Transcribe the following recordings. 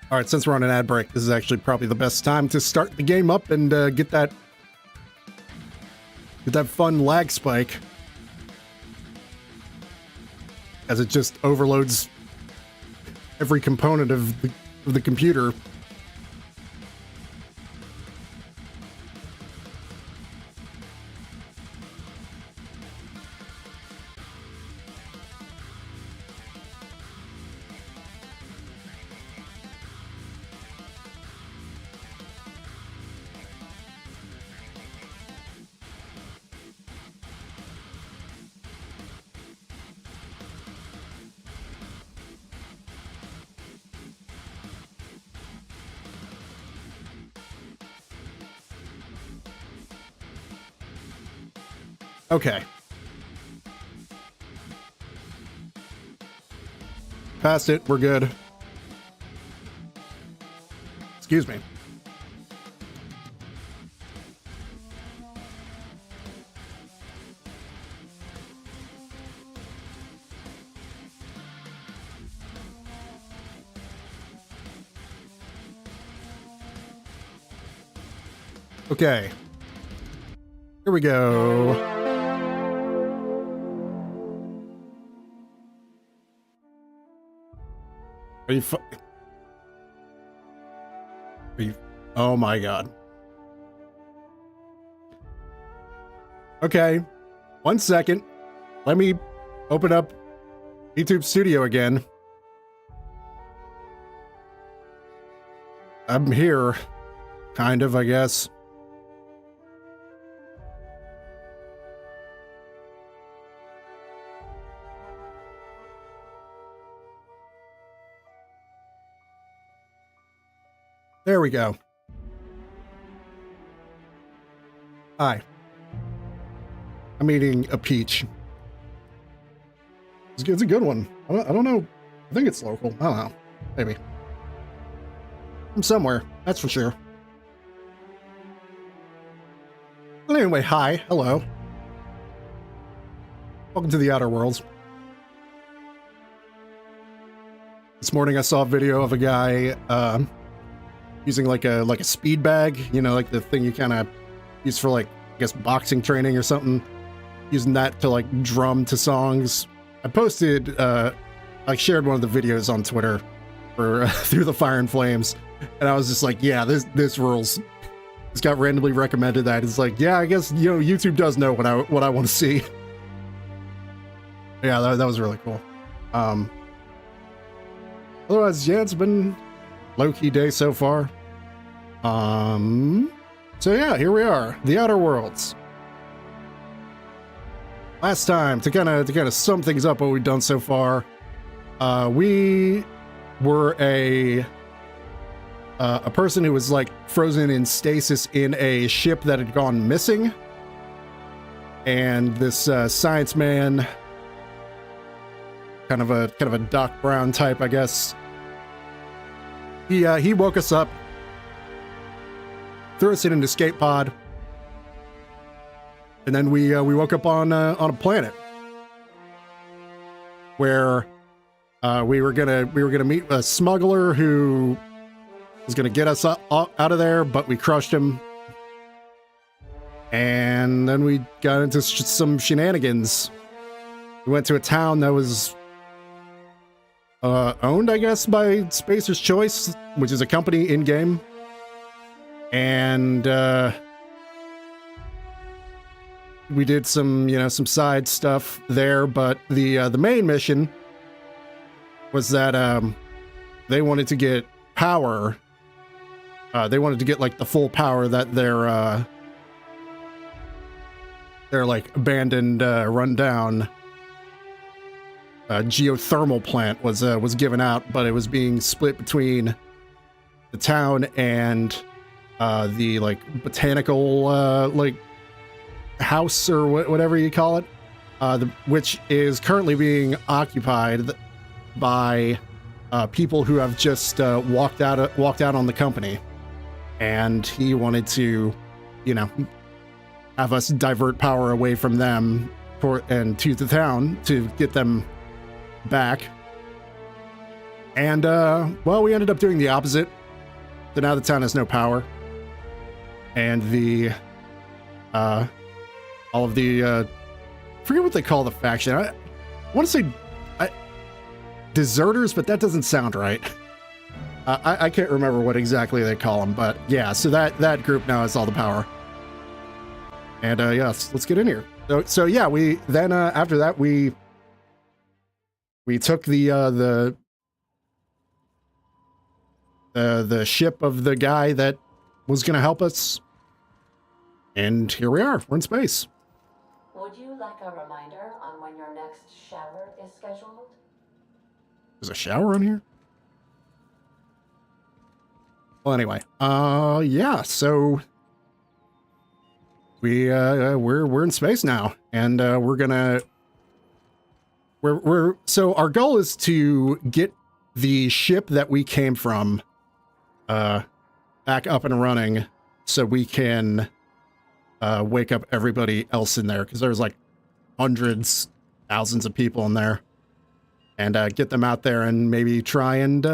All right, since we're on an ad break, this is actually probably the best time to start the game up and get that fun lag spike, as it just overloads every component of the computer. Okay. Past it, we're good. Excuse me. Okay. Here we go. Are you oh my god. Okay. 1 second. Let me open up YouTube Studio again. I'm here. Kind of, I guess. There we go. Hi. I'm eating a peach. It's a good one. I don't know. I think it's local. I don't know. Maybe. From somewhere. That's for sure. Well, anyway, hi. Hello. Welcome to the Outer Worlds. This morning I saw a video of a guy, using like a speed bag, you know, like the thing you kind of use for like, I guess, boxing training or something, using that to like drum to songs. I posted, I shared one of the videos on Twitter for Through the Fire and Flames, and I was just like, yeah, this rules. This got randomly recommended that. It's like, yeah, I guess, you know, YouTube does know what I want to see. Yeah, that was really cool. Otherwise, yeah, it's been low-key day so far. So yeah, here we are, the Outer Worlds. Last time, to kind of sum things up, what we've done so far, we were a person who was like frozen in stasis in a ship that had gone missing, and this science man, kind of a Doc Brown type, I guess. He woke us up, threw us in an escape pod, and then we woke up on a planet where we were gonna meet a smuggler who was gonna get us out of there, but we crushed him, and then we got into some shenanigans. We went to a town that was owned, I guess, by Spacer's Choice, which is a company in game, and we did some side stuff there, but the main mission was that they wanted to get power. They wanted to get like the full power that their like abandoned, rundown geothermal plant was given out, but it was being split between the town and the like botanical like house or whatever you call it, which is currently being occupied by people who have just walked out on the company, and he wanted to, you know, have us divert power away from them and to the town to get them back. And, well, we ended up doing the opposite. So now the town has no power. And the, all of the, I forget what they call the faction. I want to say deserters, but that doesn't sound right. I can't remember what exactly they call them, but yeah, so that group now has all the power. And yeah, let's get in here. So yeah, we then after that we took the ship of the guy that was going to help us, and here we are. We're in space. Would you like a reminder on when your next shower is scheduled? There's a shower on here? Well, anyway, yeah, so we're in space now, and so our goal is to get the ship that we came from back up and running, so we can wake up everybody else in there, because there's like hundreds, thousands of people in there, and get them out there and maybe try and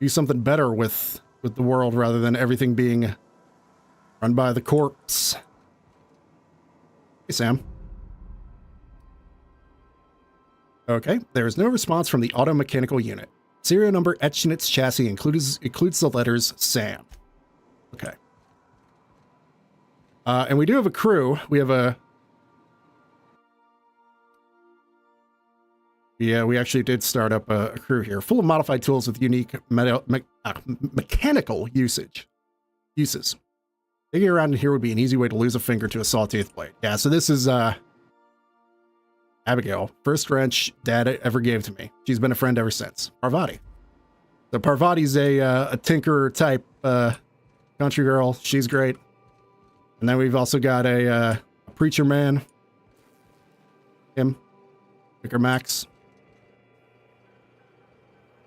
do something better with the world rather than everything being run by the corpse. Hey, Sam. Okay, there is no response from the auto mechanical unit. Serial number etched in its chassis includes the letters Sam. Okay. And we do have a crew. We have a... Yeah, we actually did start up a crew here, full of modified tools with unique mechanical uses. Digging around in here would be an easy way to lose a finger to a sawtooth blade. Yeah, so this is Abigail, first wrench Dad ever gave to me. She's been a friend ever since. Parvati. So Parvati's a tinker type country girl. She's great. And then we've also got a preacher man. Him. Vicar Max.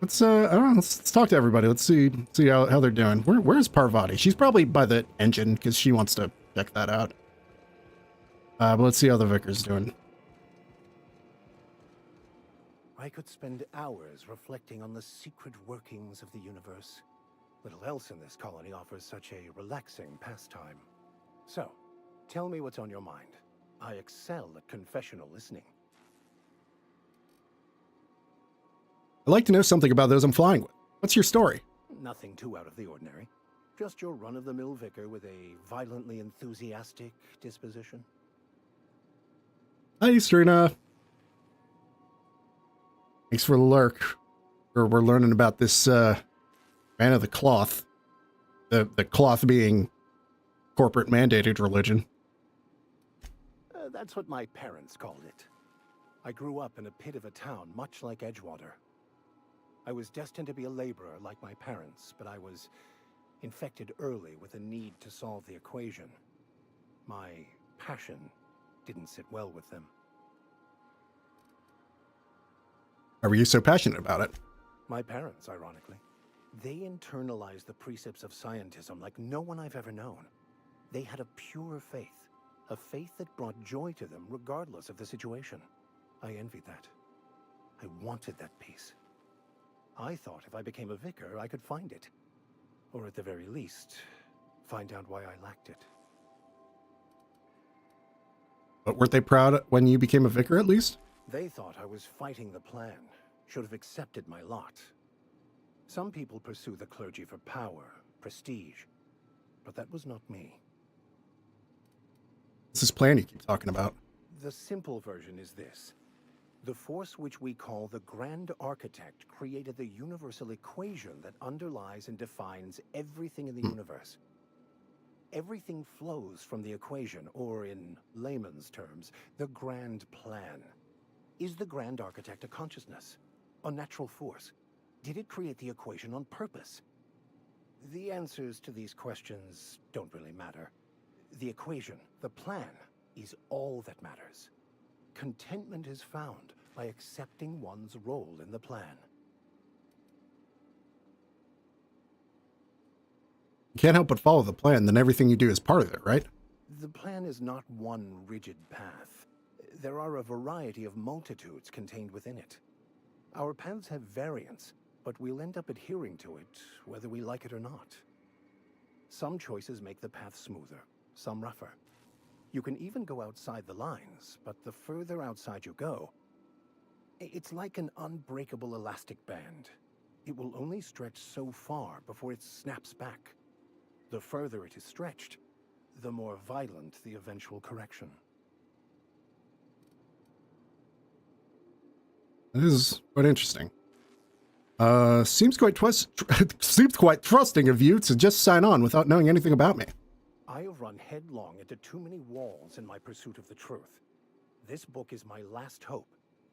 Let's I don't know, let's talk to everybody. Let's see how they're doing. Where's Parvati? She's probably by the engine because she wants to check that out. But let's see how the vicar's doing. I could spend hours reflecting on the secret workings of the universe. Little else in this colony offers such a relaxing pastime. So, tell me what's on your mind. I excel at confessional listening. I'd like to know something about those I'm flying with. What's your story? Nothing too out of the ordinary. Just your run-of-the-mill vicar with a violently enthusiastic disposition. Hi, Serena. Thanks for the lurk. We're learning about this man of the cloth. The cloth being corporate mandated religion. That's what my parents called it. I grew up in a pit of a town much like Edgewater. I was destined to be a laborer like my parents, but I was infected early with a need to solve the equation. My passion didn't sit well with them. Why were you so passionate about it? My parents, ironically. They internalized the precepts of scientism like no one I've ever known. They had a pure faith, a faith that brought joy to them regardless of the situation. I envied that. I wanted that peace. I thought if I became a vicar, I could find it. Or at the very least, find out why I lacked it. But weren't they proud when you became a vicar, at least? They thought I was fighting the plan, should have accepted my lot. Some people pursue the clergy for power, prestige, but that was not me. What's this plan you keep talking about? The simple version is this. The force which we call the Grand Architect created the universal equation that underlies and defines everything in the universe. Everything flows from the equation, or in layman's terms, the grand plan. Is the Grand Architect a consciousness? A natural force? Did it create the equation on purpose? The answers to these questions don't really matter. The equation, the plan, is all that matters. Contentment is found by accepting one's role in the plan. You can't help but follow the plan, then everything you do is part of it, right? The plan is not one rigid path. There are a variety of multitudes contained within it. Our paths have variance, but we'll end up adhering to it, whether we like it or not. Some choices make the path smoother, some rougher. You can even go outside the lines, but the further outside you go, it's like an unbreakable elastic band. It will only stretch so far before it snaps back. The further it is stretched, the more violent the eventual correction. This is quite interesting. Seems quite seems quite trusting of you to just sign on without knowing anything about me. I have run headlong into too many walls in my pursuit of the truth. This book is my last hope,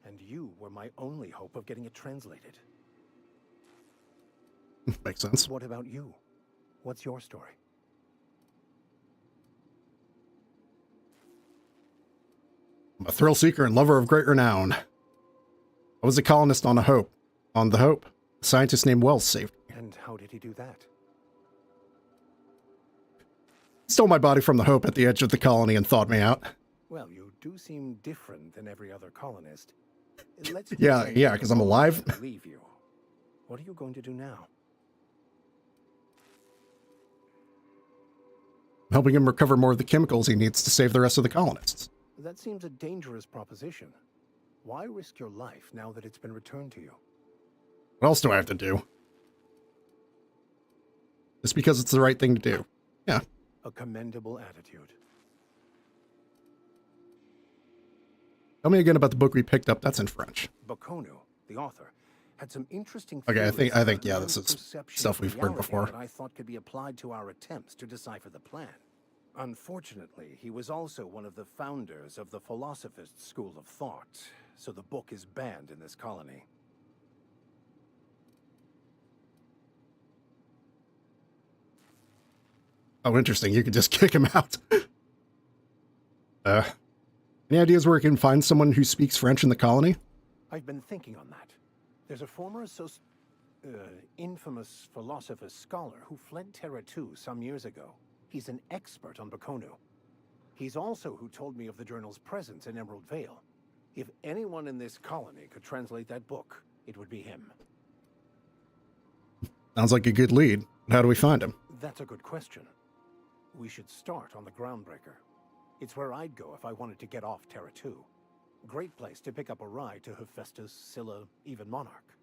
and you were my only hope of getting it translated. Makes sense. What about you? What's your story? I'm a thrill seeker and lover of great renown. I was a colonist on a Hope. On the Hope, a scientist named Wells saved me. And how did he do that? He stole my body from the Hope at the edge of the colony and thawed me out. Well, you do seem different than every other colonist. Yeah, because I'm alive. Leave you. What are you going to do now? I'm helping him recover more of the chemicals he needs to save the rest of the colonists. That seems a dangerous proposition. Why risk your life now that it's been returned to you? What else do I have to do? Just because it's the right thing to do. Yeah. A commendable attitude. Tell me again about the book we picked up. That's in French. Baconu, the author, had some interesting Okay, I think theories yeah, about this is perception stuff of we've heard reality before. that I thought could be applied to our attempts to decipher the plan. Unfortunately, he was also one of the founders of the Philosophist School of Thought, so the book is banned in this colony. Oh, interesting. You could just kick him out. Any ideas where we can find someone who speaks French in the colony? I've been thinking on that. There's a former infamous Philosophist scholar who fled Terra 2 some years ago. He's an expert on Baconu. He's also who told me of the journal's presence in Emerald Vale. If anyone in this colony could translate that book, it would be him. Sounds like a good lead. How do we find him? That's a good question. We should start on the Groundbreaker. It's where I'd go if I wanted to get off Terra 2. Great place to pick up a ride to Hephaestus, Scylla, even Monarch.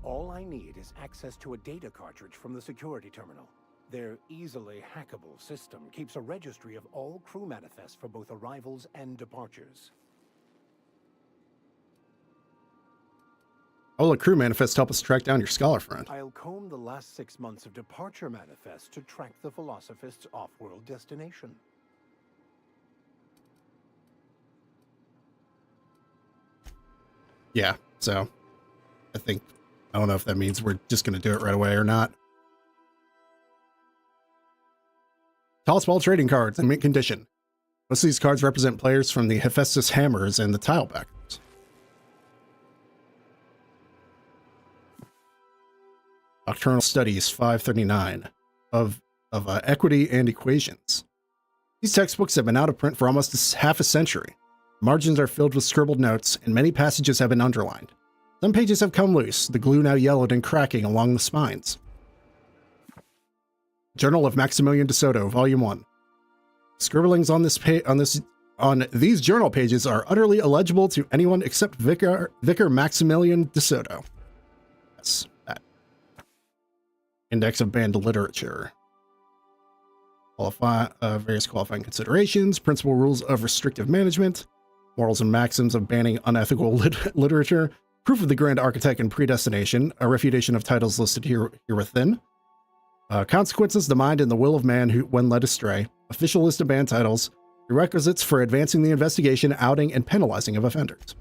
All I need is access to a data cartridge from the security terminal. Their easily hackable system keeps a registry of all crew manifests for both arrivals and departures. Oh, the crew manifest help us track down your scholar friend. I'll comb the last 6 months of departure manifests to track the Philosophist's off-world destination. Yeah, so I don't know if that means we're just going to do it right away or not. Tallest ball trading cards in mint condition. Most of these cards represent players from the Hephaestus Hammers and the Tilebackers. Doctrinal Studies 539 of Equity and Equations. These textbooks have been out of print for almost half a century. Margins are filled with scribbled notes, and many passages have been underlined. Some pages have come loose, the glue now yellowed and cracking along the spines. Journal of Maximilian de Soto, Volume 1. Scribblings on these journal pages are utterly illegible to anyone except Vicar Maximilian de Soto. Yes, that. Index of Banned Literature. Various qualifying considerations, principal rules of restrictive management, morals and maxims of banning unethical literature, proof of the grand architect and predestination, a refutation of titles listed here within, consequences, the mind and the will of man when led astray, official list of banned titles, prerequisites for advancing the investigation, outing, and penalizing of offenders.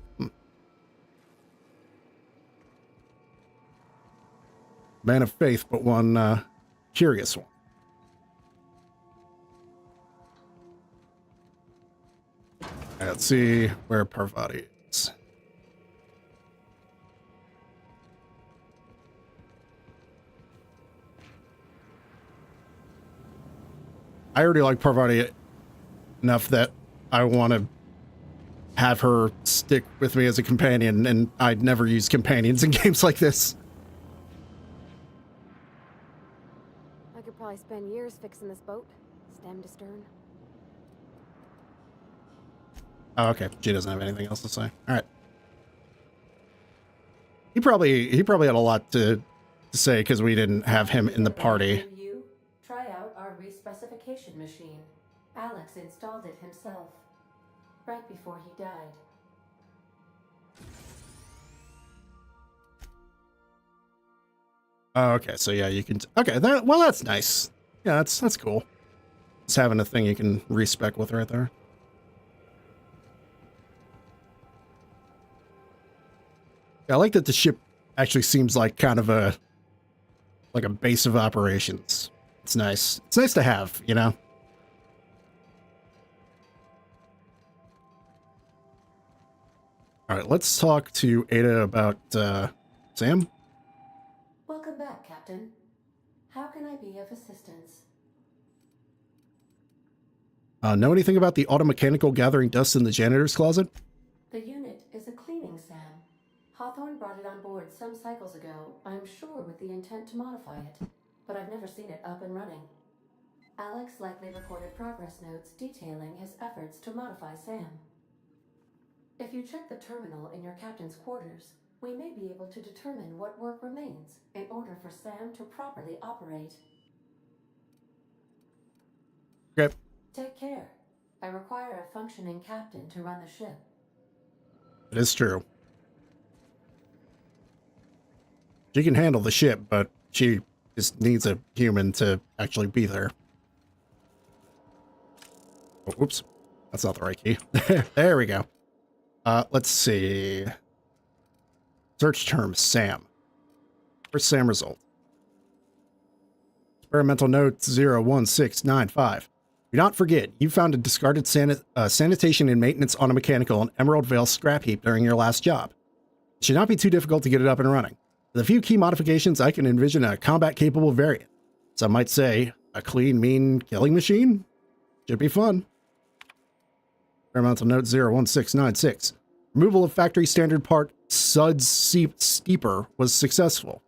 Man of faith, but one curious one. Let's see where Parvati is. I already like Parvati enough that I want to have her stick with me as a companion, and I'd never use companions in games like this. I could probably spend years fixing this boat, stem to stern. Oh, okay. She doesn't have anything else to say. All right. He probably had a lot to say because we didn't have him in the party. You try out our respecification machine. Alex installed it himself right before he died. Oh, okay. So yeah, you can. Okay. Well, that's nice. Yeah, that's cool. Just having a thing you can respec with right there. I like that the ship actually seems like kind of a base of operations. It's nice. It's nice to have, you know? All right, let's talk to Ada about Sam. Welcome back, Captain. How can I be of assistance? Know anything about the automechanical gathering dust in the janitor's closet? The unit is a cleaning SAM. Hawthorne brought it on board some cycles ago, I'm sure with the intent to modify it, but I've never seen it up and running. Alex likely recorded progress notes detailing his efforts to modify SAM. If you check the terminal in your captain's quarters, we may be able to determine what work remains in order for SAM to properly operate. Okay. Take care. I require a functioning captain to run the ship. It is true. She can handle the ship, but she just needs a human to actually be there. Oh, whoops. That's not the right key. There we go. Let's see. Search term SAM. First SAM result. Experimental note 01695. Do not forget, you found a discarded sanitation and maintenance automechanical and Emerald Vale scrap heap during your last job. It should not be too difficult to get it up and running. With a few key modifications, I can envision a combat-capable variant. Some might say, a clean, mean killing machine? Should be fun. Experimental note 01696. Removal of factory standard part Suds Steeper was successful.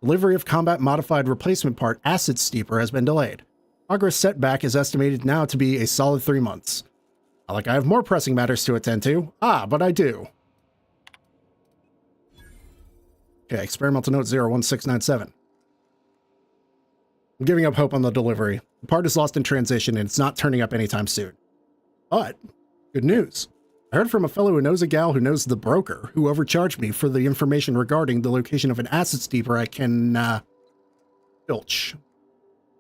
Delivery of combat-modified replacement part Acid Steeper has been delayed. Progress setback is estimated now to be a solid 3 months. Not like I have more pressing matters to attend to. But I do. Okay, experimental note 01697. I'm giving up hope on the delivery. The part is lost in transition and it's not turning up anytime soon. But, good news. I heard from a fellow who knows a gal who knows the broker, who overcharged me for the information regarding the location of an acid steeper I can, filch.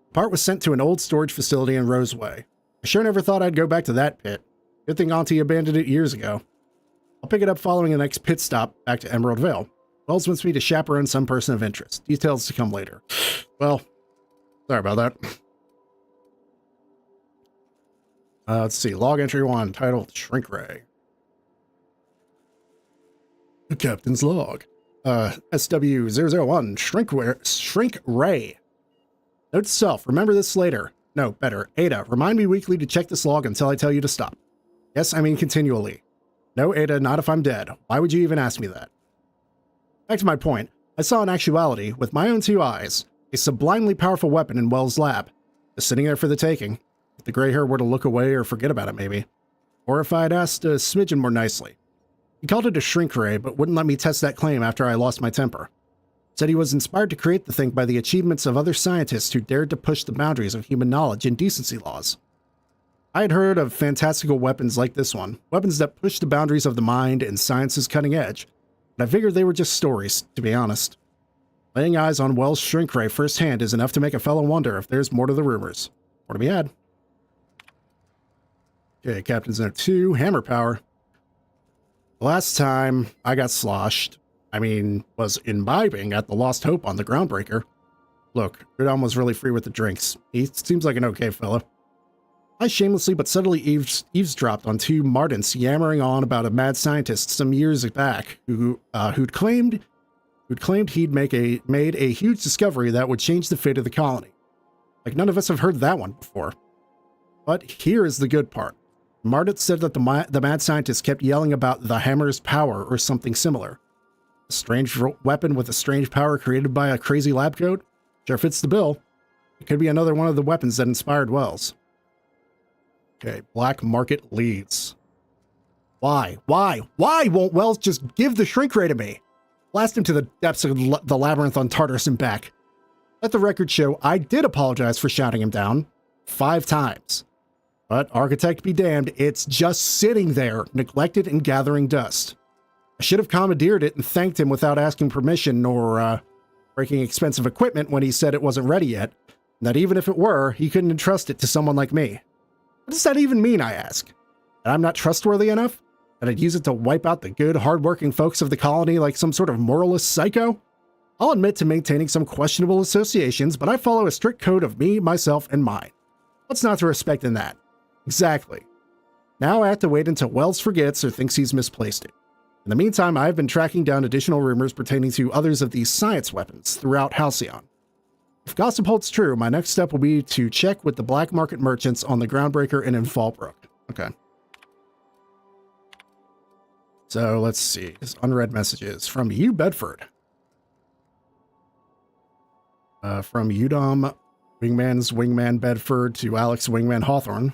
The part was sent to an old storage facility in Roseway. I sure never thought I'd go back to that pit. Good thing Auntie abandoned it years ago. I'll pick it up following the next pit stop back to Emerald Vale. Wells wants me to chaperone some person of interest. Details to come later. Well, sorry about that. Let's see. Log entry 1, titled Shrink Ray. The captain's log. SW001, Shrink Ray. Note to self, remember this later. No, better. Ada, remind me weekly to check this log until I tell you to stop. Yes, I mean continually. No, Ada, not if I'm dead. Why would you even ask me that? Back to my point, I saw in actuality, with my own 2 eyes, a sublimely powerful weapon in Wells' lab, just sitting there for the taking, if the gray hair were to look away or forget about it maybe. Or if I'd asked a smidgen more nicely. He called it a shrink ray, but wouldn't let me test that claim after I lost my temper. Said he was inspired to create the thing by the achievements of other scientists who dared to push the boundaries of human knowledge and decency laws. I had heard of fantastical weapons like this one, weapons that push the boundaries of the mind and science's cutting edge. I figured they were just stories, to be honest. Laying eyes on Wells' shrink ray firsthand is enough to make a fellow wonder if there's more to the rumors. More to be had. Okay, Captain's Note 2, Hammer Power. The last time I got sloshed, was imbibing at the Lost Hope on the Groundbreaker. Look, Gridon was really free with the drinks. He seems like an okay fellow. I shamelessly but subtly eavesdropped on 2 Mardens yammering on about a mad scientist some years back who'd claimed he'd made a huge discovery that would change the fate of the colony. Like none of us have heard that one before. But here is the good part. Marduk said that the mad scientist kept yelling about the hammer's power or something similar. A strange weapon with a strange power created by a crazy lab coat? Sure fits the bill. It could be another one of the weapons that inspired Wells. Okay, black market leads. Why? Why won't Wells just give the shrink ray to me? Blast him to the depths of the labyrinth on Tartarus and back. Let the record show I did apologize for shouting him down 5 times. But architect be damned, it's just sitting there, neglected and gathering dust. I should have commandeered it and thanked him without asking permission or breaking expensive equipment when he said it wasn't ready yet. And that even if it were, he couldn't entrust it to someone like me. What does that even mean, I ask? That I'm not trustworthy enough? That I'd use it to wipe out the good, hardworking folks of the colony like some sort of moralist psycho? I'll admit to maintaining some questionable associations, but I follow a strict code of me, myself, and mine. What's not to respect in that? Exactly. Now I have to wait until Wells forgets or thinks he's misplaced it. In the meantime, I've been tracking down additional rumors pertaining to others of these science weapons throughout Halcyon. If gossip holds true, my next step will be to check with the black market merchants on the Groundbreaker and in Fallbrook. Okay. So let's see. Just unread messages from you, Bedford. From Udom, Wingman's Wingman Bedford to Alex Wingman Hawthorne.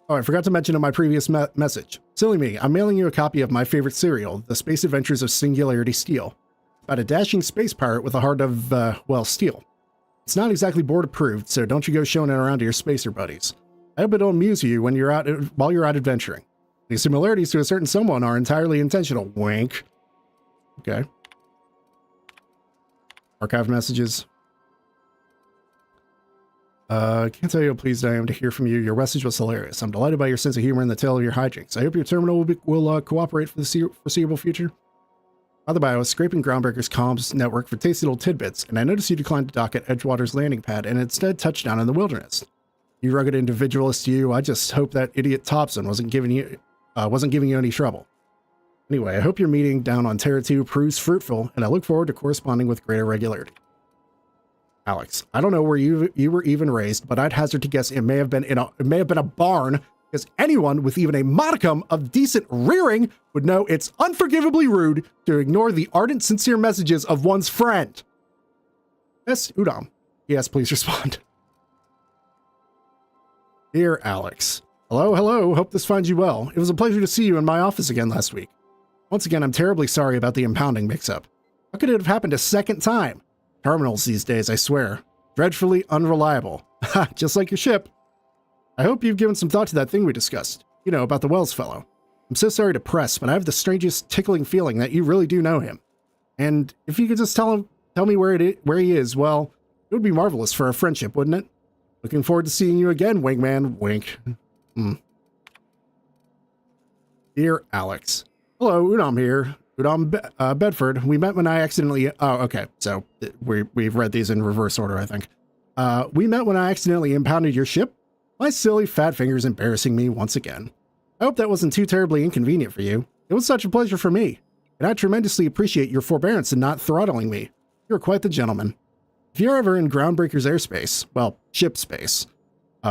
Oh, I forgot to mention in my previous message. Silly me, I'm mailing you a copy of my favorite serial, The Space Adventures of Singularity Steel, about a dashing space pirate with a heart of, well, steel. It's not exactly board approved, so don't you go showing it around to your spacer buddies. I hope it'll amuse you when you're out while you're out adventuring. The similarities to a certain someone are entirely intentional. Wink. Okay. Archive messages. Can't tell you how pleased I am to hear from you. Your message was hilarious. I'm delighted by your sense of humor and the tale of your hijinks. I hope your terminal will cooperate for the foreseeable future. By the way, I was scraping Groundbreaker's comms network for tasty little tidbits, and I noticed you declined to dock at Edgewater's landing pad and instead touched down in the wilderness. You rugged individualist you, I just hope that idiot Thompson wasn't giving you any trouble. Anyway, I hope your meeting down on Terra 2 proves fruitful, and I look forward to corresponding with greater regularity. Alex, I don't know where you were even raised, but I'd hazard to guess it may have been a barn, because anyone with even a modicum of decent rearing would know it's unforgivably rude to ignore the ardent, sincere messages of one's friend. Yes, Udom. Yes, please respond. Dear Alex. Hello. Hope this finds you well. It was a pleasure to see you in my office again last week. Once again, I'm terribly sorry about the impounding mix-up. How could it have happened a second time? Terminals these days, I swear. Dreadfully unreliable. Ha, just like your ship. I hope you've given some thought to that thing we discussed. You know, about the Wells fellow. I'm so sorry to press, but I have the strangest tickling feeling that you really do know him. And if you could just tell me where he is, well, it would be marvelous for our friendship, wouldn't it? Looking forward to seeing you again, Wingman. Wink. Dear Alex. Hello, Udom here. Udom Bedford. We met when I accidentally... Oh, okay. So we've read these in reverse order, I think. We met when I accidentally impounded your ship. My silly fat fingers embarrassing me once again. I hope that wasn't too terribly inconvenient for you. It was such a pleasure for me, and I tremendously appreciate your forbearance in not throttling me. You're quite the gentleman. If you're ever in Groundbreaker's airspace, well, ship space,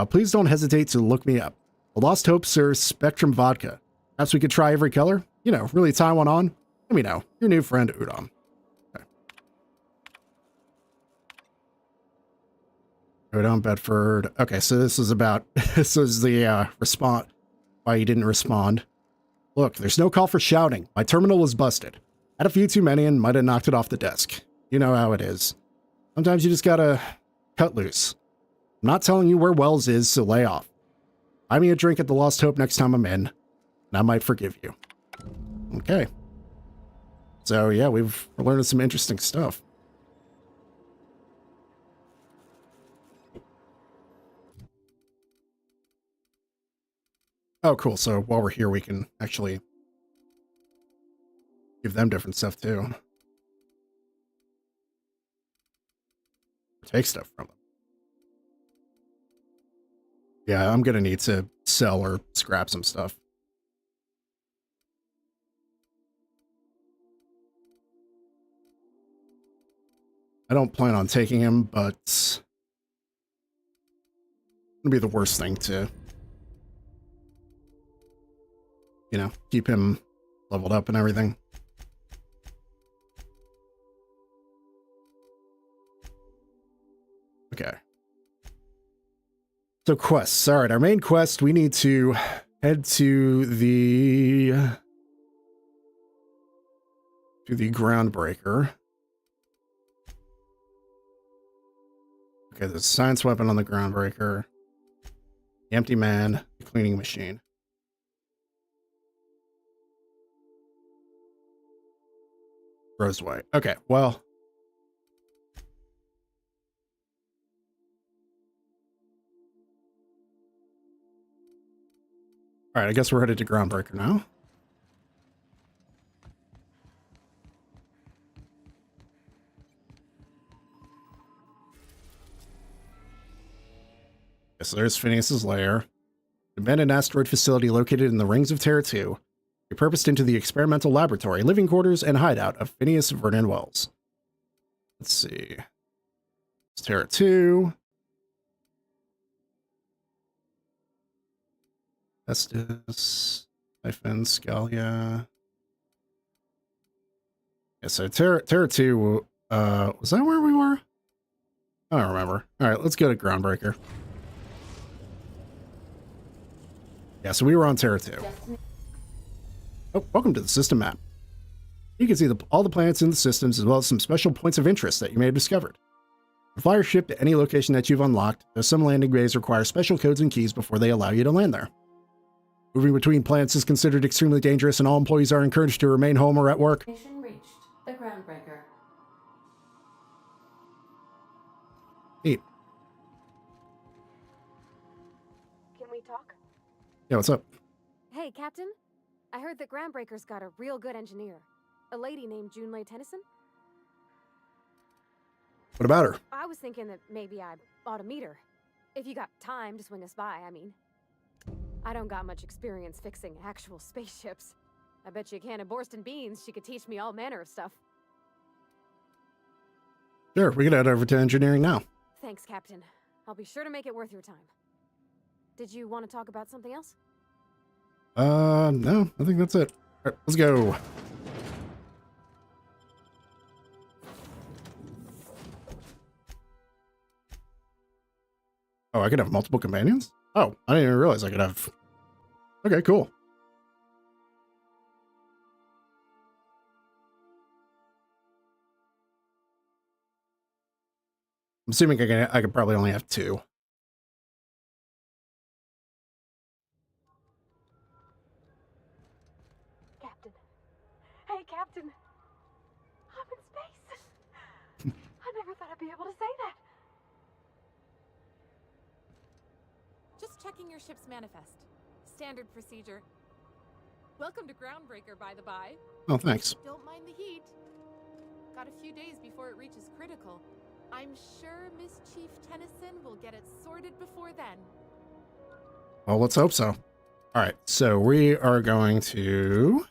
please don't hesitate to look me up. The Lost Hope serves Spectrum Vodka. Perhaps we could try every color? You know, really tie one on? Let me know. Your new friend, Udom. Okay. Udom Bedford. Okay, so this is about... this is the response... why you didn't respond. Look, there's no call for shouting. My terminal was busted. Had a few too many and might have knocked it off the desk. You know how it is. Sometimes you just gotta cut loose. I'm not telling you where Wells is, so lay off. Buy me a drink at the Lost Hope next time I'm in, and I might forgive you. Okay. So yeah, we're learning some interesting stuff. Oh, cool. So while we're here, we can actually give them different stuff too. Take stuff from them. Yeah, I'm gonna need to sell or scrap some stuff. I don't plan on taking him, but it's gonna be the worst thing to you know, keep him leveled up and everything. Okay. So quests. All right, our main quest, we need to head to the Groundbreaker. Okay, there's a science weapon on the Groundbreaker. The Empty Man, the cleaning machine. Roseway. Okay, well. Alright, I guess we're headed to Groundbreaker now. Okay, so there's Phineas's lair. An abandoned asteroid facility located in the Rings of Terra 2. Repurposed into the experimental laboratory, living quarters, and hideout of Phineas Vernon Wells. Let's see. It's Terra 2. Estes, Scalia. Yeah, so Terra 2, was that where we were? I don't remember. All right, let's go to Groundbreaker. Yeah, so we were on Terra 2. Oh, welcome to the system map. You can see all the planets in the systems as well as some special points of interest that you may have discovered. Fly your ship to any location that you've unlocked, though some landing bays require special codes and keys before they allow you to land there. Moving between planets is considered extremely dangerous, and all employees are encouraged to remain home or at work. Mission reached. The Groundbreaker. Neat. Can we talk? Yeah, what's up? Hey, Captain. I heard that Groundbreaker's got a real good engineer. A lady named Junlei Tennyson. What about her? I was thinking that maybe I ought to meet her. If you got time to swing us by, I mean. I don't got much experience fixing actual spaceships. I bet you a can of Borston beans she could teach me all manner of stuff. Sure, we can head over to engineering now. Thanks, Captain. I'll be sure to make it worth your time. Did you want to talk about something else? No, I think that's it. All right, let's go. Oh, I could have multiple companions? Oh, I didn't even realize I could have. Okay, cool. I'm assuming I could probably only have 2. Captain. Hey, Captain. I'm in space. I never thought I'd be able to say that. Just checking your ship's manifest. Standard procedure. Welcome to Groundbreaker, by the by. Oh, thanks. Don't mind the heat. Got a few days before it reaches critical. I'm sure Miss Chief Tennyson will get it sorted before then. Well, let's hope so. All right, so we are going to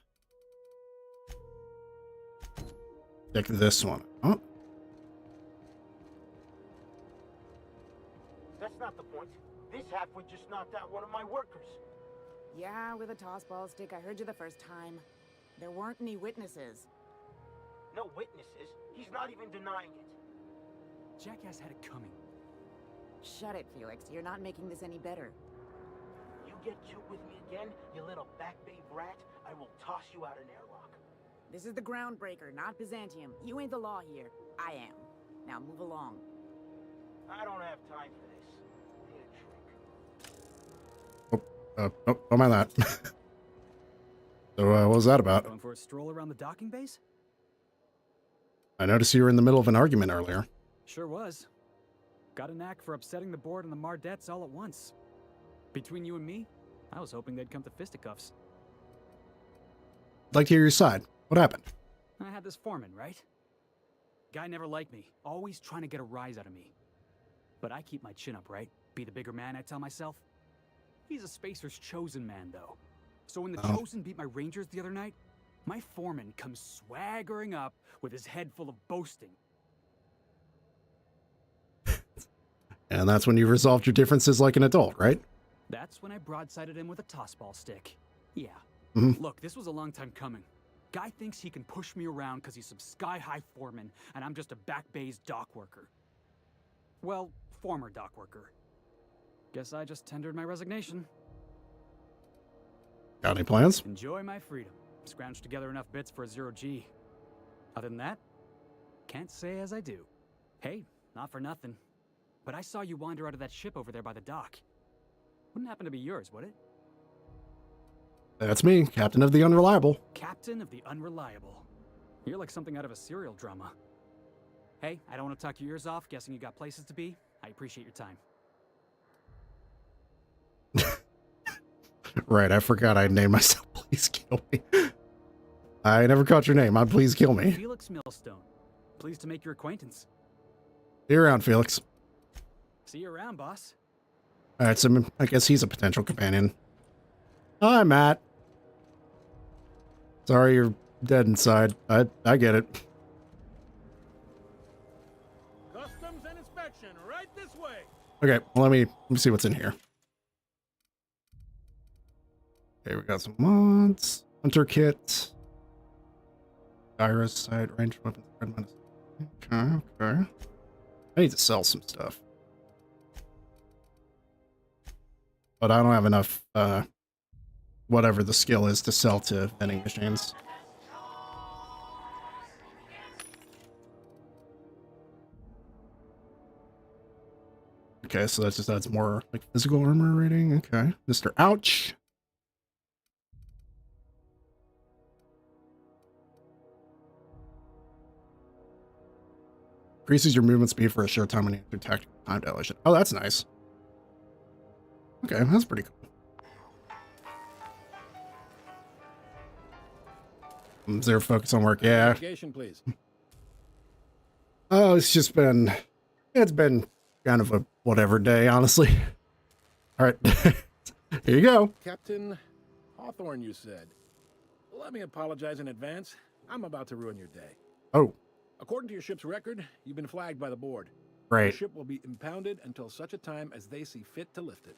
check this one. Oh, That's not the point. This halfwit just knocked out one of my workers. Yeah, with a toss-ball stick. I heard you the first time. There weren't any witnesses. No witnesses. He's not even denying it. Jackass had it coming. Shut it, Felix. You're not making this any better. You get cute with me again, you little back babe rat, I will toss you out an airlock. This is the Groundbreaker, not Byzantium. You ain't the law here. I am. Now move along. I don't have time for this. Need a drink. don't mind that. So, what was that about? Going for a stroll around the docking base? I noticed you were in the middle of an argument earlier. Sure was. Got a knack for upsetting the board and the Mardettes all at once. Between you and me, I was hoping they'd come to fisticuffs. I'd like to hear your side. What happened? I had this foreman, right? Guy never liked me, always trying to get a rise out of me. But I keep my chin up, right? Be the bigger man, I tell myself. He's a Spacer's chosen man, though. So when the chosen beat my Rangers the other night, my foreman comes swaggering up with his head full of boasting. And that's when you resolved your differences like an adult, right? That's when I broadsided him with a tossball stick. Yeah, Look, this was a long time coming. Guy thinks he can push me around because he's some sky-high foreman, and I'm just a back bay's dock worker. Well, former dock worker. Guess I just tendered my resignation. Got any plans? Enjoy my freedom. Scrounged together enough bits for a 0G. Other than that, can't say as I do. Hey, not for nothing, but I saw you wander out of that ship over there by the dock. Wouldn't happen to be yours, would it? That's me, Captain of the Unreliable. Captain of the Unreliable. You're like something out of a serial drama. Hey, I don't want to talk your ears off, guessing you got places to be. I appreciate your time. Right, I forgot I'd named myself Please Kill Me. I never caught your name. Please kill me. Felix Millstone. Pleased to make your acquaintance. See you around, Felix. See you around, boss. Alright, so I guess he's a potential companion. Hi, Matt. Sorry you're dead inside. I get it. Customs and inspection, right this way. Okay, well, let me see what's in here. Okay, we got some mods. Hunter kit. Gyrus side range weapons. Okay. I need to sell some stuff. But I don't have enough, whatever the skill is to sell to vending machines. Okay, so that just adds more like physical armor rating. Okay. Mr. Ouch. Increases your movement speed for a short time when you enter tactical time dilation. Oh, that's nice. Okay, that's pretty cool. Zero focus on work, yeah. Investigation, please. Oh, it's been kind of a whatever day, honestly. All right, here you go. Captain Hawthorne, you said. Let me apologize in advance. I'm about to ruin your day. Oh, According to your ship's record, you've been flagged by the board. great. The ship will be impounded until such a time as they see fit to lift it.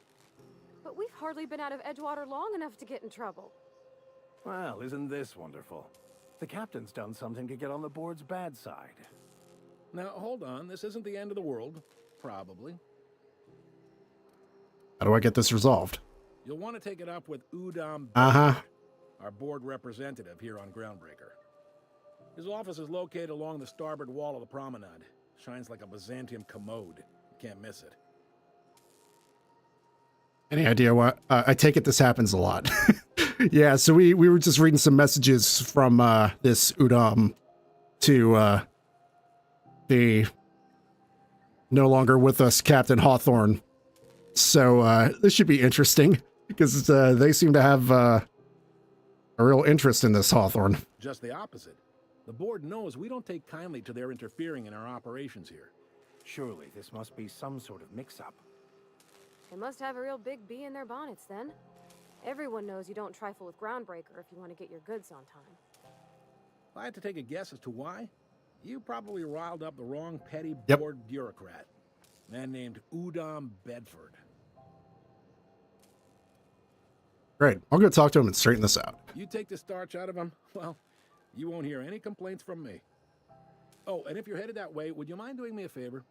But we've hardly been out of Edgewater long enough to get in trouble. Well, isn't this wonderful? The captain's done something to get on the board's bad side. Now, hold on. This isn't the end of the world. Probably. How do I get this resolved? You'll want to take it up with Udom, Uh-huh. our board representative here on Groundbreaker. His office is located along the starboard wall of the promenade. Shines like a Byzantium commode. Can't miss it. Any idea what? I take it this happens a lot. Yeah, so we were just reading some messages from this Udom to the no longer with us Captain Hawthorne. So this should be interesting because they seem to have a real interest in this Hawthorne. Just the opposite. The board knows we don't take kindly to their interfering in our operations here. Surely this must be some sort of mix-up. They must have a real big bee in their bonnets then. Everyone knows you don't trifle with Groundbreaker if you want to get your goods on time. If I had to take a guess as to why, you probably riled up the wrong petty Yep. board bureaucrat. Man named Udom Bedford. Great. I'll go talk to him and straighten this out. You take the starch out of him, well, you won't hear any complaints from me. Oh, and if you're headed that way, would you mind doing me a favor?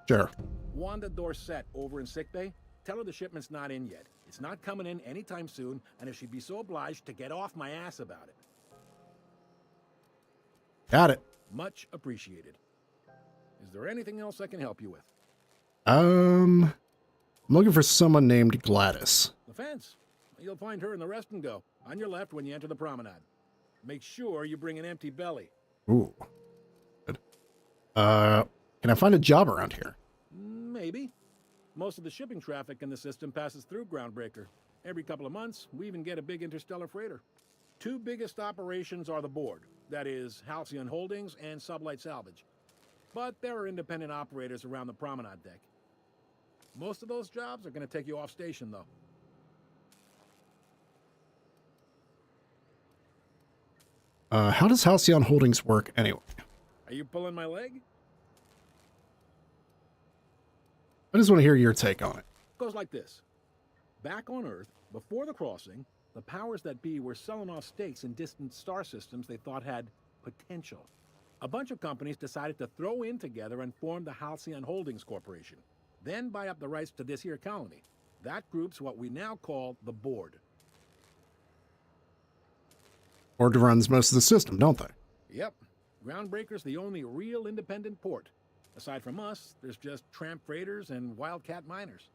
Sure. Wanda Dorset over in sickbay, tell her the shipment's not in yet. It's not coming in anytime soon, and if she'd be so obliged to get off my ass about it. Got it. Much appreciated. Is there anything else I can help you with? I'm looking for someone named Gladys. The fence. You'll find her in the rest and go, on your left when you enter the promenade. Make sure you bring an empty belly. Ooh. Good. Can I find a job around here? Maybe. Most of the shipping traffic in the system passes through Groundbreaker. Every couple of months, we even get a big interstellar freighter. Two biggest operations are the board. That is, Halcyon Holdings and Sublight Salvage. But there are independent operators around the promenade deck. Most of those jobs are going to take you off station, though. How does Halcyon Holdings work anyway? Are you pulling my leg? I just want to hear your take on it. Goes like this. Back on Earth, before the crossing, the powers that be were selling off stakes in distant star systems they thought had potential. A bunch of companies decided to throw in together and form the Halcyon Holdings Corporation, then buy up the rights to this here colony. That group's what we now call the Board. Board runs most of the system, don't they? Yep. Groundbreaker's the only real independent port. Aside from us, there's just tramp freighters and wildcat miners.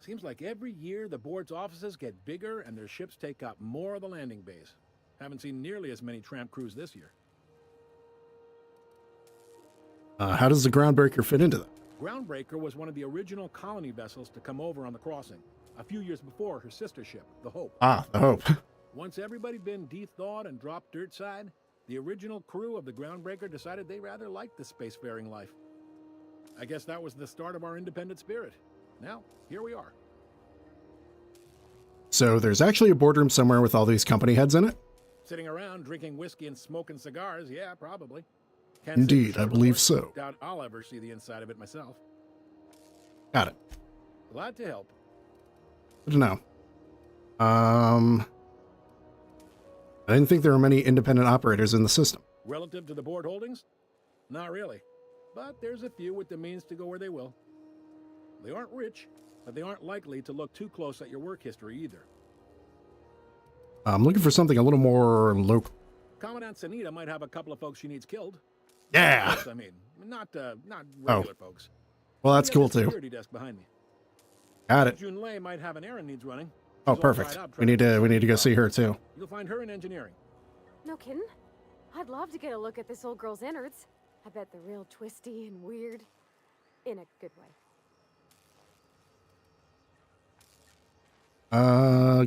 Seems like every year the Board's offices get bigger and their ships take up more of the landing bays. Haven't seen nearly as many tramp crews this year. How does the Groundbreaker fit into that? Groundbreaker was one of the original colony vessels to come over on the crossing, a few years before her sister ship, the Hope. Ah, the Hope. Once everybody been de-thawed and dropped dirt side, the original crew of the Groundbreaker decided they rather liked the spacefaring life. I guess that was the start of our independent spirit. Now, here we are. So there's actually a boardroom somewhere with all these company heads in it? Sitting around drinking whiskey and smoking cigars, yeah, probably. Can't say Indeed, for I sure, believe but so. Doubt I'll ever see the inside of it myself. Got it. Glad to help. Good to know. I didn't think there were many independent operators in the system. Relative to the Board holdings? Not really. But there's a few with the means to go where they will. They aren't rich, but they aren't likely to look too close at your work history either. I'm looking for something a little more local. Commandant Sanita might have a couple of folks she needs killed. Yeah. Folks, I mean, not regular folks. Well, that's We cool have the too. Security desk behind me. Got it. Jun Lei might have an errand needs running. Oh, She's all perfect. tied up We need trying to go see her too. You'll find her in engineering. No kidding? I'd love to get a look at this old girl's innards. I bet they're real twisty and weird. In a good way.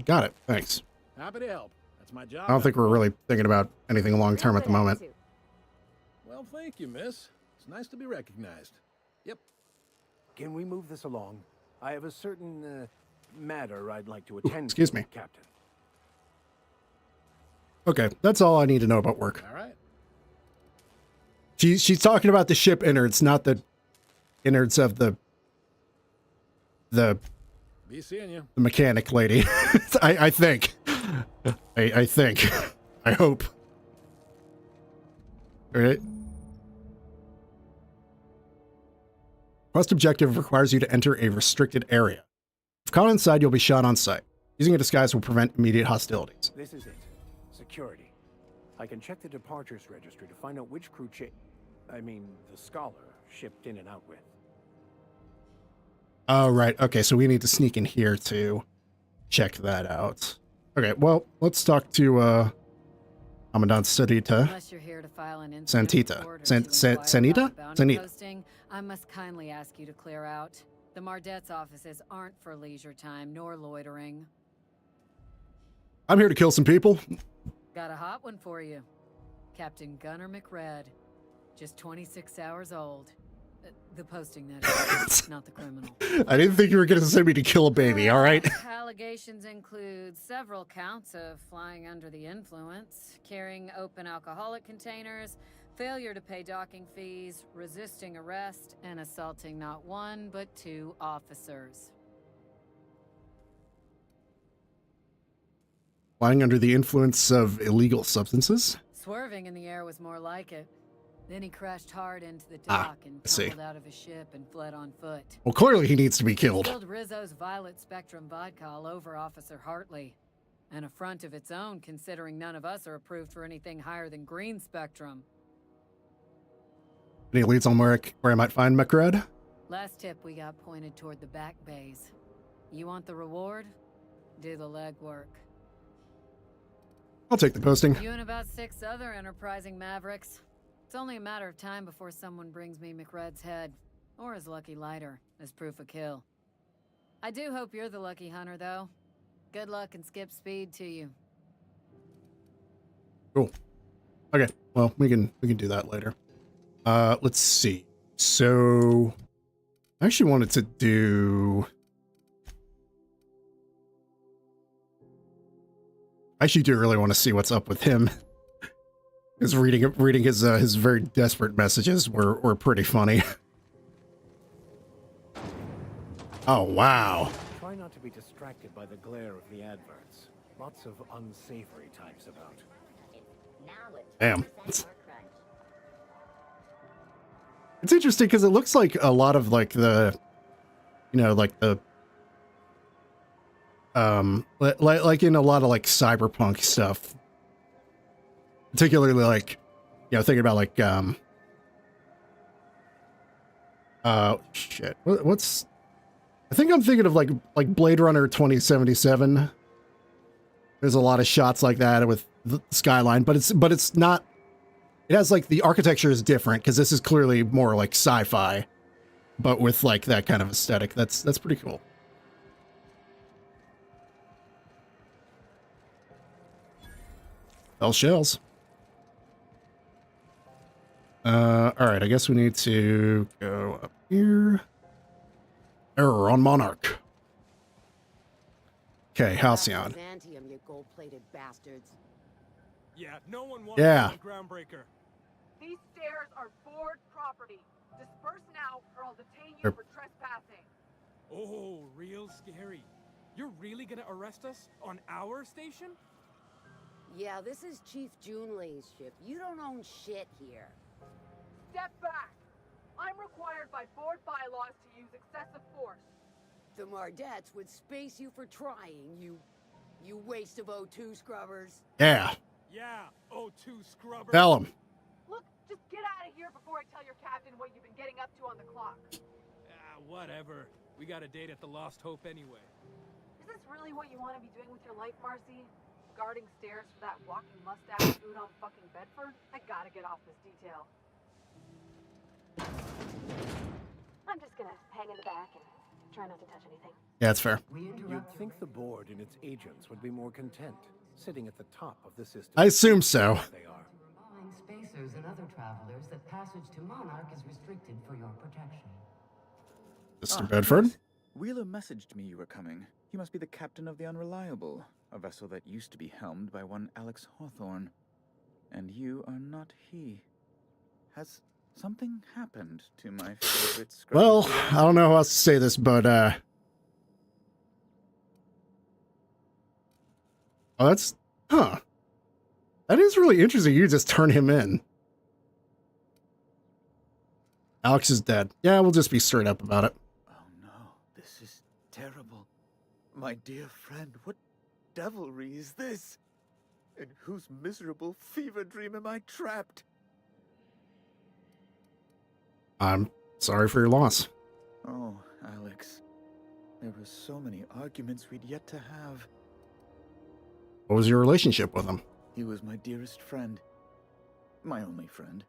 Got it. Thanks. Happy to help. That's my job. I don't think we're really thinking about anything long term at the moment. Well, thank you, miss. It's nice to be recognized. Yep. Can we move this along? I have a certain matter I'd like to attend excuse to, me. Captain. Okay, that's all I need to know about work. All right. She's talking about the ship innards, not the innards of the Be seeing you. mechanic lady. I think. I think. I hope. All right. Quest objective requires you to enter a restricted area. If caught inside, you'll be shot on sight. Using a disguise will prevent immediate hostilities. This is it. Security. I can check the departures registry to find out which crew the Scholar shipped in and out with. Oh, right. Okay, so we need to sneak in here to check that out. Okay, well, let's talk to Commandant Sanita. Unless you're here to file an incident Santita. report or San- to San- inquire Sanita? about a bounty Sanita. posting, I must kindly ask you to clear out. The Mardet's offices aren't for leisure time nor loitering. I'm here to kill some people. Got a hot one for you. Captain Gunnar McRed. Just 26 hours old. The posting, that is, not the criminal. I didn't think you were going to send me to kill a baby, all right? Allegations include several counts of flying under the influence, carrying open alcoholic containers, failure to pay docking fees, resisting arrest, and assaulting not one but two officers. Flying under the influence of illegal substances? Swerving in the air was more like it. Then he crashed hard into the Ah, dock and I see. tumbled out of his ship and fled on foot. Well, clearly he needs to be killed. Spilled Rizzo's Violet Spectrum vodka all over Officer Hartley. An affront of its own, considering none of us are approved for anything higher than green spectrum. Any leads on where I might find McRed? Last tip we got pointed toward the back bays. You want the reward? Do the legwork. I'll take the posting. You and about 6 other enterprising mavericks. It's only a matter of time before someone brings me McRed's head, or his lucky lighter, as proof of kill. I do hope you're the lucky hunter, though. Good luck and skip speed to you. Cool. Okay, well, we can do that later. Let's see. So, I actually wanted to do... I actually do really want to see what's up with him. Because reading his very desperate messages were pretty funny. Oh, wow. Try not to be distracted by the glare of the adverts. Lots of unsavory types about. Damn. It's interesting because it looks like a lot of like the, like the, like in a lot of like cyberpunk stuff, particularly like, thinking about like, shit, what's, I think I'm thinking of like Blade Runner 2077. There's a lot of shots like that with the skyline, but it's not. It has like the architecture is different because this is clearly more like sci-fi, but with like that kind of aesthetic. That's pretty cool. Bell shells. All right. I guess we need to go up here. Error on Monarch. Okay, Halcyon. Byzantium, you gold-plated bastards. Yeah, no one wants Yeah. Groundbreaker. These stairs are board property. Disperse now, or I'll detain you Er- for trespassing. Oh, real scary. You're really gonna arrest us on our station? Yeah, this is Chief Junlei's ship. You don't own shit here. Step back. I'm required by board bylaws to use excessive force. The Mardettes would space you for trying, you waste of O2 scrubbers. Yeah. Yeah, O2 scrubber. Tell him. Look, just get out of here before I tell your captain what you've been getting up to on the clock. Whatever. We got a date at the Lost Hope anyway. Is this really what you want to be doing with your life, Marcy? Guarding stairs for that walking mustache dude on fucking Bedford? I gotta get off this detail. I'm just gonna hang in the back and try not to touch anything. Yeah, it's fair. You'd think the board and its agents would be more content, sitting at the top of the system. I assume so. They are. Remind spacers and other travelers that passage to Monarch is restricted for your protection. Mr. Bedford. Yes. Wheeler messaged me you were coming. You must be the captain of the Unreliable, a vessel that used to be helmed by one Alex Hawthorne. And you are not he. Has something happened to my favorite script? Well, I don't know how else to say this, but oh, that's that is really interesting. You just turn him in. Alex is dead. Yeah, we'll just be straight up about it. Oh no, this is terrible. My dear friend, what devilry is this? In whose miserable fever dream am I trapped? I'm sorry for your loss. Oh, Alex. There were so many arguments we'd yet to have. What was your relationship with him? He was my dearest friend. My only friend.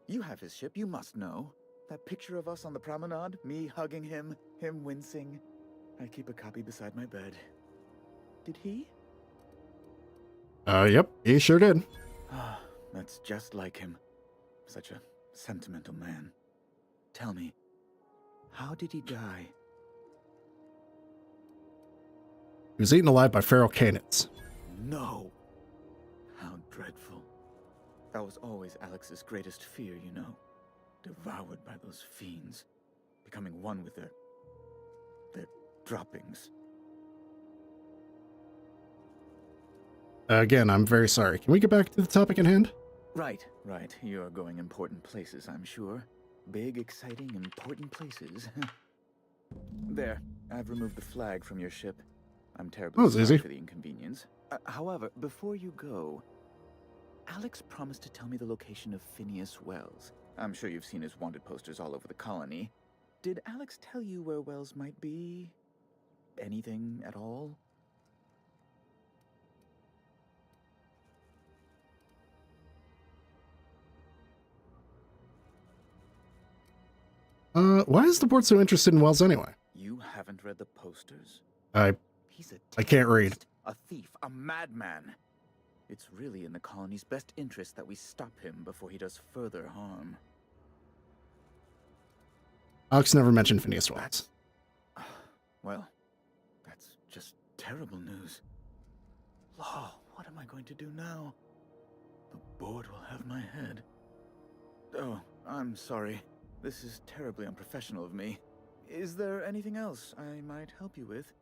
You have his ship, you must know. That picture of us on the promenade, me hugging him, him wincing. I keep a copy beside my bed. Did he? Yep, he sure did. Ah, that's just like him. Such a sentimental man. Tell me, how did he die? He was eaten alive by feral canids. No! How dreadful. That was always Alex's greatest fear, you know. Devoured by those fiends. Becoming one with their droppings. Again, I'm very sorry. Can we get back to the topic at hand? Right. You're going important places, I'm sure. Big, exciting, important places. There, I've removed the flag from your ship. I'm terribly That was sorry easy. for the inconvenience. However, before you go, Alex promised to tell me the location of Phineas Wells. I'm sure you've seen his wanted posters all over the colony. Did Alex tell you where Wells might be? Anything at all? Why is the board so interested in Wells anyway? You haven't read the posters? He's I can't read. A thief, a madman. It's really in the colony's best interest that we stop him before he does further harm. Alex never mentioned Phineas Wells. Well, that's just terrible news. Law, what am I going to do now? The board will have my head. Oh, I'm sorry. This is terribly unprofessional of me. Is there anything else I might help you with?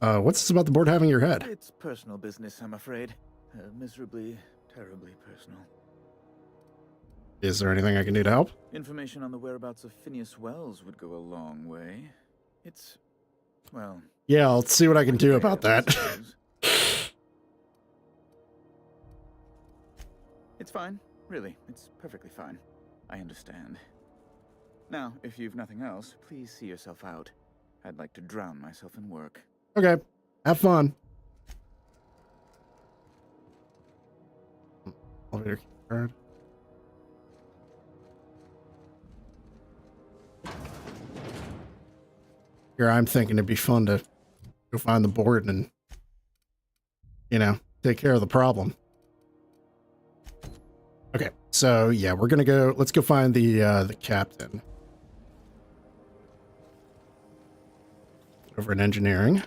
What's this about the board having your head? It's personal business, I'm afraid. Miserably, terribly personal. Is there anything I can do to help? Information on the whereabouts of Phineas Wells would go a long way. It's, well... Yeah, I'll see what I can do about that. It's fine. Really, it's perfectly fine. I understand. Now, if you've nothing else, please see yourself out. I'd like to drown myself in work. Okay, have fun. Elevator card. Here, I'm thinking it'd be fun to go find the board and, you know, take care of the problem. Okay, so yeah, we're gonna go. Let's go find the captain over in engineering.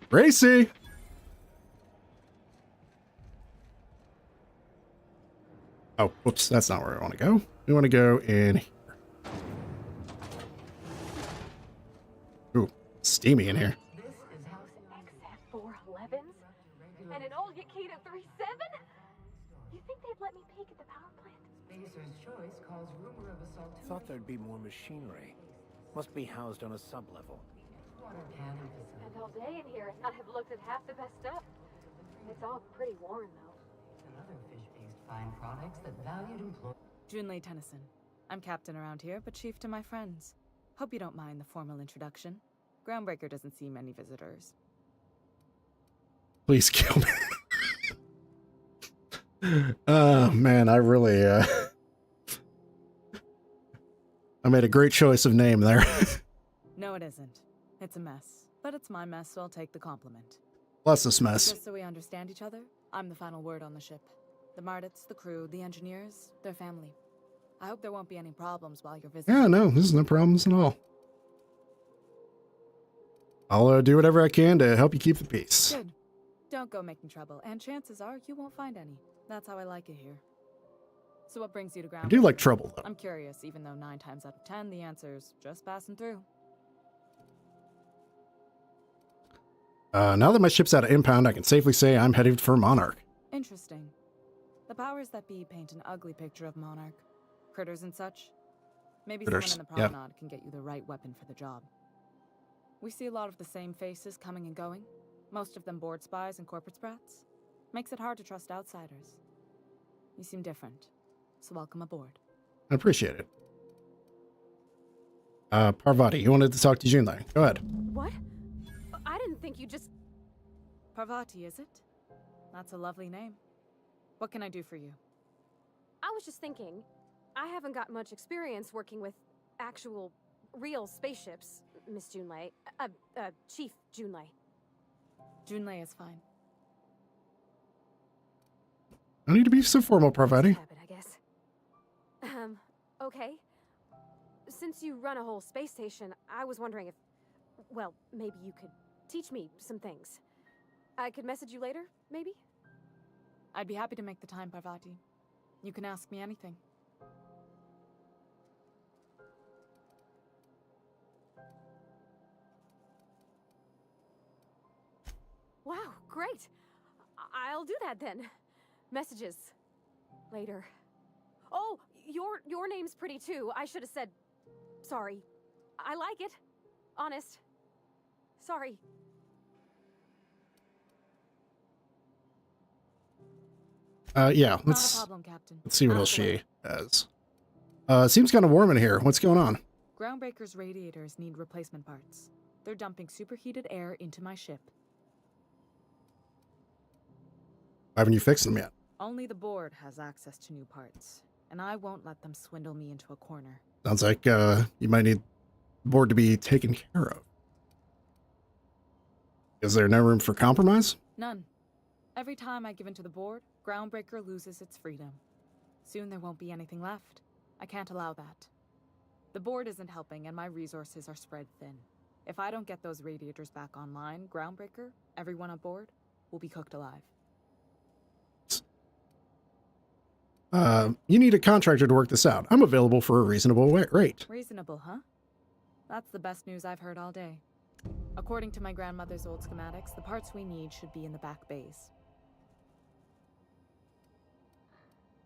Gracie. Oh, whoops, that's not where I want to go. We want to go in here. Ooh, steamy in here. XF411s? And an old Yakita 37? You think they'd let me peek at the power plant? Spacer's choice calls rumor of assault to Thought there'd be more machinery. Must be housed on a sublevel. Spent all day in here and I have looked at half the best stuff. It's all pretty worn, though. Another fish-based fine products that valued employees. Junlei Tennyson. I'm captain around here, but chief to my friends. Hope you don't mind the formal introduction. Groundbreaker doesn't see many visitors. Please kill me. Oh, man, I really, I made a great choice of name there. No, it isn't. It's a mess. But it's my mess, so I'll take the compliment. Bless this mess. Just so we understand each other, I'm the final word on the ship. The Mardits, the crew, the engineers, their family. I hope there won't be any problems while you're visiting. Yeah, no, this is no problems at all. I'll do whatever I can to help you keep the peace. Good. Don't go making trouble, and chances are you won't find any. That's how I like it here. So what brings you to ground? I do like trouble, though. I'm curious, even though 9 times out of 10 the answer's just passing through. Now that my ship's out of impound, I can safely say I'm headed for Monarch. Interesting. The powers that be paint an ugly picture of Monarch. Critters and such. Maybe Critters, someone in the yeah. promenade can get you the right weapon for the job. We see a lot of the same faces coming and going. Most of them board spies and corporate sprats. Makes it hard to trust outsiders. You seem different, so welcome aboard. I appreciate it. Parvati, you wanted to talk to Junlei. Go ahead. What? I didn't think you just... Parvati, is it? That's a lovely name. What can I do for you? I was just thinking, I haven't got much experience working with actual, real spaceships, Miss Junlei. Chief Junlei. Junlei is fine. No need to be so formal, Parvati. Habit, I guess. Okay. Since you run a whole space station, I was wondering if, well, maybe you could teach me some things. I could message you later, maybe? I'd be happy to make the time, Parvati. You can ask me anything. Wow, great. I'll do that then. Messages. Later. Oh, your name's pretty too. I should have said sorry. I like it. Honest. Sorry. Yeah, Not a problem, Captain. let's see what else she has. It seems kind of warm in here. What's going on? Groundbreaker's radiators need replacement parts. They're dumping superheated air into my ship. Why haven't you fixed them yet? Only the board has access to new parts, and I won't let them swindle me into a corner. Sounds like you might need the board to be taken care of. Is there no room for compromise? None. Every time I give in to the board, Groundbreaker loses its freedom. Soon there won't be anything left. I can't allow that. The board isn't helping, and my resources are spread thin. If I don't get those radiators back online, Groundbreaker, everyone on board, will be cooked alive. You need a contractor to work this out. I'm available for a reasonable rate. Reasonable, huh? That's the best news I've heard all day. According to my grandmother's old schematics, the parts we need should be in the back bays.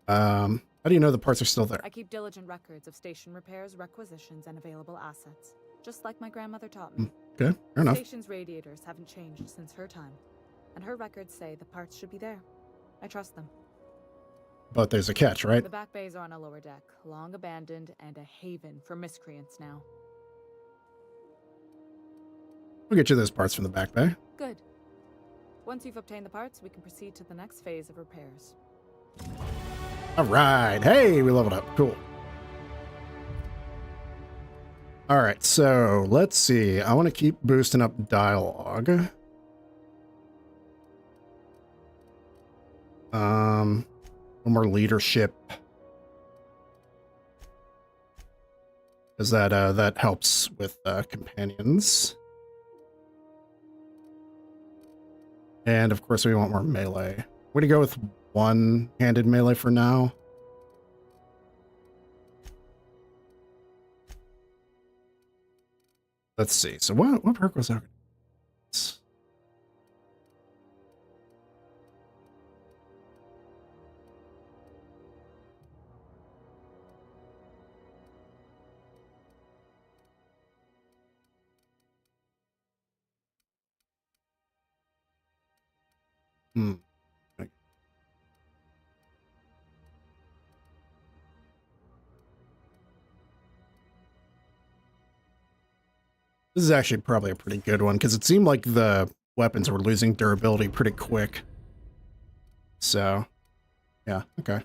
How do you know the parts are still there? I keep diligent records of station repairs, requisitions, and available assets, just like my grandmother taught me. Okay, fair The enough. station's radiators haven't changed since her time, and her records say the parts should be there. I trust them. But there's a catch, right? The back bays are on a lower deck, long abandoned and a haven for miscreants now. We'll get you those parts from the back bay. Good. Once you've obtained the parts, we can proceed to the next phase of repairs. All right. Hey, we leveled up. Cool. All right, so let's see. I want to keep boosting up dialogue. One more leadership. Because that helps with companions. And of course we want more melee. We're gonna go with one-handed melee for now. Let's see. So what perk was that? This is actually probably a pretty good one, because it seemed like the weapons were losing durability pretty quick. So, yeah, okay.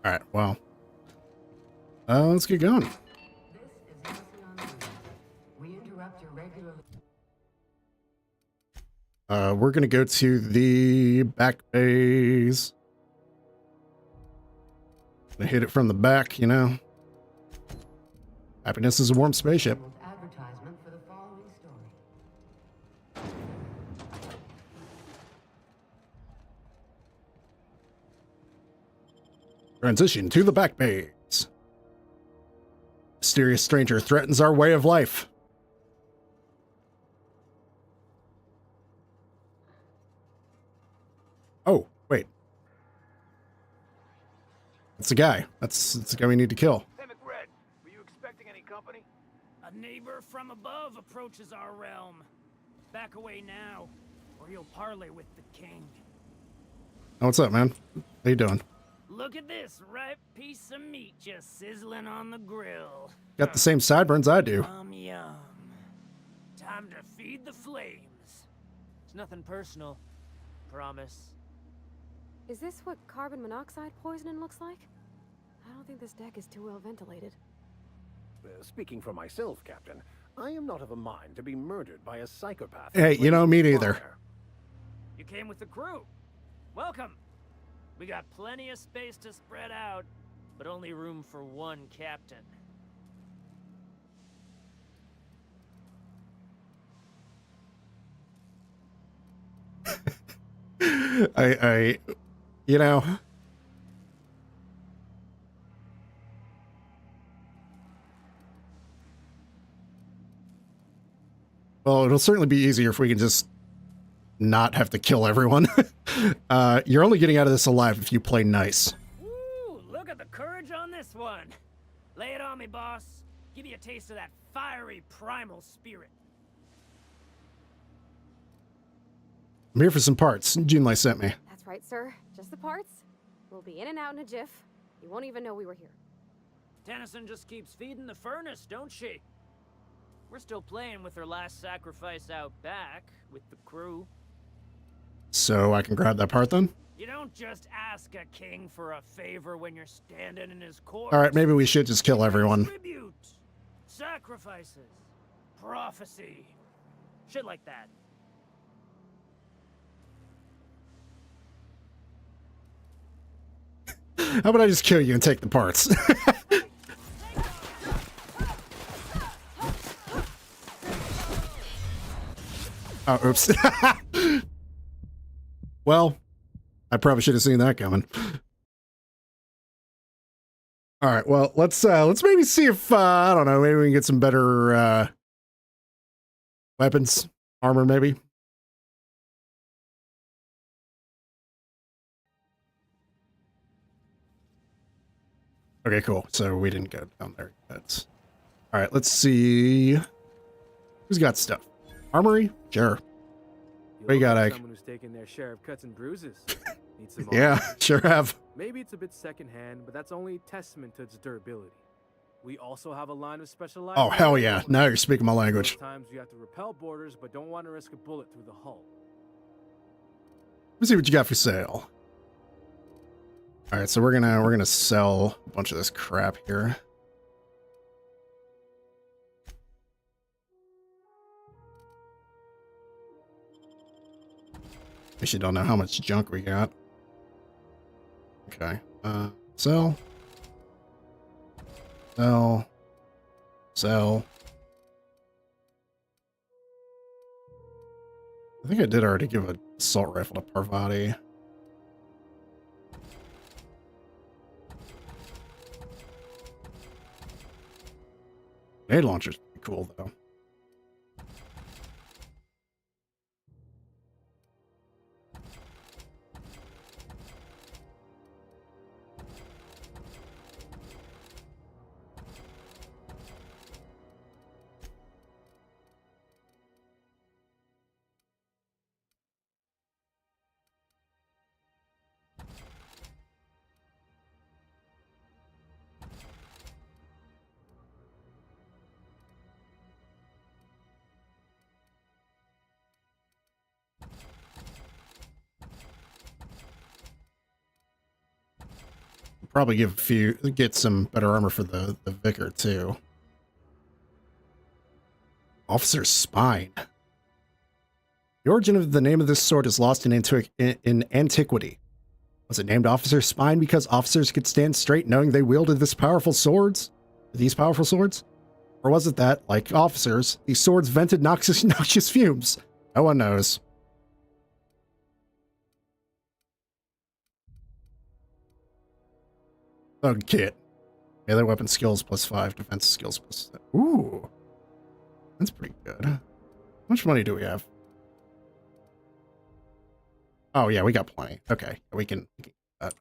All right, well, let's get going. We're gonna go to the back bays. Gonna hit it from the back, you know. Happiness is a warm spaceship. Advertisement for the following story. Transition to the back bays. Mysterious stranger threatens our way of life. Oh, wait. That's the guy. That's the guy we need to kill. Hey, McRed, were you expecting any company? A neighbor from above approaches our realm. Back away now, or you'll parley with the king. Oh, what's up, man? How you doing? Look at this ripe piece of meat just sizzling on the grill. Got the same sideburns I do. Yum. Time to feed the flames. It's nothing personal. Promise. Is this what carbon monoxide poisoning looks like? I don't think this deck is too well ventilated. Speaking for myself, Captain, I am not of a mind to be murdered by a psychopath. Hey, you know, me neither. You came with the crew. Welcome. We got plenty of space to spread out, But only room for one captain. You know, well, it'll certainly be easier if we can just not have to kill everyone. You're only getting out of this alive if you play nice. Woo, look at the courage on this one. Lay it on me, boss. Give me a taste of that fiery primal spirit. I'm here for some parts. Junlei sent me. That's right, sir. Just the parts. We'll be in and out in a jiff. You won't even know we were here. Tennyson just keeps feeding the furnace, don't she? We're still playing with her last sacrifice out back with the crew. So I can grab that part then? You don't just ask a king for a favor when you're standing in his court. Alright, maybe we should just kill everyone. Tribute, sacrifices, prophecy, shit like that. How about I just kill you and take the parts? Oh, oops. Well, I probably should have seen that coming. All right, well, let's maybe see if I don't know, maybe we can get some better weapons, armor maybe. Okay, cool. So we didn't go down there. That's all right. Let's see who's got stuff. Armory, sure. What you got, Ike? Someone who's taken their share of cuts and bruises. Need some Yeah, armor? sure have. Maybe it's a bit secondhand, but that's only testament to its durability. We also have a line of specialized. Oh hell yeah! Now you're speaking my language. Sometimes you have to repel boarders, but don't want to risk a bullet through the hull. Let's see what you got for sale. All right, so we're gonna sell a bunch of this crap here. I actually don't know how much junk we got. Okay, sell, sell, sell. I think I did already give an assault rifle to Parvati. Grenade launcher's pretty cool though. Probably get some better armor for the Vicar too. Officer's Spine. The origin of the name of this sword is lost in antiquity. Was it named Officer's Spine because officers could stand straight knowing they wielded these powerful swords? Or was it that, like officers, these swords vented noxious fumes? No one knows. Oh, kit. Melee weapon skills +5, defense skills +7. Ooh. That's pretty good. How much money do we have? Oh, yeah, we got plenty. Okay, we can get that.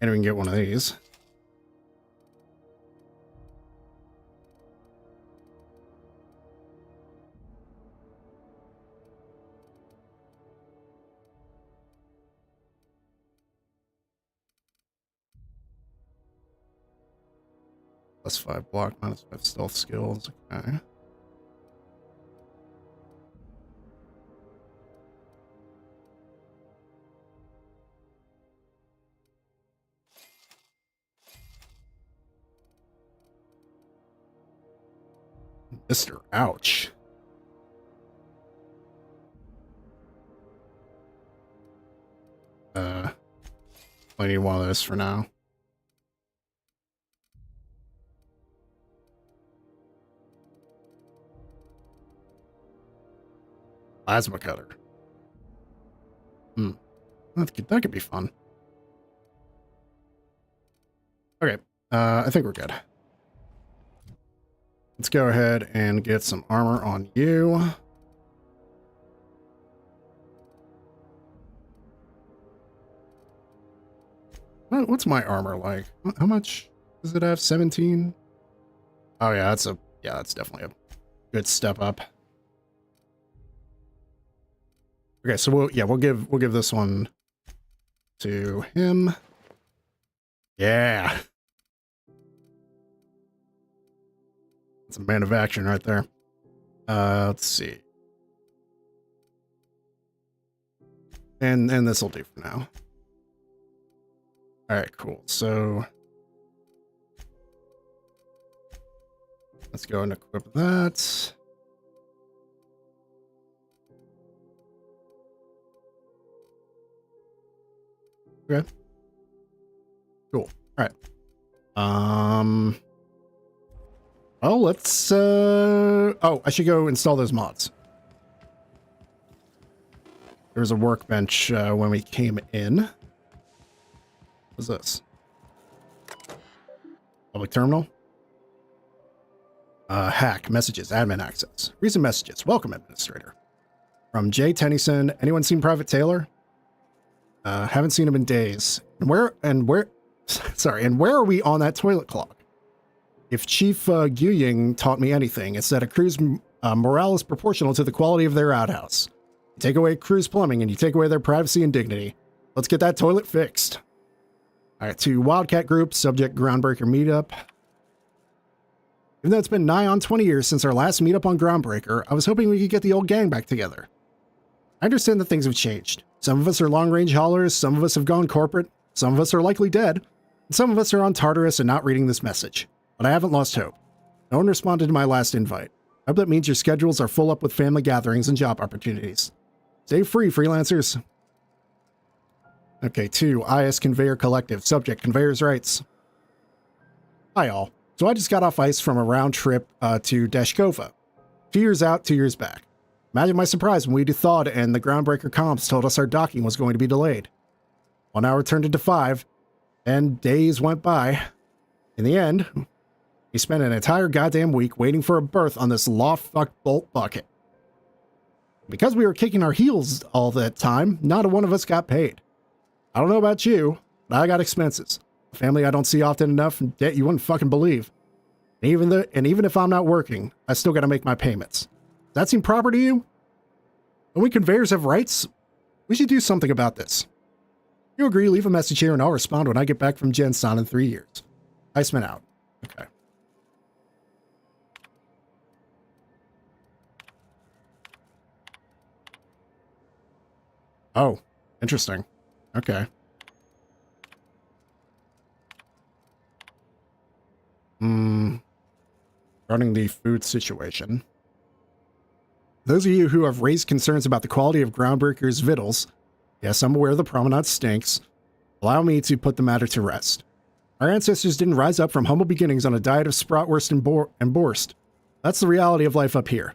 And we can get one of these. +5 block, -5 stealth skills. Okay. Mr. Ouch. I need one of those for now. Plasma cutter. That could be fun. Okay, I think we're good. Let's go ahead and get some armor on you. What's my armor like? How much does it have? 17? Oh yeah, that's definitely a good step up. Okay, so we'll give this one to him. Yeah. That's a man of action right there. Let's see. And this will do for now. All right, cool. So let's go and equip that. Okay. Cool. All right. Well, let's oh, I should go install those mods. There was a workbench when we came in. What's this? Public terminal? Hack, messages, admin access. Recent messages. Welcome, administrator. From Jay Tennyson. Anyone seen Private Taylor? Haven't seen him in days. And where are we on that toilet clock? If Chief Guying taught me anything, it's that a crew's morale is proportional to the quality of their outhouse. You take away crew's plumbing and you take away their privacy and dignity. Let's get that toilet fixed. All right, to Wildcat Group, subject Groundbreaker meetup. Even though it's been nigh on 20 years since our last meetup on Groundbreaker, I was hoping we could get the old gang back together. I understand that things have changed. Some of us are long-range haulers, some of us have gone corporate, some of us are likely dead, and some of us are on Tartarus and not reading this message. But I haven't lost hope. No one responded to my last invite. I hope that means your schedules are full up with family gatherings and job opportunities. Stay free, freelancers. Okay, 2, IS Conveyor Collective, subject Conveyor's Rights. Hi all. So I just got off ice from a round trip to Deshkova. 2 years out, 2 years back. Imagine my surprise when we thawed and the Groundbreaker comps told us our docking was going to be delayed. 1 hour turned into 5, and days went by. In the end, we spent an entire goddamn week waiting for a berth on this law-fucked bolt bucket. Because we were kicking our heels all that time, not a one of us got paid. I don't know about you, but I got expenses. A family I don't see often enough, and debt you wouldn't fucking believe. And even if I'm not working, I still gotta make my payments. Does that seem proper to you? Don't we conveyors have rights? We should do something about this. If you agree, leave a message here and I'll respond when I get back from Gensan in 3 years. Iceman out. Okay. Oh, interesting. Okay. Running the food situation. Those of you who have raised concerns about the quality of Groundbreaker's victuals, yes, I'm aware the promenade stinks, allow me to put the matter to rest. Our ancestors didn't rise up from humble beginnings on a diet of spratwurst and borst. That's the reality of life up here.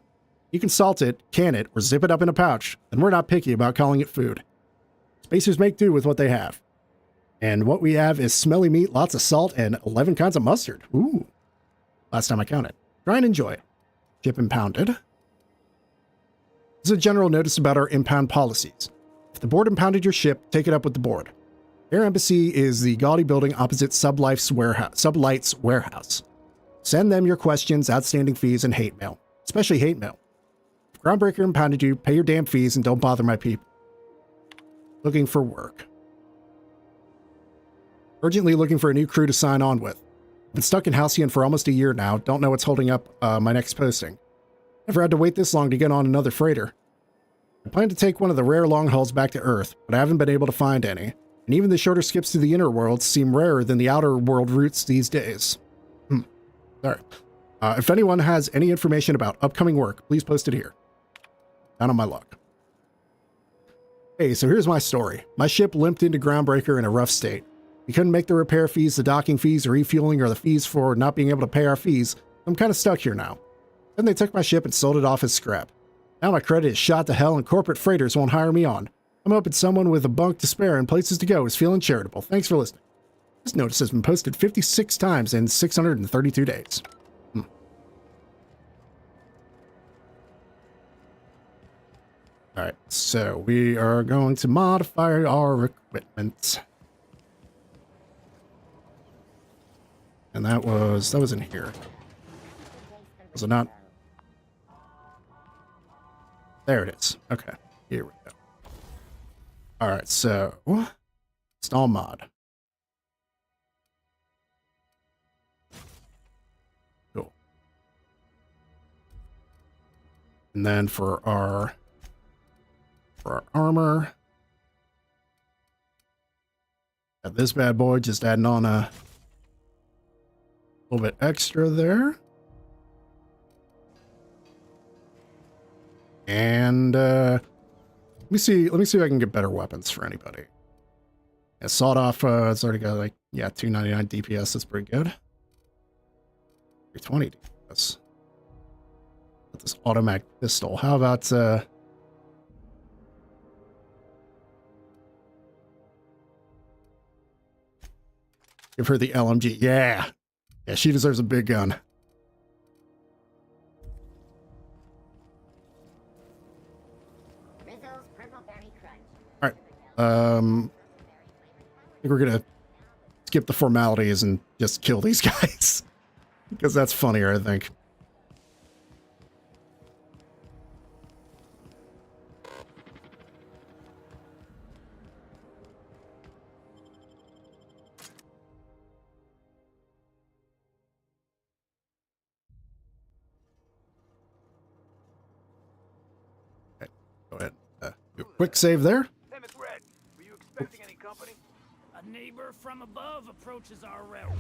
You can salt it, can it, or zip it up in a pouch, and we're not picky about calling it food. Spacers make do with what they have. And what we have is smelly meat, lots of salt, and 11 kinds of mustard. Ooh. Last time I counted. Try and enjoy. Ship impounded. This is a general notice about our impound policies. If the board impounded your ship, take it up with the board. Air Embassy is the gaudy building opposite Sublight's warehouse. Send them your questions, outstanding fees, and hate mail. Especially hate mail. If Groundbreaker impounded you, pay your damn fees and don't bother my people. Looking for work. Urgently looking for a new crew to sign on with. Been stuck in Halcyon for almost a year now. Don't know what's holding up my next posting. Never had to wait this long to get on another freighter. I plan to take one of the rare long hauls back to Earth, but I haven't been able to find any. And even the shorter skips to the inner worlds seem rarer than the outer world routes these days. Sorry. If anyone has any information about upcoming work, please post it here. Down on my luck. Hey, so here's my story. My ship limped into Groundbreaker in a rough state. We couldn't make the repair fees, the docking fees, the refueling, or the fees for not being able to pay our fees. I'm kind of stuck here now. Then they took my ship and sold it off as scrap. Now my credit is shot to hell and corporate freighters won't hire me on. I'm hoping someone with a bunk to spare and places to go is feeling charitable. Thanks for listening. This notice has been posted 56 times in 632 days. Alright, so we are going to modify our equipment. And that was in here. Was it not? There it is. Okay, here we go. Alright, so install mod. Cool. And then for our armor, got this bad boy, just adding on a little bit extra there. And let me see if I can get better weapons for anybody. Yeah, sawed off, it's already got like, yeah, 299 DPS, that's pretty good. 320 DPS. Got this automatic pistol. How about Give her the LMG. Yeah. Yeah, she deserves a big gun. All right. I think we're gonna skip the formalities and just kill these guys because that's funnier, I think. Okay, go ahead. Do a quick save there. Hey, McRed, were you expecting any company? A neighbor from above approaches our realm.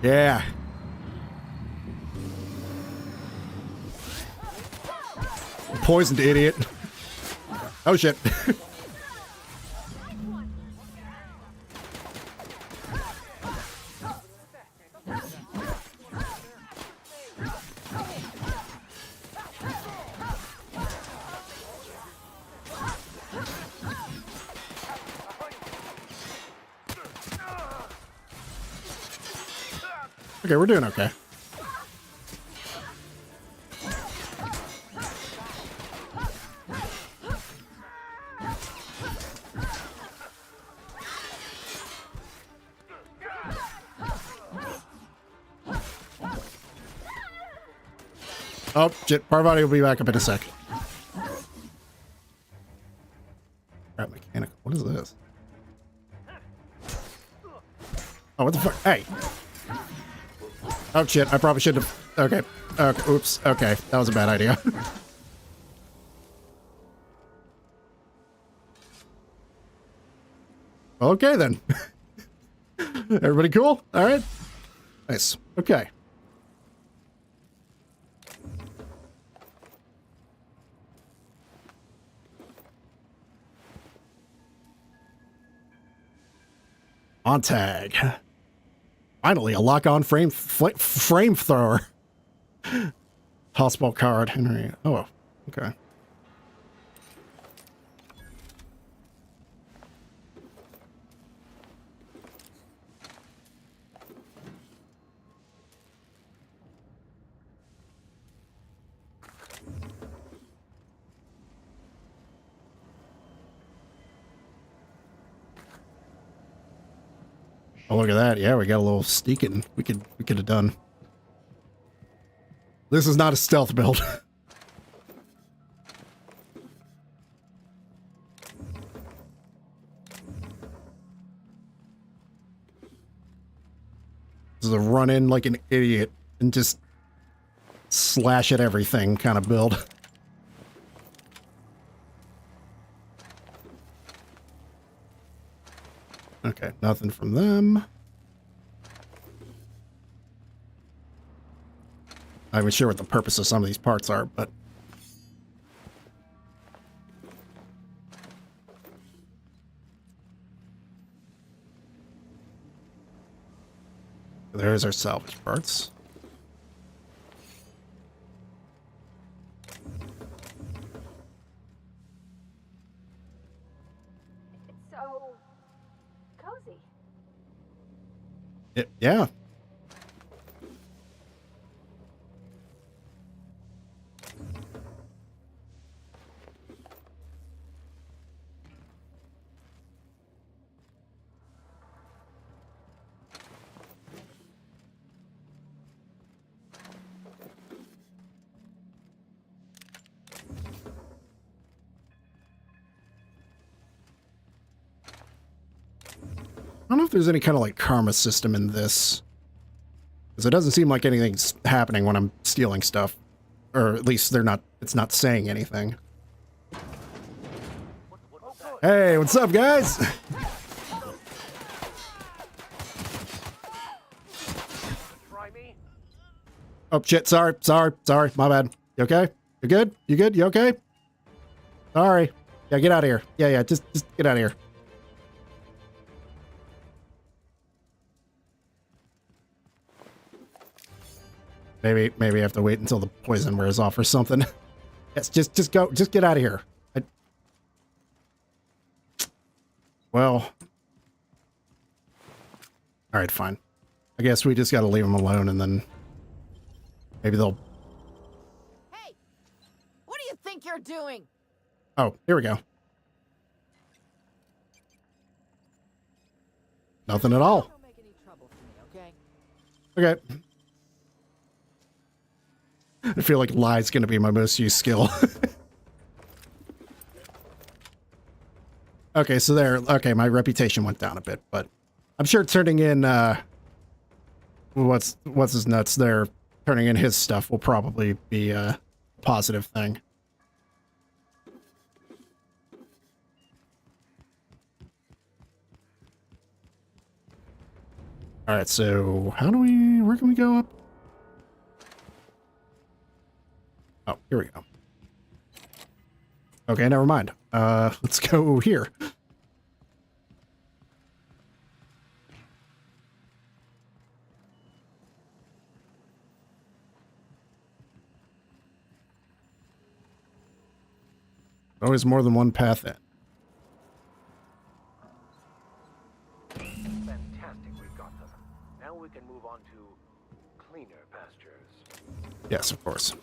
Yeah. Poisoned idiot. Oh shit. Okay, we're doing okay. Oh, shit. Parvati will be back up in a sec. Crap, mechanical. What is this? Oh, what the fuck? Hey. Oh, shit. I probably should have... Okay. Okay. Oops. Okay. That was a bad idea. Okay, then. Everybody cool? All right. Nice. Okay. On tag. Finally, a lock-on frame thrower. Hospital card, Henry. Oh, okay. Oh, look at that. Yeah, we got a little sneaking. We could have done. This is not a stealth build. This is a run in like an idiot and just slash at everything kind of build. Okay, nothing from them. I'm not sure what the purpose of some of these parts are, but... There's our salvage parts. So... cozy. Yeah. I don't know if there's any kind of like karma system in this. Because it doesn't seem like anything's happening when I'm stealing stuff. Or at least it's not saying anything. Hey, what's up, guys? Oh shit, sorry, my bad. You okay? You good? You good? You okay? Sorry. Yeah, get out of here. Yeah, just get out of here. Maybe I have to wait until the poison wears off or something. Yes, just go, just get out of here. Well. Alright, fine. I guess we just gotta leave them alone and then maybe they'll... Hey! What do you think you're doing? Oh, here we go. Nothing at all. Don't make any trouble for me, okay? Okay. I feel like lie's gonna be my most used skill. Okay, so there. Okay, my reputation went down a bit, but I'm sure turning in what's his nuts there, turning in his stuff will probably be a positive thing. All right, so where can we go up? Oh, here we go. Okay, never mind. Let's go here. Always more than one path in. Fantastic, we've got them. Now we can move on to cleaner pastures. Yes, of course.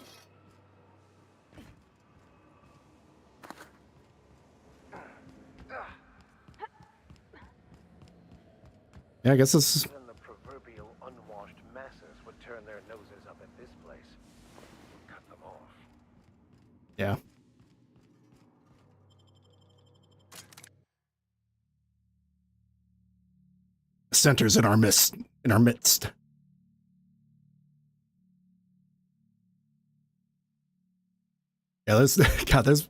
Yeah, I guess this is... Even the proverbial unwashed masses would turn their noses up at this place. Cut them off. Yeah. Centers in our midst. Yeah, there's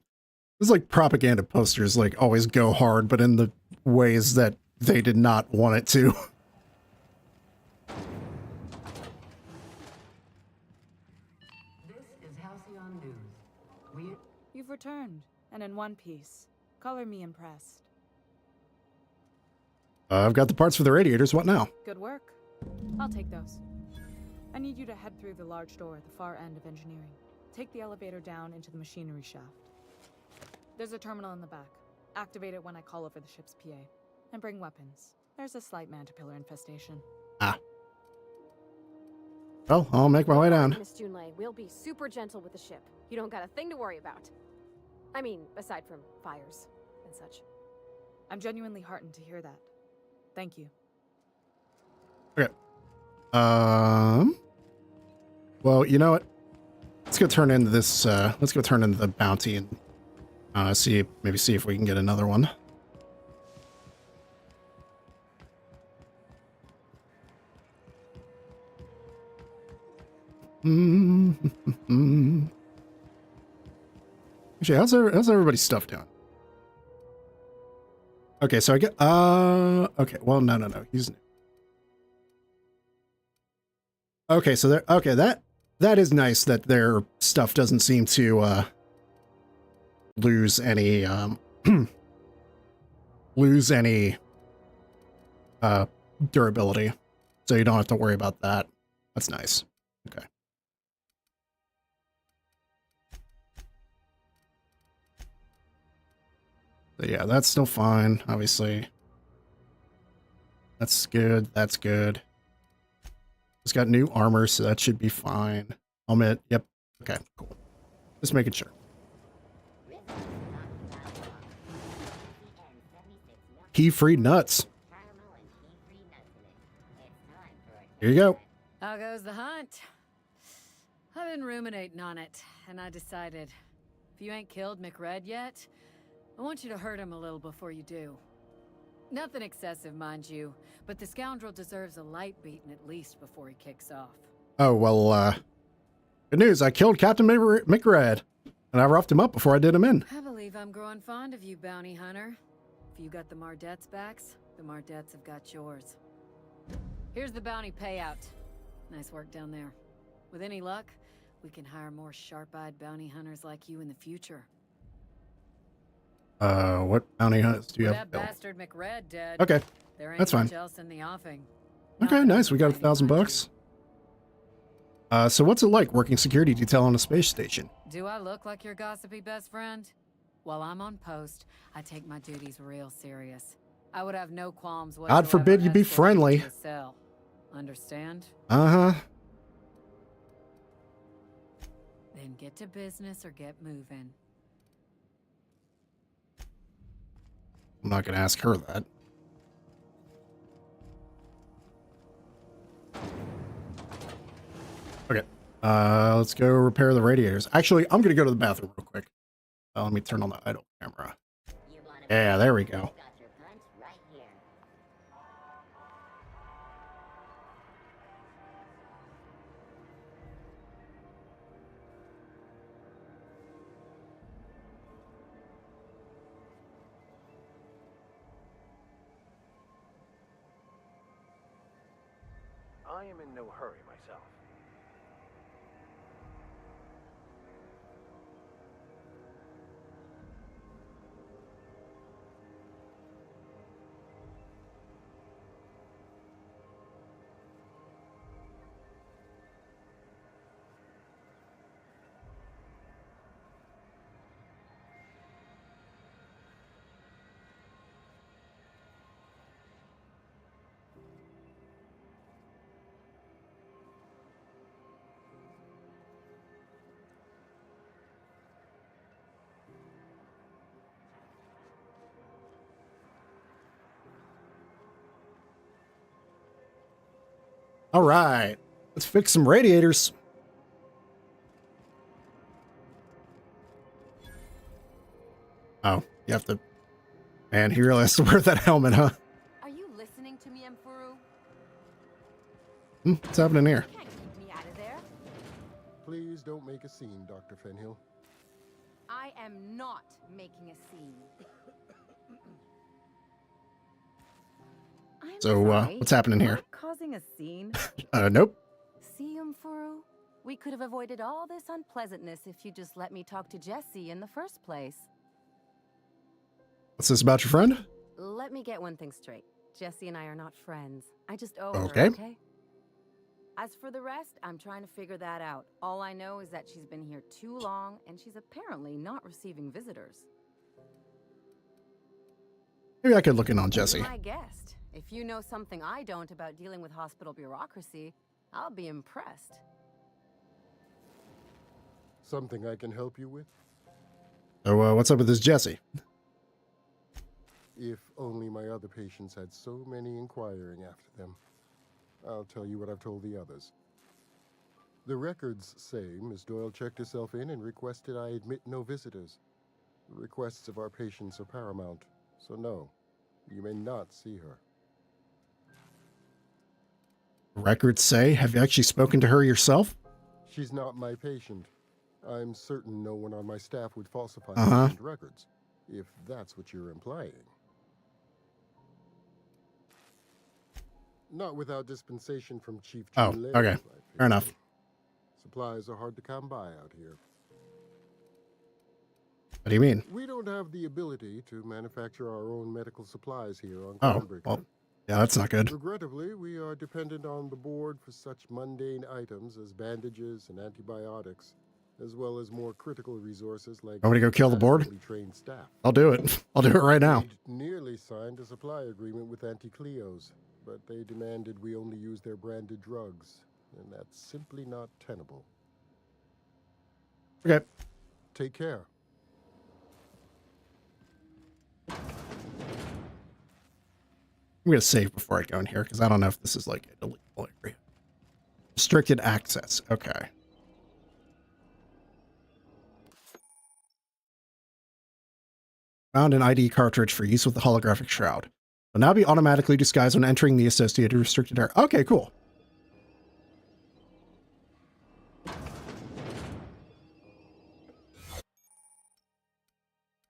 like propaganda posters like always go hard, but in the ways that they did not want it to. This is Halcyon News. You've returned, and in one piece. Color me impressed. I've got the parts for the radiators. What now? Good work. I'll take those. I need you to head through the large door at the far end of engineering. Take the elevator down into the machinery shaft. There's a terminal in the back. Activate it when I call over the ship's PA. And bring weapons. There's a slight Mantipillar infestation. Ah. Well, I'll make my way down. Miss Junlei, we'll be super gentle with the ship. You don't got a thing to worry about. I mean, aside from fires and such. I'm genuinely heartened to hear that. Thank you. Okay. Well, you know what? Let's go turn into this. Let's go turn into the bounty and see if we can get another one. Actually, how's everybody's stuff doing? Okay, so I get okay, well no, he's new. Okay, so there that is nice that their stuff doesn't seem to lose any durability. So you don't have to worry about that. That's nice. Okay. So yeah, that's still fine, obviously. That's good. That's good. It's got new armor, so that should be fine. Helmet. Yep. Okay, cool. Just making sure. Key-free nuts. Here you go. How goes the hunt? I've been ruminating on it, and I decided, if you ain't killed McRed yet, I want you to hurt him a little before you do. Nothing excessive, mind you, but the scoundrel deserves a light beating at least before he kicks off. Oh, well, good news. I killed Captain McRed, and I roughed him up before I did him in. I believe I'm growing fond of you, bounty hunter. If you got the Mardets' backs, the Mardets have got yours. Here's the bounty payout. Nice work down there. With any luck, we can hire more sharp-eyed bounty hunters like you in the future. What bounty hunts do you With have? that bastard McRed dead. Okay, There ain't that's fine. much else in the offing. Okay, nice. We got $1,000. So what's it like working security detail on a space station? Do I look like your gossipy best friend? While I'm on post, I take my duties real serious. I would have no qualms God forbid you be friendly. to the cell. Understand? Uh-huh. Then get to business or get moving. I'm not gonna ask her that. Okay. Let's go repair the radiators. Actually, I'm gonna go to the bathroom real quick. Let me turn on the idle camera. Yeah, there we go. I am in no hurry myself. All right, let's fix some radiators. Oh, you have to. Man, he really has to wear that helmet, huh? Are you listening to me, Mfuru? What's happening here? You can't keep me out of there. Please don't make a scene, Dr. Fenhill. I am not making a scene. I'm So, sorry, what's happening here? not causing a scene. Nope. See, Mfuru? We could have avoided all this unpleasantness if you just let me talk to Jesse in the first place. What's this about your friend? Let me get one thing straight. Jesse and I are not friends. I just owe Okay. her, okay? As for the rest, I'm trying to figure that out. All I know is that she's been here too long, and she's apparently not receiving visitors. Maybe I could look in on Jesse. My guest. If you know something I don't about dealing with hospital bureaucracy, I'll be impressed. Something I can help you with? So, what's up with this Jesse? If only my other patients had so many inquiring after them. I'll tell you what I've told the others. The records say Miss Doyle checked herself in and requested I admit no visitors. The requests of our patients are paramount, so no, you may not see her. Records say, have you actually spoken to her yourself? She's not my patient. I'm certain no one on my staff would falsify patient records, if that's what you're implying. Not without dispensation from Chief Oh, Jin Lei, okay. Fair enough. Supplies are hard to come by out here. What do you mean? We don't have the ability to manufacture our own medical supplies here on Oh, Groundbreaker. well, yeah, that's not good. Regrettably, we are dependent on the board for such mundane items as bandages and antibiotics, as well as more critical resources like Want me to go kill the board? adequately trained staff. I'll do it. I'll do it right now. We'd nearly signed a supply agreement with Anti-Cleos, but they demanded we only use their branded drugs, and that's simply not tenable. Okay. Take care. I'm going to save before I go in here, because I don't know if this is like an illegal area. Restricted access. Okay. Found an ID cartridge for use with the holographic shroud. Will now be automatically disguised when entering the associated restricted area. Okay, cool.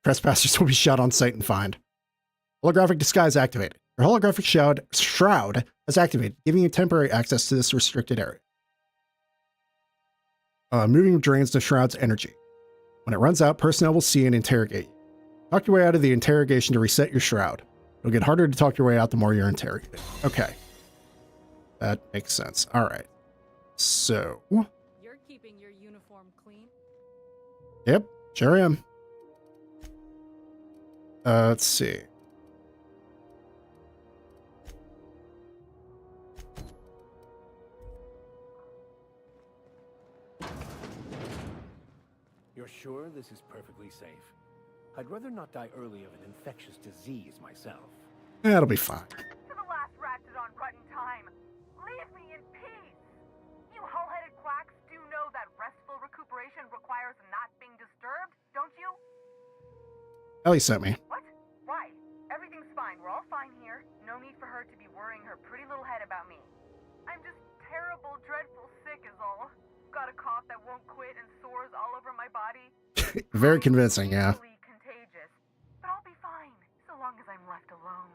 Trespassers will be shot on sight and fined. Holographic disguise activated. Your holographic shroud is activated, giving you temporary access to this restricted area. Moving drains the shroud's energy. When it runs out, personnel will see and interrogate you. Talk your way out of the interrogation to reset your shroud. It'll get harder to talk your way out the more you're interrogated. Okay. That makes sense. All right. So. You're keeping your uniform clean? Yep, sure am. Let's see. this is perfectly safe. I'd rather not die early of an infectious disease myself. That'll be fine. To the last ratchet on Rutton time. Leave me in peace. You hull-headed quacks do know that restful recuperation requires not being disturbed, don't you? Ellie sent me. What? Why? Everything's fine. We're all fine here. No need for her to be worrying her pretty little head about me. I'm just terrible, dreadful sick is all. Got a cough that won't quit and sores all over my body. Very convincing, yeah. Easily contagious. But I'll be fine, so long as I'm left alone.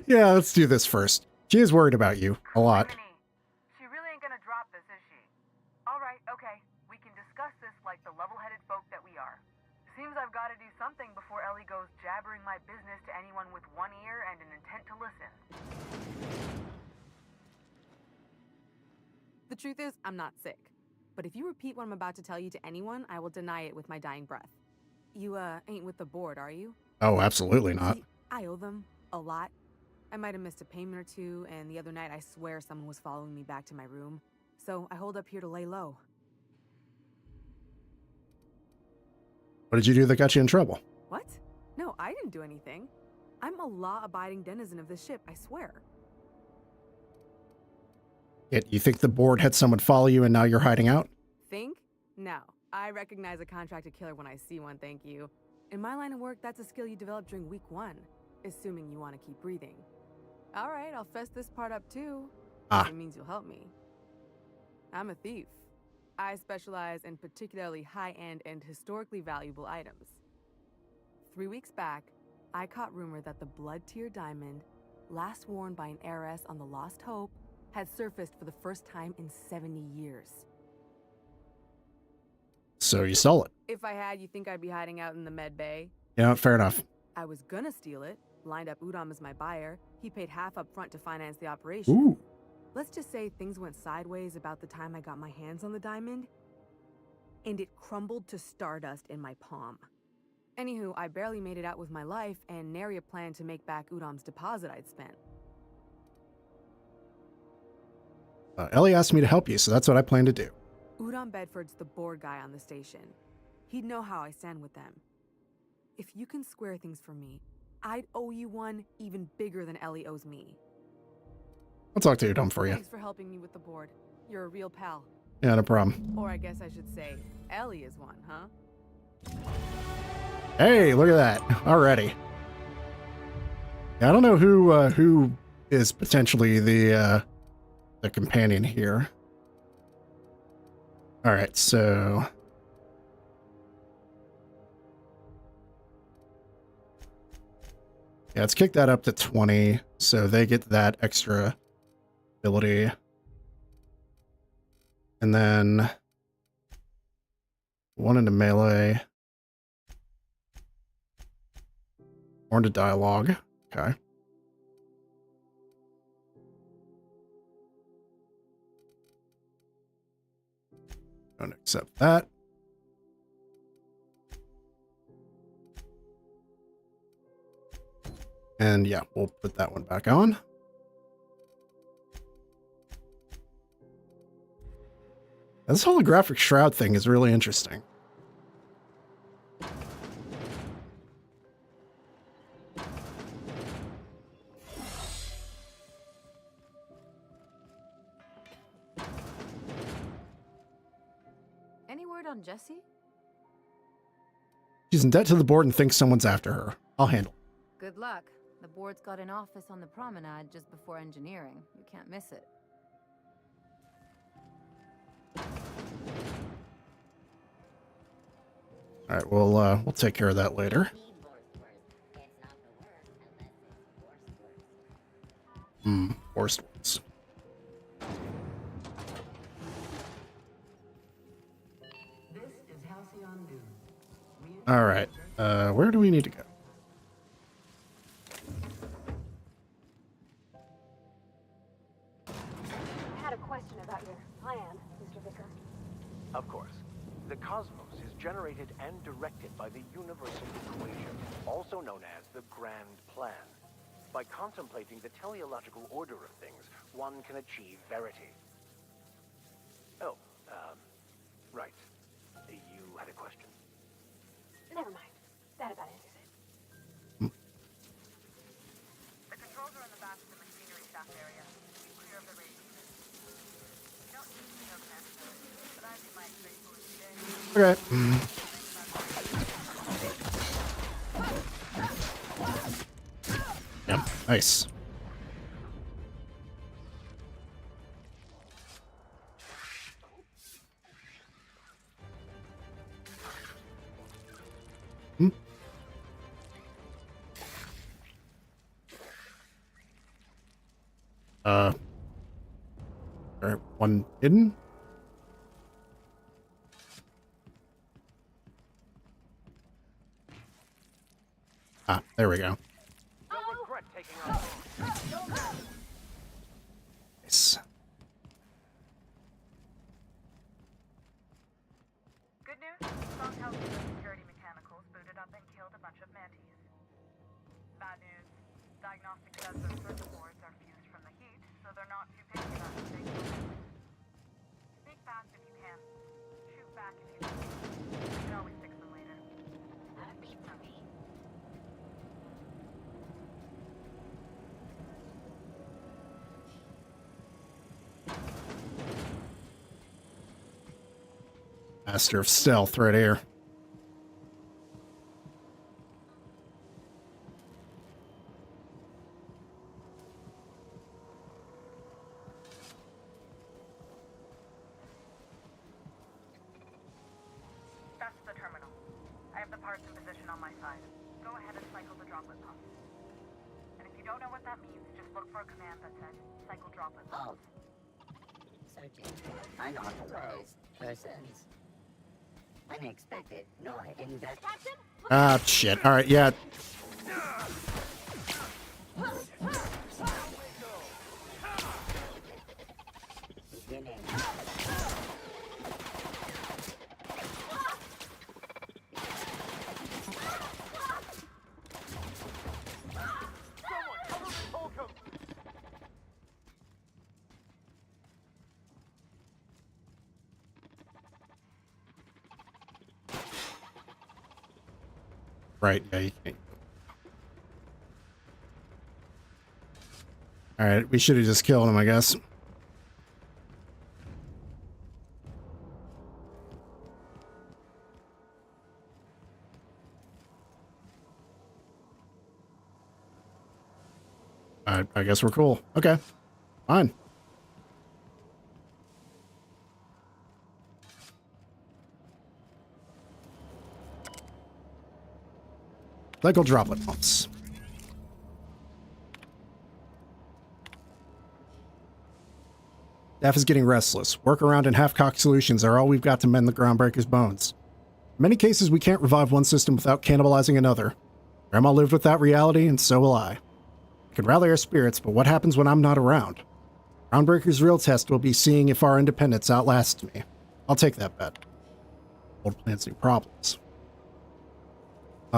Yeah, let's do this first. She is worried about you a lot. She really ain't gonna drop this, is she? Alright, okay. We can discuss this like the level-headed folk that we are. Seems I've gotta do something before Ellie goes jabbering my business to anyone with one ear and an intent to listen. The truth is, I'm not sick. But if you repeat what I'm about to tell you to anyone, I will deny it with my dying breath. You, ain't with the board, are you? Oh, absolutely not. See, I owe them a lot. I might have missed a payment or two, and the other night I swear someone was following me back to my room. So I hold up here to lay low. What did you do that got you in trouble? What? No, I didn't do anything. I'm a law-abiding denizen of this ship, I swear. Yet you think the board had someone follow you and now you're hiding out? Think? No. I recognize a contracted killer when I see one, thank you. In my line of work, that's a skill you develop during week 1. Assuming you want to keep breathing. Alright, I'll fess this part up too. It means you'll help me. I'm a thief. I specialize in particularly high-end and historically valuable items. 3 weeks back, I caught rumor that the Blood-Tier diamond, last worn by an heiress on the Lost Hope, had surfaced for the first time in 70 years. So you stole it. If I had, you think I'd be hiding out in the med bay? Yeah, fair enough. I was gonna steal it, lined up Udom as my buyer. He paid half up front to finance the operation. Ooh. Let's just say things went sideways about the time I got my hands on the diamond, and it crumbled to stardust in my palm. Anywho, I barely made it out with my life, and nary a plan to make back Udom's deposit I'd spent. Ellie asked me to help you, so that's what I plan to do. Udom Bedford's the board guy on the station. He'd know how I stand with them. If you can square things for me, I'd owe you one even bigger than Ellie owes me. I'll talk to Udom for you. Thanks for helping me with the board. You're a real pal. Yeah, no problem. Or I guess I should say, Ellie is one, huh? Hey, look at that. Already. Yeah, I don't know who is potentially the companion here. All right, so yeah, let's kick that up to 20, so they get that extra ability. And then one into melee. Or into dialogue. Okay. Don't accept that. And yeah, we'll put that one back on. This holographic shroud thing is really interesting. Any word on Jessie? She's in debt to the board and thinks someone's after her. I'll handle it. Good luck. The board's got an office on the promenade just before engineering. You can't miss it. All right, we'll take care of that later. Forced ones. This is Halcyon News. All right, where do we need to go? I had a question about your plan, Mr. Vicker. Of course. The cosmos is generated and directed by the universal equation, also known as the Grand Plan. By contemplating the teleological order of things, one can achieve verity. Oh, right. You had a question? Never mind. That about answers it. The controls are in the back of the machinery shaft area. Keep clear of the radiators. You don't need to know cancellation, but I'd be my straightforward today. Okay. Yep, nice. Alright, one hidden. Ah, there we go. Nice. Good news, Song House Security Mechanicals booted up and killed a bunch of mantis. Bad news, diagnostic says their circuit boards are fused from the heat, so they're not too picky about the thing. Sneak fast if you can. Shoot back if you can. You can always fix them later. That'd be for me. Master of stealth right here. That's the terminal. I have the parts in position on my side. Go ahead and cycle the droplet pump. And if you don't know what that means, just look for a command that says cycle droplet pump. Searching unauthorized persons. Unexpected noise investigation. Ah, shit. Alright, yeah. Beginning. Right, yeah, you can't. Alright, we should have just killed him, I guess. I guess we're cool. Okay, fine. Cycle droplet pumps. Staff is getting restless. Workaround and half-cocked solutions are all we've got to mend the Groundbreaker's bones. In many cases, we can't revive one system without cannibalizing another. Grandma lived with that reality, and so will I. I can rally our spirits, but what happens when I'm not around? Groundbreaker's real test will be seeing if our independence outlasts me. I'll take that bet. Old plans, new problems.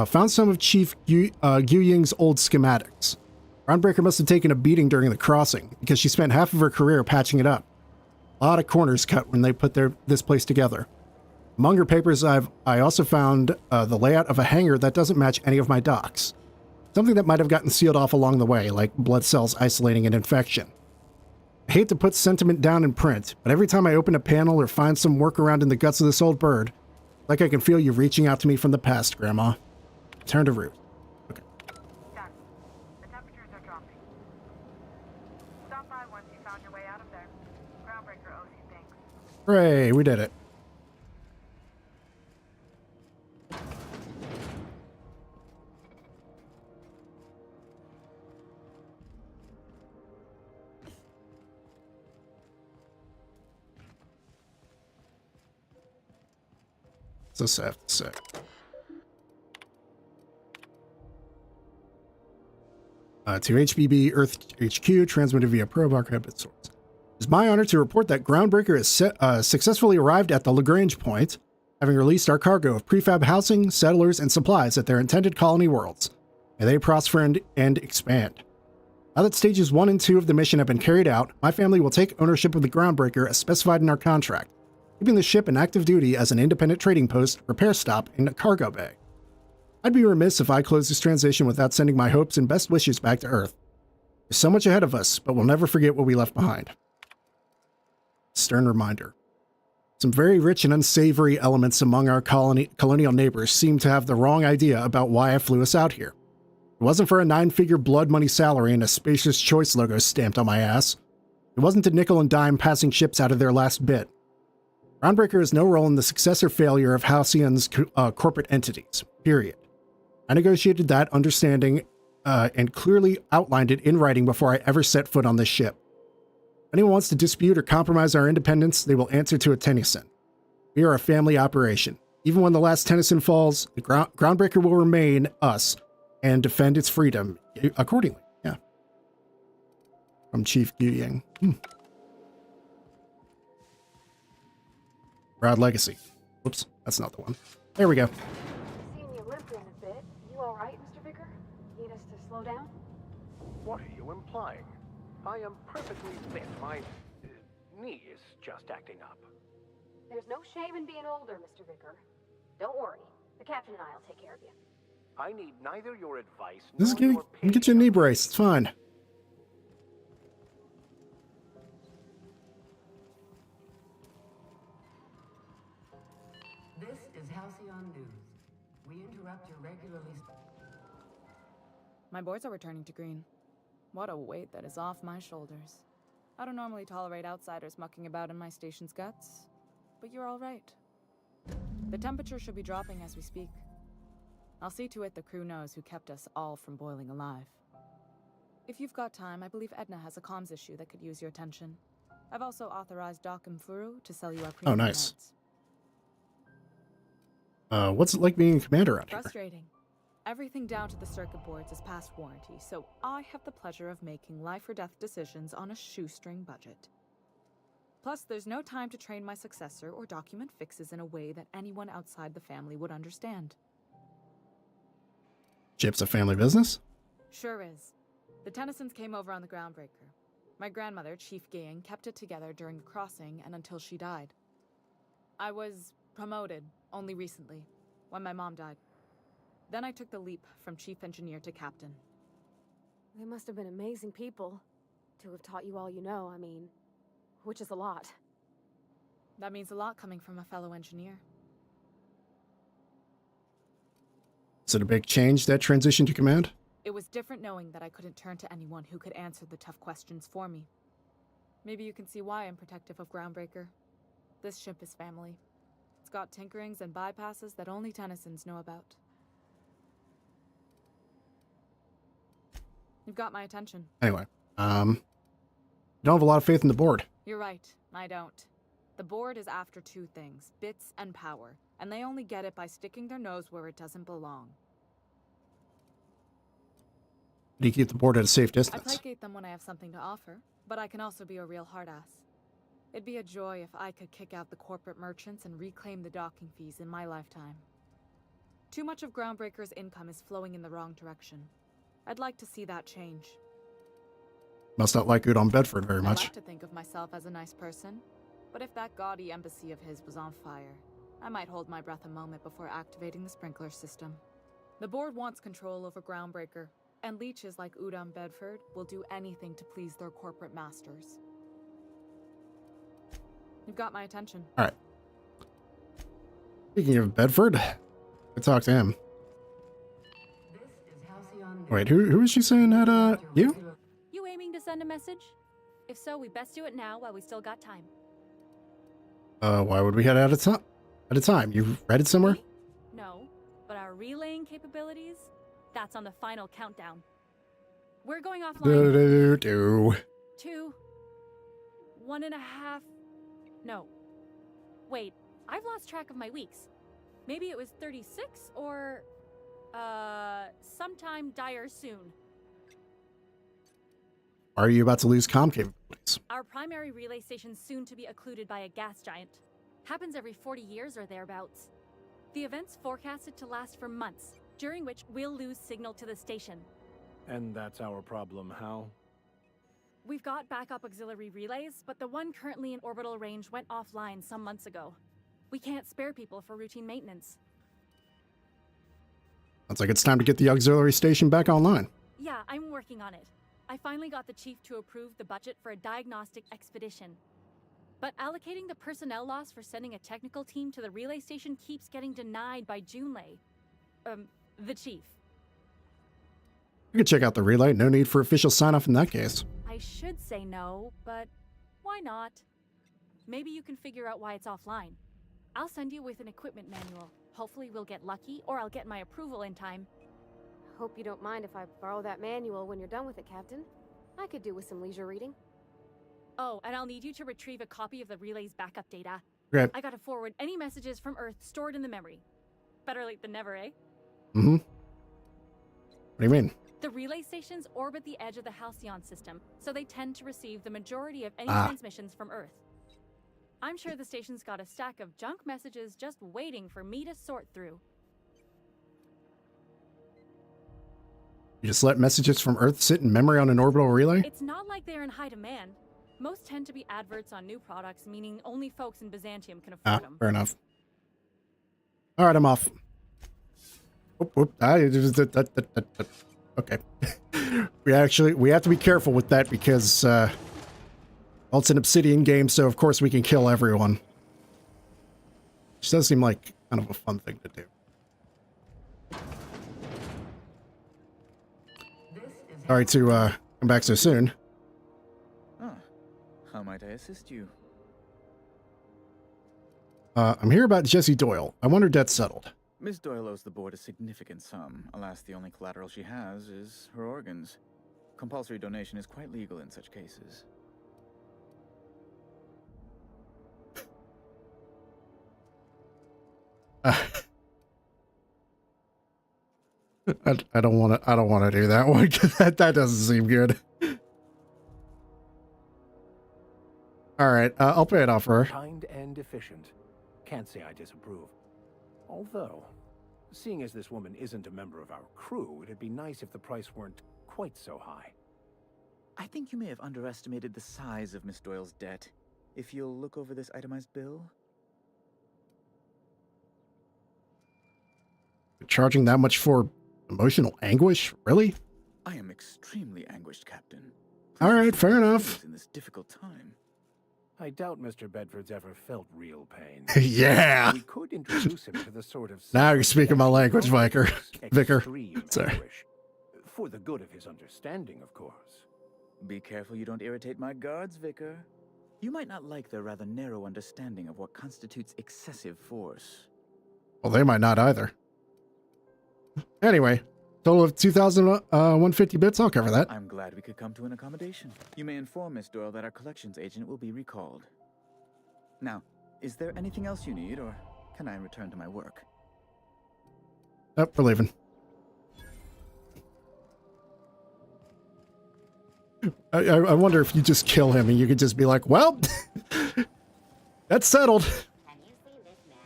Found some of Chief Gu Ying's old schematics. Groundbreaker must have taken a beating during the crossing, because she spent half of her career patching it up. A lot of corners cut when they put this place together. Among her papers, I also found the layout of a hangar that doesn't match any of my docks. Something that might have gotten sealed off along the way, like blood cells isolating an infection. I hate to put sentiment down in print, but every time I open a panel or find some workaround in the guts of this old bird, it's like I can feel you reaching out to me from the past, Grandma. Turn to root. Okay. Done. The temperatures are dropping. Stop by once you found your way out of there. Groundbreaker owes you things. Hooray, we did it. So sad, sad. To HBB Earth HQ, transmitted via probe archive bit source. It's my honor to report that Groundbreaker has successfully arrived at the Lagrange point, having released our cargo of prefab housing, settlers, and supplies at their intended colony worlds. May they prosper and expand. Now that stages 1 and 2 of the mission have been carried out, my family will take ownership of the Groundbreaker as specified in our contract, keeping the ship in active duty as an independent trading post, repair stop, and a cargo bay. I'd be remiss if I closed this transition without sending my hopes and best wishes back to Earth. There's so much ahead of us, but we'll never forget what we left behind. Stern reminder. Some very rich and unsavory elements among our colonial neighbors seem to have the wrong idea about why I flew us out here. It wasn't for a 9-figure blood money salary and a Spacious Choice logo stamped on my ass. It wasn't to nickel and dime passing ships out of their last bit. Groundbreaker has no role in the success or failure of Halcyon's corporate entities, period. I negotiated that understanding and clearly outlined it in writing before I ever set foot on this ship. If anyone wants to dispute or compromise our independence, they will answer to a Tennyson. We are a family operation. Even when the last Tennyson falls, the Groundbreaker will remain us and defend its freedom accordingly. Yeah. From Chief Guyang. Proud Legacy. Whoops, that's not the one. There we go. Seeing you limping a bit. You all right, Mr. Vicker? Need us to slow down? What are you implying? I am perfectly fit. My knee is just acting up. There's no shame in being older, Mr. Vicker. Don't worry. The captain and I'll take care of you. I need neither your advice This is nor good. your Get your knee brace. It's fine. This is Halcyon News. We interrupt your regularly... My boards are returning to green. What a weight that is off my shoulders. I don't normally tolerate outsiders mucking about in my station's guts, but you're all right. The temperature should be dropping as we speak. I'll see to it the crew knows who kept us all from boiling alive. If you've got time, I believe Edna has a comms issue that could use your attention. I've also authorized Doc and Furu to sell you our premium nice. mounts. What's it like being a commander out here? Frustrating. Everything down to the circuit boards is past warranty, so I have the pleasure of making life or death decisions on a shoestring budget. Plus, there's no time to train my successor or document fixes in a way that anyone outside the family would understand. Ship's a family business? Sure is. The Tennysons came over on the Groundbreaker. My grandmother, Chief Guyang, kept it together during the crossing and until she died. I was promoted only recently, when my mom died. Then I took the leap from chief engineer to captain. They must have been amazing people to have taught you all you know, I mean, which is a lot. That means a lot coming from a fellow engineer. Is it a big change, that transition to command? It was different knowing that I couldn't turn to anyone who could answer the tough questions for me. Maybe you can see why I'm protective of Groundbreaker. This ship is family. It's got tinkerings and bypasses that only Tennysons know about. You've got my attention. Anyway, don't have a lot of faith in the board. You're right, I don't. The board is after two things, bits and power, and they only get it by sticking their nose where it doesn't belong. Do you keep the board at a safe I distance? placate them when I have something to offer, but I can also be a real hard-ass. It'd be a joy if I could kick out the corporate merchants and reclaim the docking fees in my lifetime. Too much of Groundbreaker's income is flowing in the wrong direction. I'd like to see that change. Must not like Udon Bedford very I much. like to think of myself as a nice person, but if that gaudy embassy of his was on fire, I might hold my breath a moment before activating the sprinkler system. The board wants control over Groundbreaker, and leeches like Udon Bedford will do anything to please their corporate masters. You've got my attention. All right. Speaking of Bedford, I talked to him. Wait, who is she saying had you? You aiming to send a message? If so, we best do it now while we still got time. Why would we head out at a time? You read it somewhere? No, but our relaying capabilities, that's on the final countdown. We're going offline. 2, 1.5. No. Wait, I've lost track of my weeks. Maybe it was 36 or sometime dire soon. Are you about to lose comm capabilities? Our primary relay station's soon to be occluded by a gas giant. Happens every 40 years or thereabouts. The event's forecasted to last for months, during which we'll lose signal to the station. And that's our problem, Hal? We've got backup auxiliary relays, but the one currently in orbital range went offline some months ago. We can't spare people for routine maintenance. Sounds like it's time to get the auxiliary station back online. Yeah, I'm working on it. I finally got the chief to approve the budget for a diagnostic expedition. But allocating the personnel loss for sending a technical team to the relay station keeps getting denied by Junlei. The chief. You can check out the relay. No need for official sign-off in that case. I should say no, but why not? Maybe you can figure out why it's offline. I'll send you with an equipment manual. Hopefully we'll get lucky, or I'll get my approval in time. Hope you don't mind if I borrow that manual when you're done with it, Captain. I could do with some leisure reading. Oh, and I'll need you to retrieve a copy of the relay's backup data. Okay. I gotta forward any messages from Earth stored in the memory. Better late than never, eh? Mm-hmm. What do you mean? The relay stations orbit the edge of the Halcyon system, so they tend to receive the majority of any transmissions from Earth. I'm sure the station's got a stack of junk messages just waiting for me to sort through. You just let messages from Earth sit in memory on an orbital relay? It's not like they're in high demand. Most tend to be adverts on new products, meaning only folks in Byzantium can afford them. Fair enough. All right, I'm off. Okay. we have to be careful with that because well, it's an Obsidian game, so of course we can kill everyone. Which does seem like kind of a fun thing to do. Sorry to come back so soon. How might I assist you? I'm here about Jessie Doyle. I want her debt settled. Miss Doyle owes the board a significant sum. Alas, the only collateral she has is her organs. Compulsory donation is quite legal in such cases. I don't want to do that one. that doesn't seem good. All right, I'll pay it off for her. Kind and efficient. Can't say I disapprove. Although, seeing as this woman isn't a member of our crew, it'd be nice if the price weren't quite so high. I think you may have underestimated the size of Miss Doyle's debt. If you'll look over this itemized bill. You're charging that much for emotional anguish? Really? I am extremely anguished, Captain. All right, fair enough. In this difficult time. I doubt Mr. Bedford's ever felt real pain. Yeah. We could introduce him to the sort of Now you're speaking my language, Vicar. Vicar. Sorry. Anguish. For the good of his understanding, of course. Be careful you don't irritate my guards, Vicar. You might not like their rather narrow understanding of what constitutes excessive force. Well, they might not either. Anyway, total of 2,150 bits. I'll cover that. I'm glad we could come to an accommodation. You may inform Miss Doyle that our collections agent will be recalled. Now, is there anything else you need, or can I return to my work? Nope, we're leaving. I wonder if you just kill him and you could just be like, well, that's settled. Have you seen this man?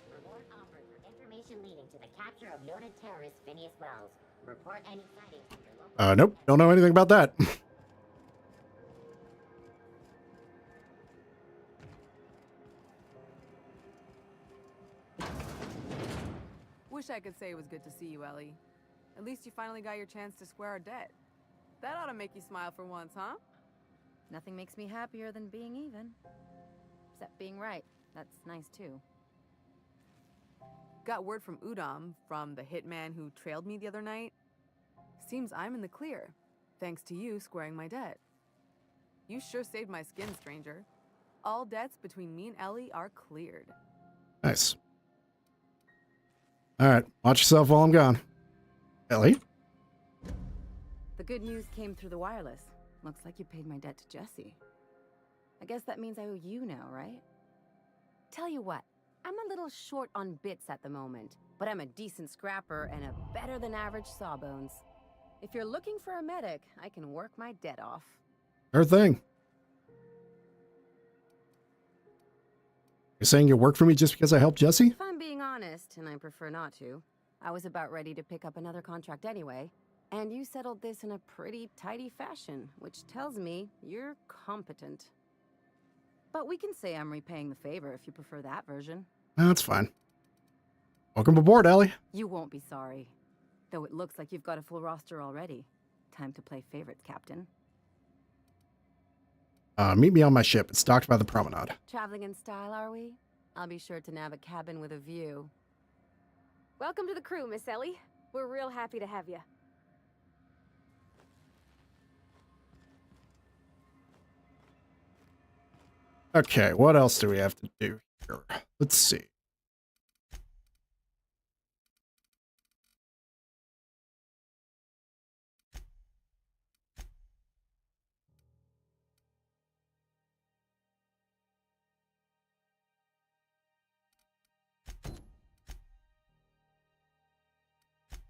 Reward offered for information leading to the capture of noted terrorist Phineas Wells. Report any sightings at your local... Nope, don't know anything about that. Wish I could say it was good to see you, Ellie. At least you finally got your chance to square our debt. That ought to make you smile for once, huh? Nothing makes me happier than being even. Except being right. That's nice, too. Got word from Udom, from the hitman who trailed me the other night. Seems I'm in the clear, thanks to you squaring my debt. You sure saved my skin, stranger. All debts between me and Ellie are cleared. Nice. All right, watch yourself while I'm gone. Ellie? The good news came through the wireless. Looks like you paid my debt to Jessie. I guess that means I owe you now, right? Tell you what, I'm a little short on bits at the moment, but I'm a decent scrapper and a better than average sawbones. If you're looking for a medic, I can work my debt off. Sure thing. You're saying you work for me just because I helped Jessie? If I'm being honest, and I prefer not to, I was about ready to pick up another contract anyway. And you settled this in a pretty tidy fashion, which tells me you're competent. But we can say I'm repaying the favor if you prefer that version. That's fine. Welcome aboard, Ellie. You won't be sorry. Though it looks like you've got a full roster already. Time to play favorites, Captain. Meet me on my ship. It's docked by the promenade. Traveling in style, are we? I'll be sure to nab a cabin with a view. Welcome to the crew, Miss Ellie. We're real happy to have you. Okay, what else do we have to do here? Let's see.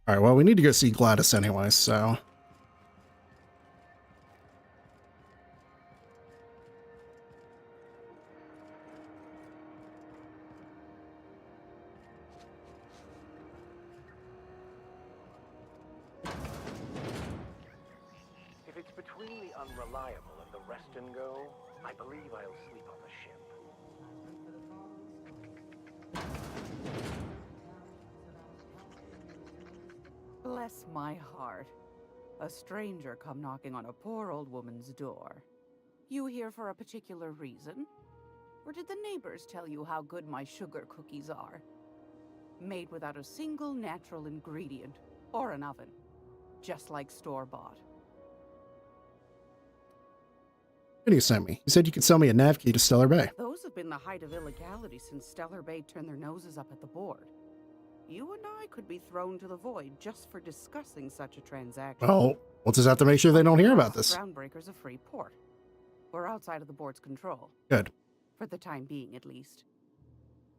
All right, well, we need to go see Gladys anyway, so... If it's between the Unreliable and the Rest and Go, I believe I'll sleep on the ship. Bless my heart. A stranger come knocking on a poor old woman's door. You here for a particular reason? Or did the neighbors tell you how good my sugar cookies are? Made without a single natural ingredient or an oven. Just like store-bought. What do you send me? You said you could sell me a nav key to Stellar Bay. Those have been the height of illegality since Stellar Bay turned their noses up at the board. You and I could be thrown to the void just for discussing such a transaction. Well, we'll just have to make sure they don't hear about this. Groundbreaker's a free port. We're outside of the board's control. Good. For the time being, at least.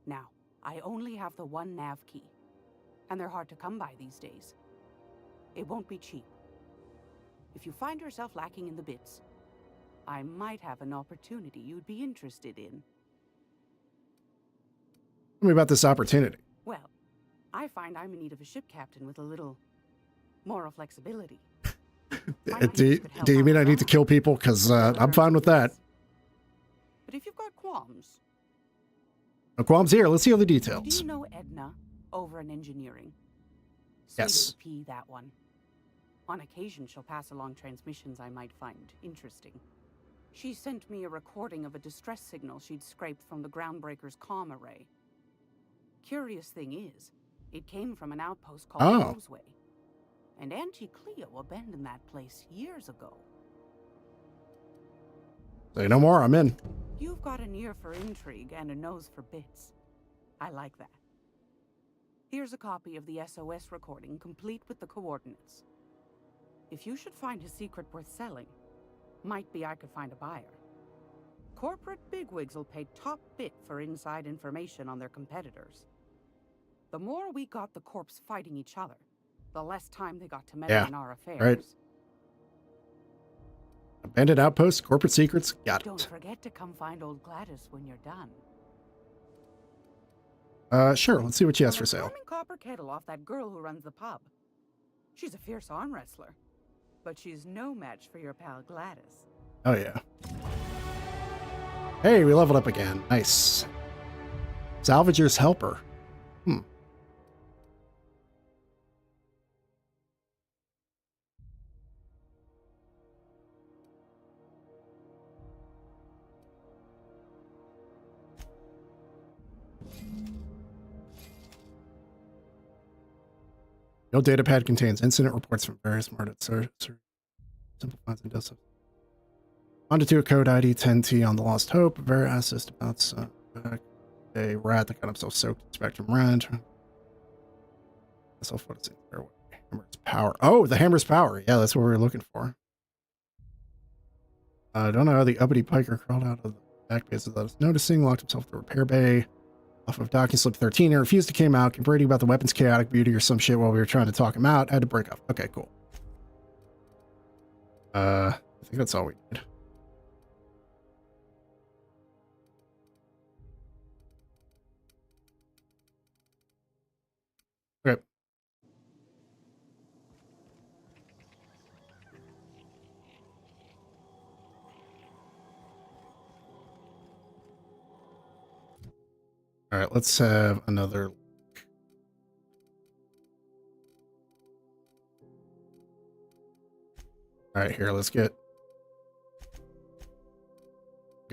Now, I only have the one nav key. And they're hard to come by these days. It won't be cheap. If you find yourself lacking in the bits, I might have an opportunity you'd be interested in. Tell me about this opportunity. Well, I find I'm in need of a ship captain with a little moral flexibility. Do you mean I need to kill people? Because I'm fine with that. But if you've got qualms... No qualms here. Let's see all the Do details. you know Edna over in engineering? Yes. Sweet as a pea, that one. On occasion, she'll pass along transmissions I might find interesting. She sent me a recording of a distress signal she'd scraped from the Groundbreaker's comm array. Curious thing is, it came from an outpost called Roseway. And Auntie Cleo abandoned that place years ago. Say no more. I'm in. You've got an ear for intrigue and a nose for bits. I like that. Here's a copy of the SOS recording, complete with the coordinates. If you should find a secret worth selling, might be I could find a buyer. Corporate bigwigs will pay top bit for inside information on their competitors. The more we got the corps fighting each other, the less time they got to meddle in our affairs. Right. Abandoned outpost, corporate secrets, got Don't it. forget to come find old Gladys when you're done. Sure. Let's see what she has for sale. Warming copper kettle off that girl who runs the pub. She's a fierce arm wrestler, but she's no match for your pal Gladys. Oh, yeah. Hey, we leveled up again. Nice. Salvager's helper. No datapad contains incident reports from various market sources. Simplifies and does so. On to a code ID 10T on the Lost Hope. Very assist about a rat that got himself soaked in Spectrum Rent. Myself, what is it? Hammer's power. Oh, the hammer's power. Yeah, that's what we were looking for. I don't know how the uppity piker crawled out of the back base without us noticing. Locked himself in the repair bay. Off of docking slip 13 and refused to came out, complaining about the weapon's chaotic beauty or some shit while we were trying to talk him out. Had to break up. Okay, cool. I think that's all we need. Okay. All right, let's have another. All right, here, let's get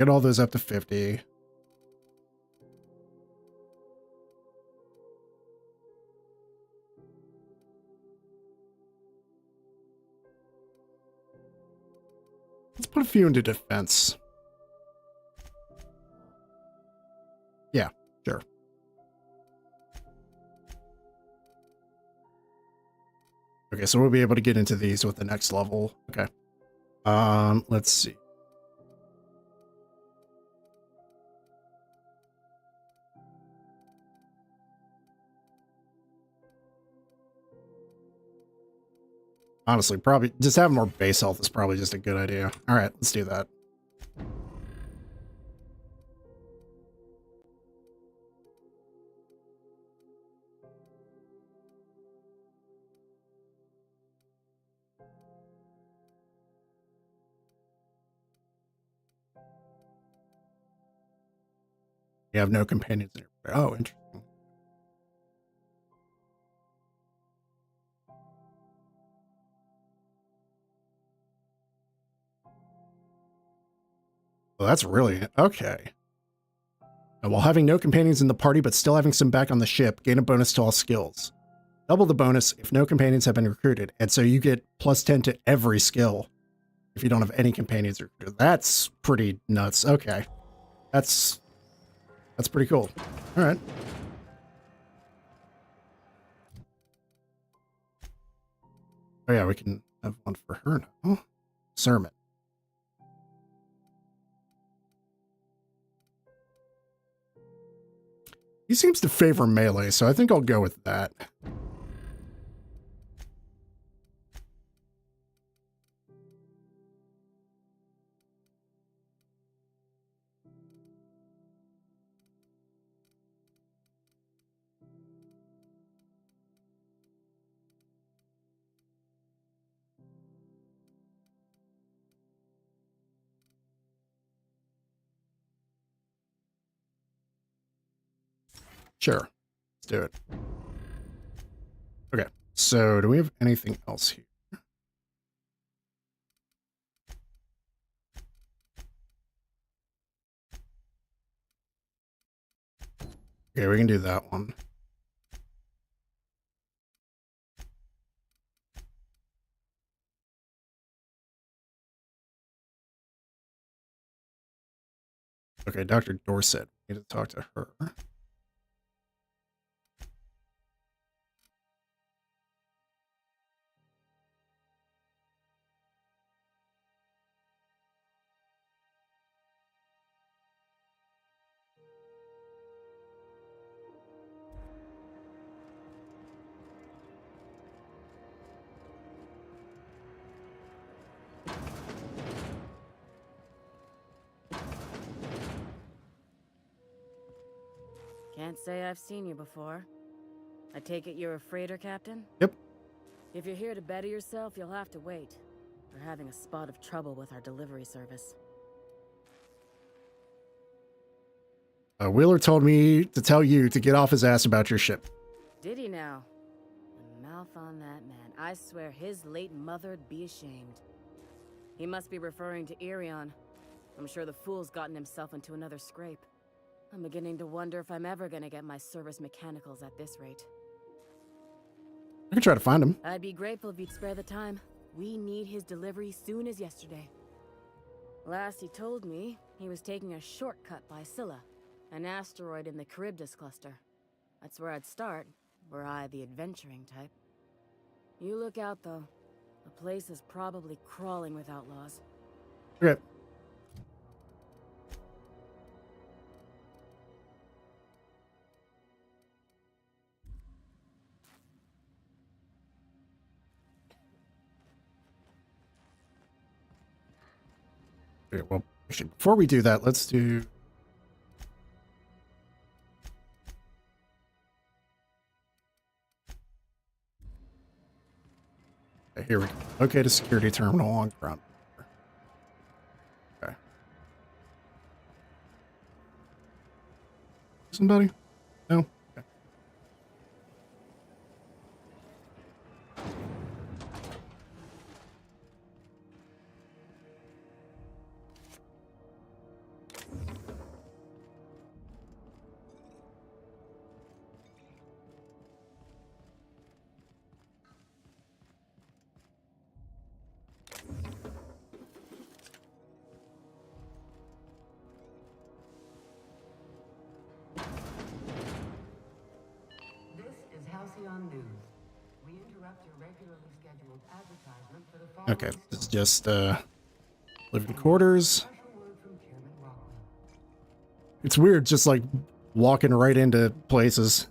all those up to 50. Let's put a few into defense. Yeah, sure. Okay, so we'll be able to get into these with the next level. Okay. Let's see. Honestly, probably just having more base health is probably just a good idea. All right, let's do that. You have no companions in your. Oh, interesting. Well, that's really okay. And while having no companions in the party, but still having some back on the ship, gain a bonus to all skills. Double the bonus if no companions have been recruited. And so you get +10 to every skill if you don't have any companions recruited. That's pretty nuts. Okay. That's pretty cool. All right. Oh yeah, we can have one for her now. Sermon. He seems to favor melee, so I think I'll go with that. Sure. Let's do it. Okay. So do we have anything else here? Okay, we can do that one. Okay, Dr. Dorset. We need to talk to her. Can't say I've seen you before. I take it you're a freighter captain? Yep. If you're here to better yourself, you'll have to wait. We're having a spot of trouble with our delivery service. Wheeler told me to tell you to get off his ass about your ship. Did he now? The mouth on that man. I swear his late mother'd be ashamed. He must be referring to Irion. I'm sure the fool's gotten himself into another scrape. I'm beginning to wonder if I'm ever gonna get my service mechanicals at this rate. I can try to find him. I'd be grateful if you'd spare the time. We need his delivery soon as yesterday. Last he told me, he was taking a shortcut by Scylla, an asteroid in the Charybdis cluster. That's where I'd start, were I the adventuring type. You look out, though. The place is probably crawling with outlaws. Okay. Okay, well, actually, before we do that, let's do... Okay, here we go. Locate a security terminal on ground. Okay. Somebody? No? Okay. This is Halcyon News. We interrupt your regularly scheduled advertisement for the following. Okay, this is just living quarters. It's weird just like walking right into places.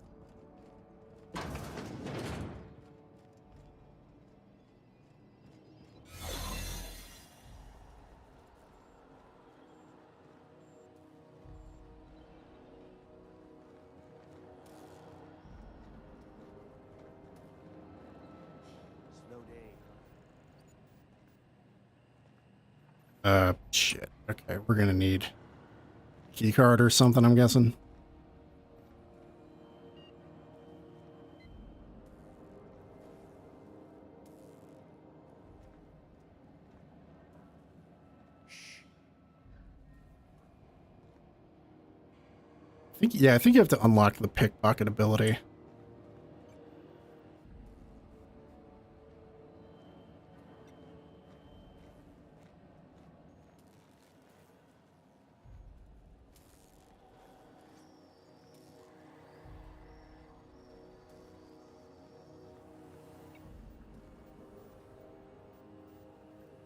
Shit. Okay, we're gonna need a key card or something, I'm guessing. I think you have to unlock the pickpocket ability.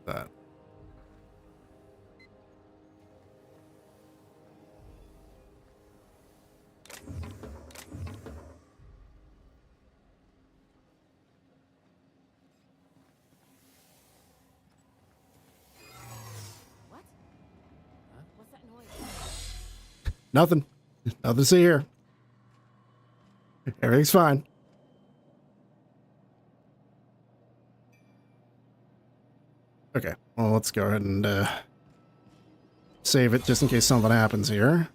That. What? What's that noise? Nothing. Nothing to see here. Everything's fine. Okay, well, let's go ahead and save it just in case something happens here.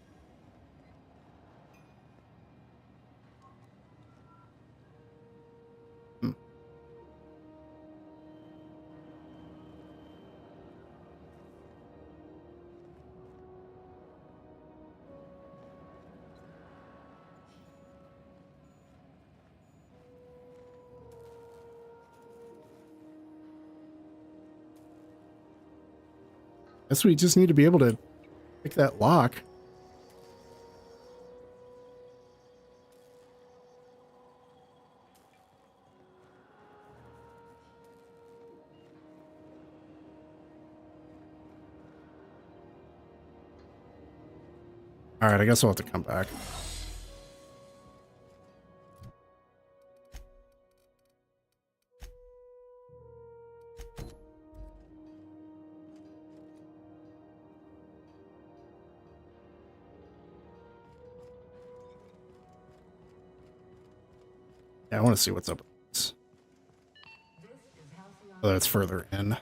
Guess we just need to be able to pick that lock. All right, I guess I'll have to come back. Yeah, I want to see what's up with this. Oh, that's further in.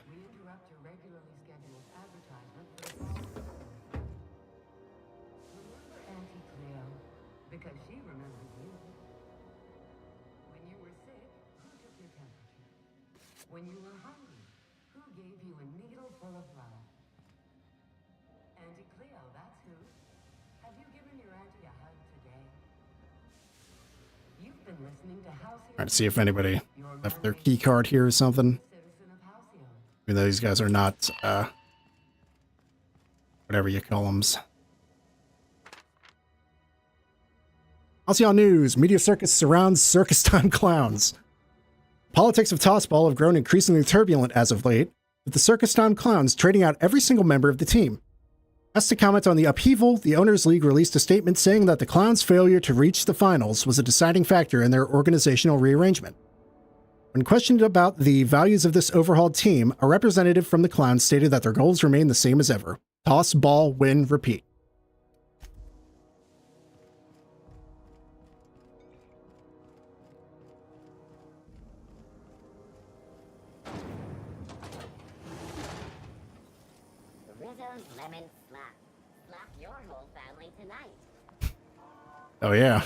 Because she remembers you. When you were sick, who took your temperature? When you were hungry, who gave you a needle full of blood? Auntie Cleo, that's who. Have you given your auntie a hug today? You've been listening to Halcyon. Trying to see if anybody left their key card here or something. Even though these guys are not, whatever you call them. Halcyon News. Media circus surrounds circus time clowns. Politics of Tossball have grown increasingly turbulent as of late, with the circus time clowns trading out every single member of the team. Asked to comment on the upheaval, the Owners League released a statement saying that the clowns' failure to reach the finals was a deciding factor in their organizational rearrangement. When questioned about the values of this overhauled team, a representative from the clowns stated that their goals remain the same as ever. Toss, ball, win, repeat. Rizzo's Lemon Slap. Slap your whole family tonight. Oh yeah.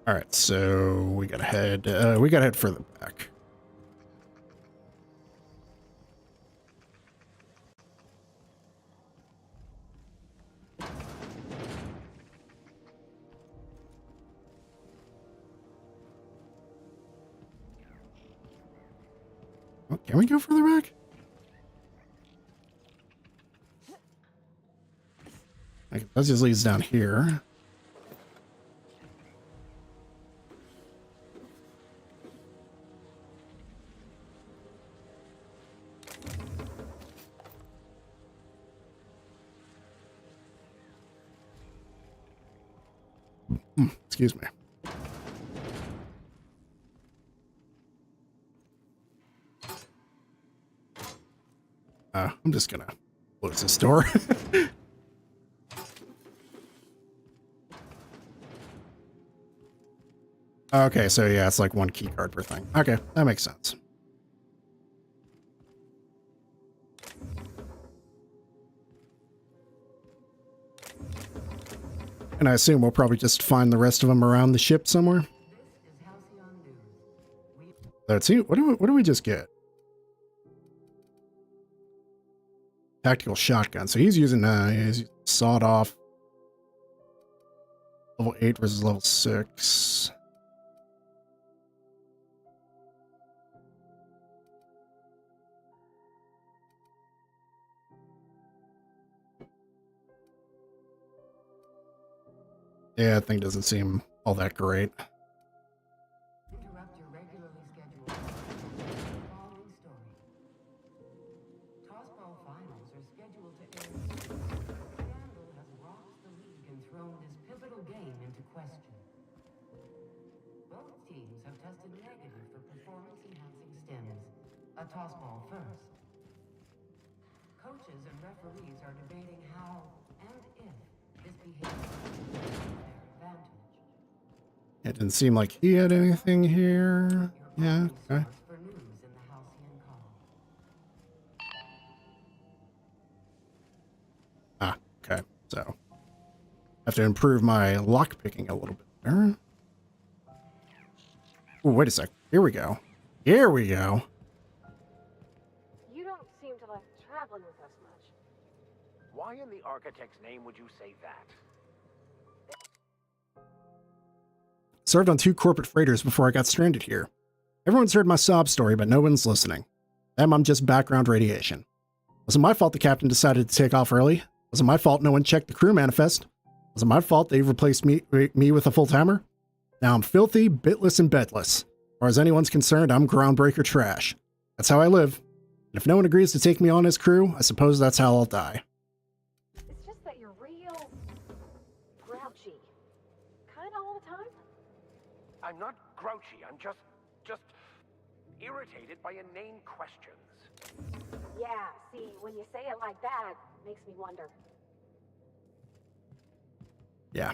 All right, so we gotta head. We gotta head further back. Oh, can we go further back? That just leads down here. Excuse me. I'm just gonna close this door. Okay, so yeah, it's like one key card per thing. Okay, that makes sense. And I assume we'll probably just find the rest of them around the ship somewhere. Let's see. What do we just get? Tactical shotgun. So he's using he's sawed off. Level 8 versus level 6. Yeah, that thing doesn't seem all that great. Interrupt your regularly scheduled following story. Tossball finals are scheduled to air. Scandal has rocked the league and thrown this pivotal game into question. Both teams have tested negative for performance-enhancing stims. A tossball first. Coaches and referees are debating how and if this behavior is their advantage. It didn't seem like he had anything here. Yeah, okay. For news in the Halcyon column. Ah, okay. So I have to improve my lock picking a little bit better. Oh, wait a sec. Here we go. Here we go. You don't seem to like traveling with us much. Why in the architect's name would you say that? Served on 2 corporate freighters before I got stranded here. Everyone's heard my sob story, but no one's listening. I'm just background radiation. Wasn't my fault the captain decided to take off early. Wasn't my fault no one checked the crew manifest. Wasn't my fault they replaced me with a full-timer. Now I'm filthy, bitless, and bedless. As far as anyone's concerned, I'm groundbreaker trash. That's how I live. And if no one agrees to take me on as crew, I suppose that's how I'll die. It's just that you're real grouchy. Kinda all the time. I'm not grouchy. I'm just irritated by inane questions. Yeah, see, when you say it like that, makes me wonder. Yeah.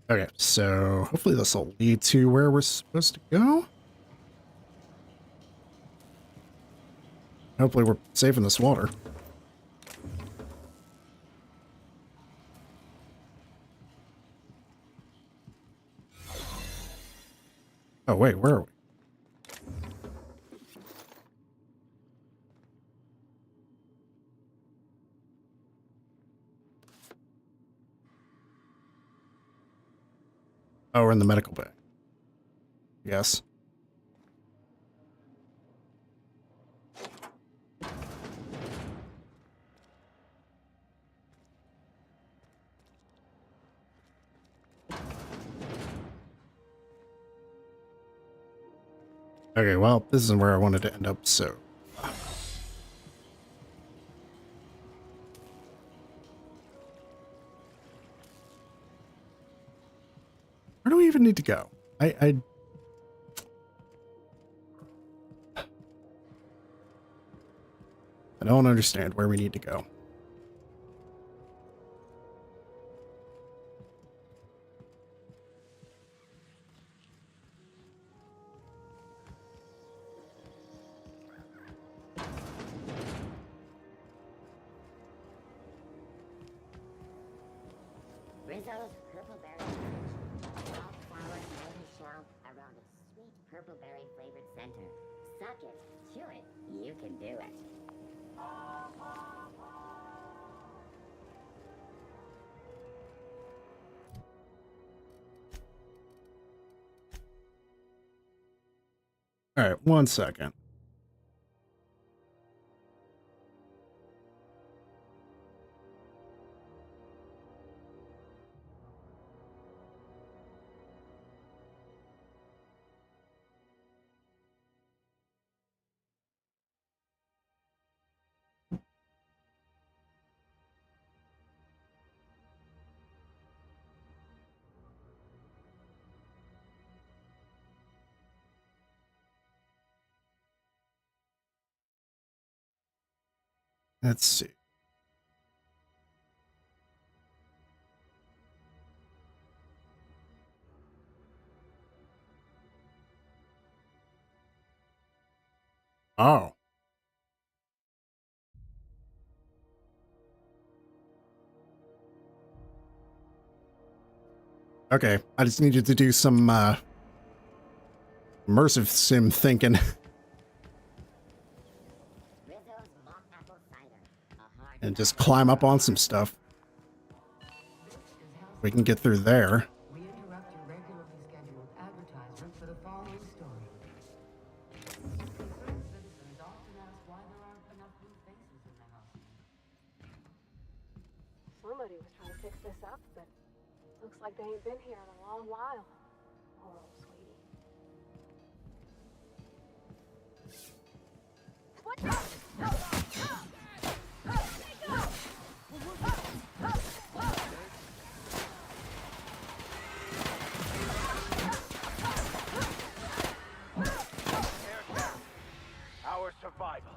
Okay, so hopefully this will lead to where we're supposed to go. Hopefully we're safe in this water. Oh, wait, where are we? Oh, we're in the medical bay. Yes. Okay, well, this isn't where I wanted to end up, so... Where do we even need to go? I don't understand where we need to go. Rizzo's Purple Berry. sour outer shell around a sweet purple berry flavored center. Suck it, chew it, you can do it. All right, 1 second. Let's see. Oh. Okay, I just needed to do some immersive sim thinking. And just climb up on some stuff. We can get through there. We interrupt your regularly scheduled advertisement for the following story. Concerned citizens often ask why there aren't enough blue faces in the house. Somebody was trying to fix this up, but looks like they ain't been here in a long while. Poor old sweetie. What the? No! Our survival.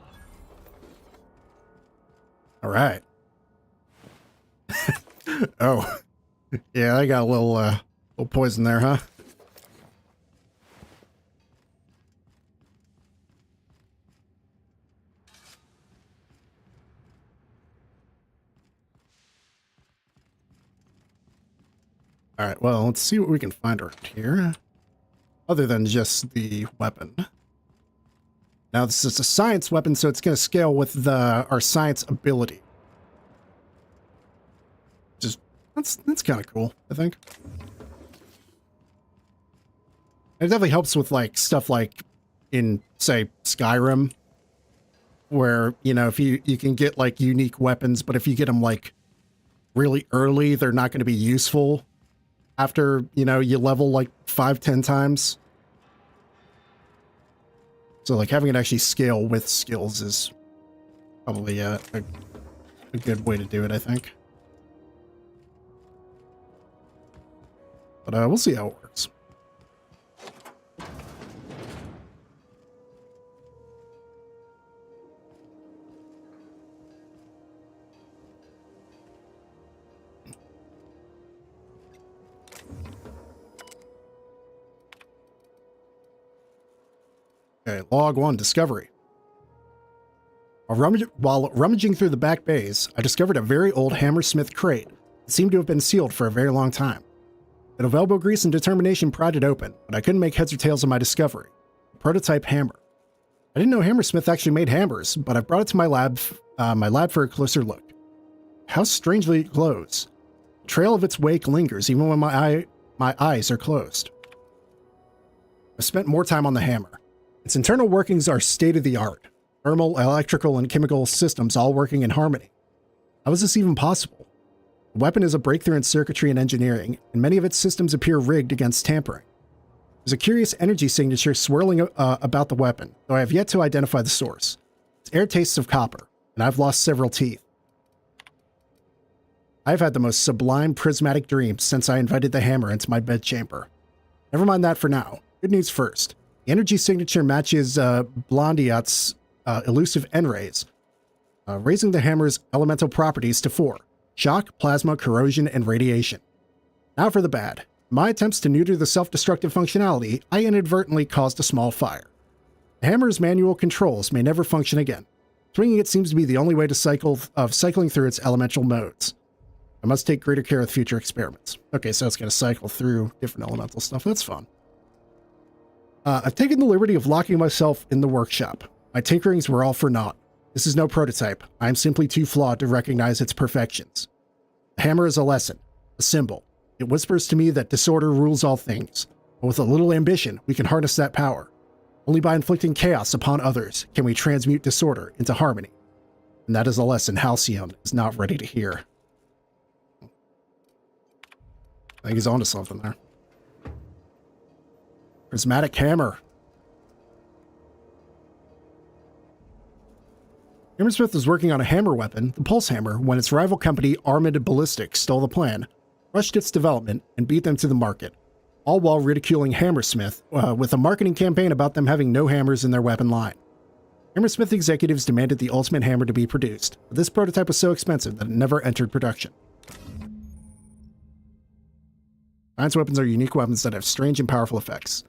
All right. Oh. Yeah, I got a little poison there, huh? All right, well, let's see what we can find around here. Other than just the weapon. Now, this is a science weapon, so it's going to scale with our science ability. Just that's kind of cool, I think. It definitely helps with like stuff like in, say, Skyrim, where, you know, if you can get like unique weapons, but if you get them like really early, they're not going to be useful after, you know, you level like 5-10 times. So like having it actually scale with skills is probably a good way to do it, I think. But we'll see how it works. Okay, log 1, discovery. While rummaging through the back bays, I discovered a very old Hammersmith crate that seemed to have been sealed for a very long time. Bit of elbow grease and determination pried it open, but I couldn't make heads or tails of my discovery. A prototype hammer. I didn't know Hammersmith actually made hammers, but I've brought it to my lab for a closer look. How strangely it glows. The trail of its wake lingers even when my eyes are closed. I spent more time on the hammer. Its internal workings are state-of-the-art. Thermal, electrical, and chemical systems all working in harmony. How is this even possible? The weapon is a breakthrough in circuitry and engineering, and many of its systems appear rigged against tampering. There's a curious energy signature swirling about the weapon, though I have yet to identify the source. Its air tastes of copper, and I've lost several teeth. I've had the most sublime prismatic dreams since I invited the hammer into my bedchamber. Never mind that for now. Good news first. The energy signature matches Blondiot's elusive N-rays, raising the hammer's elemental properties to 4. Shock, plasma, corrosion, and radiation. Now for the bad. In my attempts to neuter the self-destructive functionality, I inadvertently caused a small fire. The hammer's manual controls may never function again. Swinging it seems to be the only way to cycling through its elemental modes. I must take greater care with future experiments. Okay, so it's going to cycle through different elemental stuff. That's fun. I've taken the liberty of locking myself in the workshop. My tinkerings were all for naught. This is no prototype. I am simply too flawed to recognize its perfections. The hammer is a lesson, a symbol. It whispers to me that disorder rules all things. But with a little ambition, we can harness that power. Only by inflicting chaos upon others can we transmute disorder into harmony. And that is a lesson Halcyon is not ready to hear. I think he's onto something there. Prismatic hammer. Hammersmith was working on a hammer weapon, the Pulse Hammer, when its rival company, Armored Ballistics, stole the plan, rushed its development, and beat them to the market, all while ridiculing Hammersmith with a marketing campaign about them having no hammers in their weapon line. Hammersmith executives demanded the ultimate hammer to be produced, but this prototype was so expensive that it never entered production. Science weapons are unique weapons that have strange and powerful effects.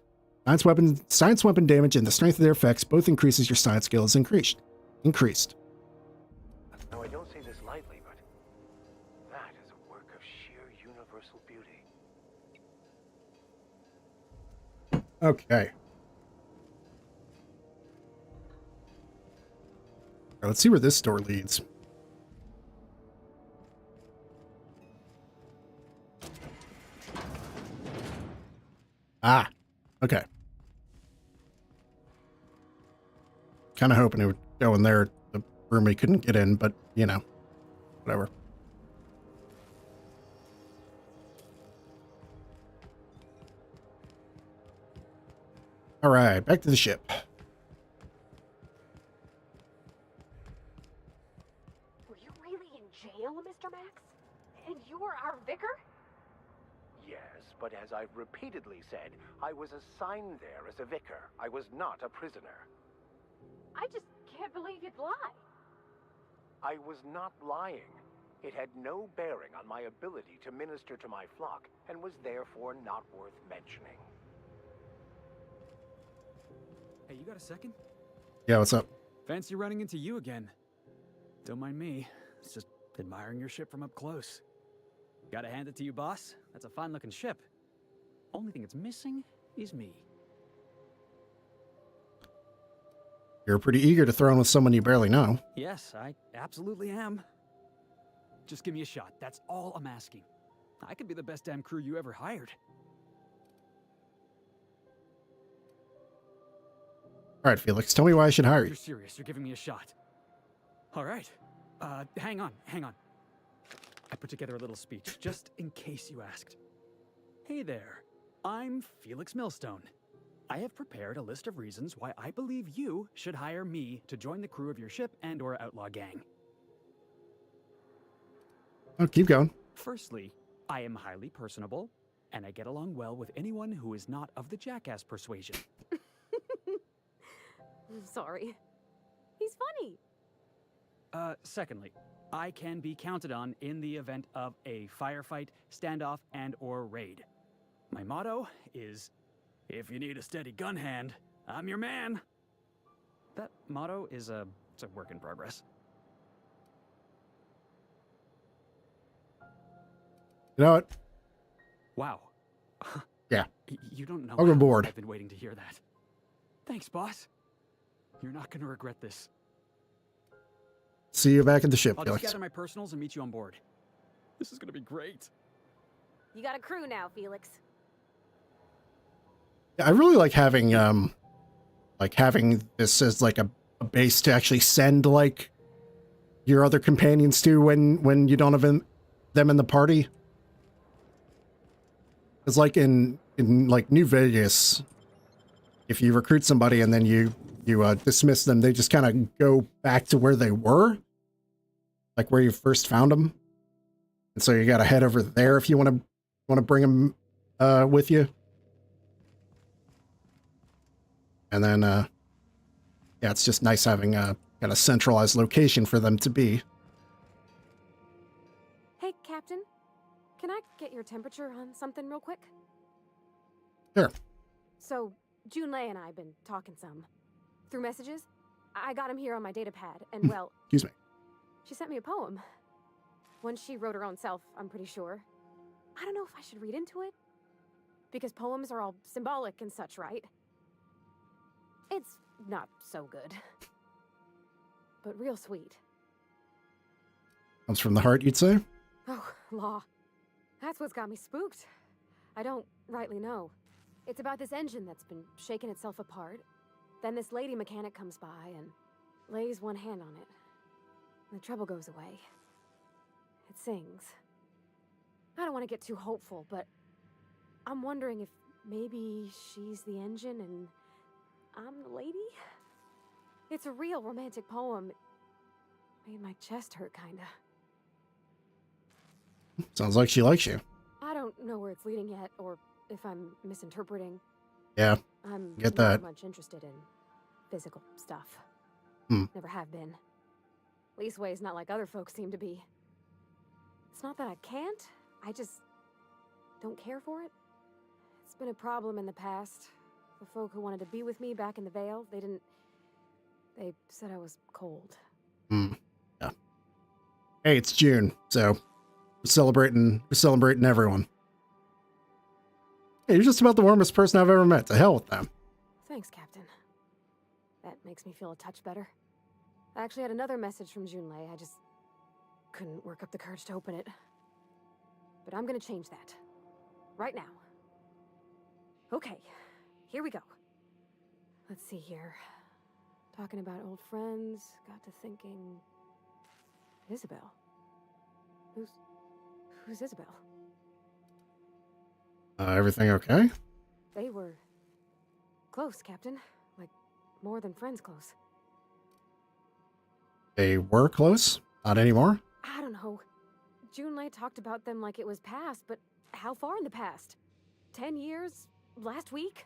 Science weapon damage and the strength of their effects both increases your science skill is increased. Now, I don't say this lightly, but that is a work of sheer universal beauty. Okay. All right, let's see where this door leads. Ah, okay. Kind of hoping it would go in there, the room we couldn't get in, but, you know, whatever. All right, back to the ship. Were you really in jail, Mr. Max? And you were our vicar? Yes, but as I've repeatedly said, I was assigned there as a vicar. I was not a prisoner. I just can't believe you'd lie. I was not lying. It had no bearing on my ability to minister to my flock, and was therefore not worth mentioning. Hey, you got a second? Yeah, what's up? Fancy running into you again. Don't mind me. It's just admiring your ship from up close. Gotta hand it to you, boss. That's a fine-looking ship. Only thing it's missing is me. You're pretty eager to throw in with someone you barely know. Yes, I absolutely am. Just give me a shot. That's all I'm asking. I could be the best damn crew you ever hired. All right, Felix, tell me why I should hire you. You're serious. You're giving me a shot. All right. Hang on. I put together a little speech, just in case you asked. Hey there. I'm Felix Millstone. I have prepared a list of reasons why I believe you should hire me to join the crew of your ship and/or outlaw gang. Oh, keep going. Firstly, I am highly personable, and I get along well with anyone who is not of the jackass persuasion. Sorry. He's funny. Secondly, I can be counted on in the event of a firefight, standoff, and/or raid. My motto is, if you need a steady gun hand, I'm your man. That motto is it's a work in progress. You know what? Wow. Yeah. You don't know Welcome aboard. I've been waiting to hear that. Thanks, boss. You're not gonna regret this. See you back at the ship, I'll Felix. just gather my personals and meet you on board. This is gonna be great. You got a crew now, Felix. Yeah, I really like having this as like a base to actually send like your other companions to when you don't have them in the party. It's like in like New Vegas, if you recruit somebody and then you dismiss them, they just kind of go back to where they were, like where you first found them. And so you got to head over there if you want to bring them with you. And then, yeah, it's just nice having a kind of centralized location for them to be. Hey, Captain. Can I get your temperature on something real quick? Sure. So, Junlei and I have been talking some. Through messages, I got him here on my data pad, and well... Excuse me. She sent me a poem. One she wrote her own self, I'm pretty sure. I don't know if I should read into it. Because poems are all symbolic and such, right? It's not so good. But real sweet. Comes from the heart, you'd say? Oh, law. That's what's got me spooked. I don't rightly know. It's about this engine that's been shaking itself apart. Then this lady mechanic comes by and lays one hand on it. And the trouble goes away. It sings. I don't want to get too hopeful, but I'm wondering if maybe she's the engine and I'm the lady? It's a real romantic poem. It made my chest hurt, kinda. Sounds like she likes you. I don't know where it's leading yet, or if I'm misinterpreting. Yeah, I'm get not that. much interested in physical stuff. Hmm. Never have been. Leastways, not like other folks seem to be. It's not that I can't, I just don't care for it. It's been a problem in the past. The folk who wanted to be with me back in the Vale, they said I was cold. Hmm. Yeah. Hey, it's June, so we're celebrating everyone. Hey, you're just about the warmest person I've ever met. To hell with them. Thanks, Captain. That makes me feel a touch better. I actually had another message from Junlei. I just couldn't work up the courage to open it. But I'm gonna change that. Right now. Okay, here we go. Let's see here. Talking about old friends, got to thinking... Isabel? Who's Isabel? Everything okay? They were... close, Captain. Like, more than friends close. They were close? Not anymore? I don't know. Junlei talked about them like it was past, but how far in the past? 10 years? Last week?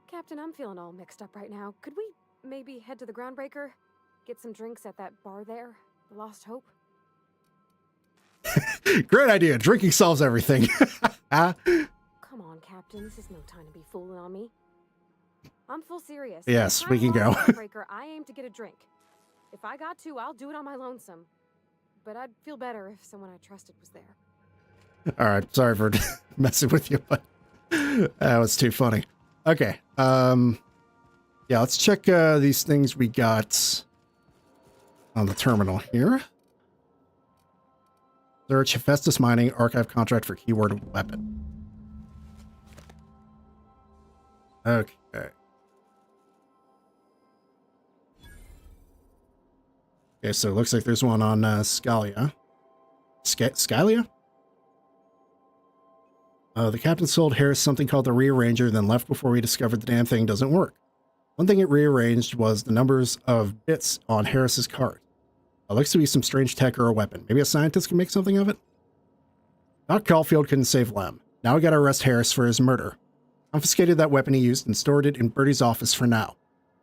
Captain, I'm feeling all mixed up right now. Could we maybe head to the Groundbreaker? Get some drinks at that bar there? The Lost Hope? Great idea. Drinking solves everything. Come on, Captain. This is no time to be fooling on me. I'm full serious. Yes, we can If I'm go. on the Groundbreaker, I aim to get a drink. If I got to, I'll do it on my lonesome. But I'd feel better if someone I trusted was there. All right, sorry for messing with you, but that was too funny. Okay, yeah, let's check these things we got on the terminal here. Search Hephaestus Mining archive contract for keyword weapon. Okay. Okay, so it looks like there's one on Scalia. Scalia? The captain sold Harris something called the Rearranger, then left before we discovered the damn thing doesn't work. One thing it rearranged was the numbers of bits on Harris's card. It looks to be some strange tech or a weapon. Maybe a scientist can make something of it? Doc Caulfield couldn't save Lem. Now we gotta arrest Harris for his murder. Confiscated that weapon he used and stored it in Bertie's office for now.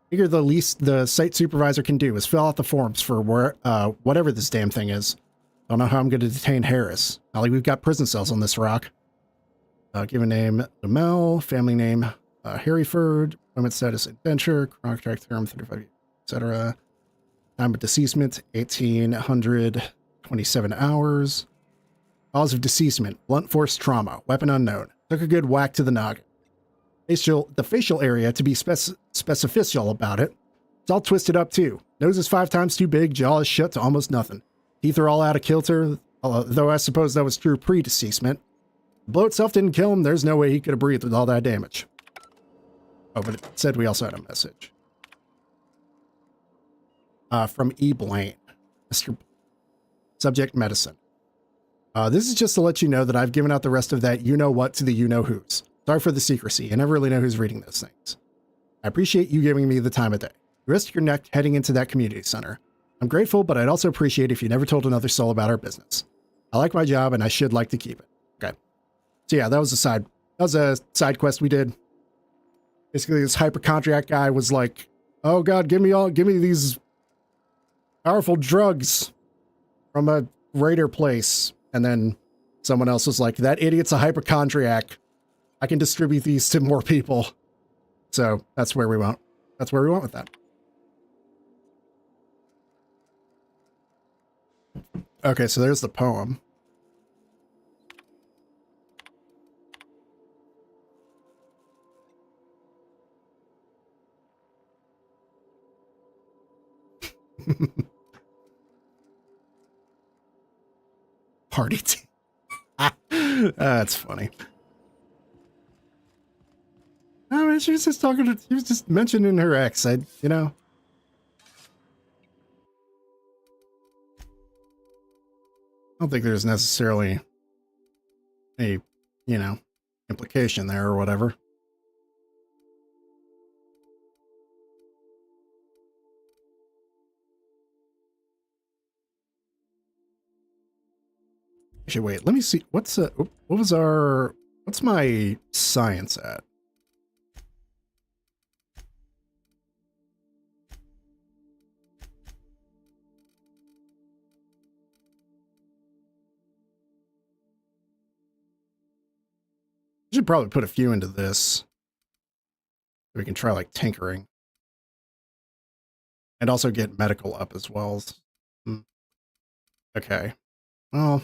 Figure the least the site supervisor can do is fill out the forms for whatever this damn thing is. Don't know how I'm going to detain Harris. Not like we've got prison cells on this rock. Given name, DeMel. Family name, Harryford. Employment status, adventure. Contract term, 35 years, etc. Time of deceasement, 1827 hours. Cause of deceasement, blunt force trauma. Weapon unknown. Took a good whack to the noggin. The facial area, to be specificial about it, it's all twisted up too. Nose is 5 times too big, jaw is shut to almost nothing. Teeth are all out of kilter, though I suppose that was true pre-deceasement. The blow itself didn't kill him, there's no way he could have breathed with all that damage. Oh, but it said we also had a message. From E. Blaine. Mr. Subject medicine. This is just to let you know that I've given out the rest of that you-know-what to the you-know-who's. Sorry for the secrecy. I never really know who's reading those things. I appreciate you giving me the time of day. You risked your neck heading into that community center. I'm grateful, but I'd also appreciate if you never told another soul about our business. I like my job, and I should like to keep it. Okay. So yeah, that was a side quest we did. Basically, this hypochondriac guy was like, "Oh God, give me these powerful drugs from a raider place," and then someone else was like, "That idiot's a hypochondriac. I can distribute these to more people." So that's where we went. That's where we went with that. Okay, so there's the poem. Party team. That's funny. I mean, she was just talking to, she was just mentioning her ex. You know. I don't think there's necessarily a, you know, implication there or whatever. Actually, wait, let me see. What's my science at? I should probably put a few into this. We can try like tinkering. And also get medical up as well. Okay. Well.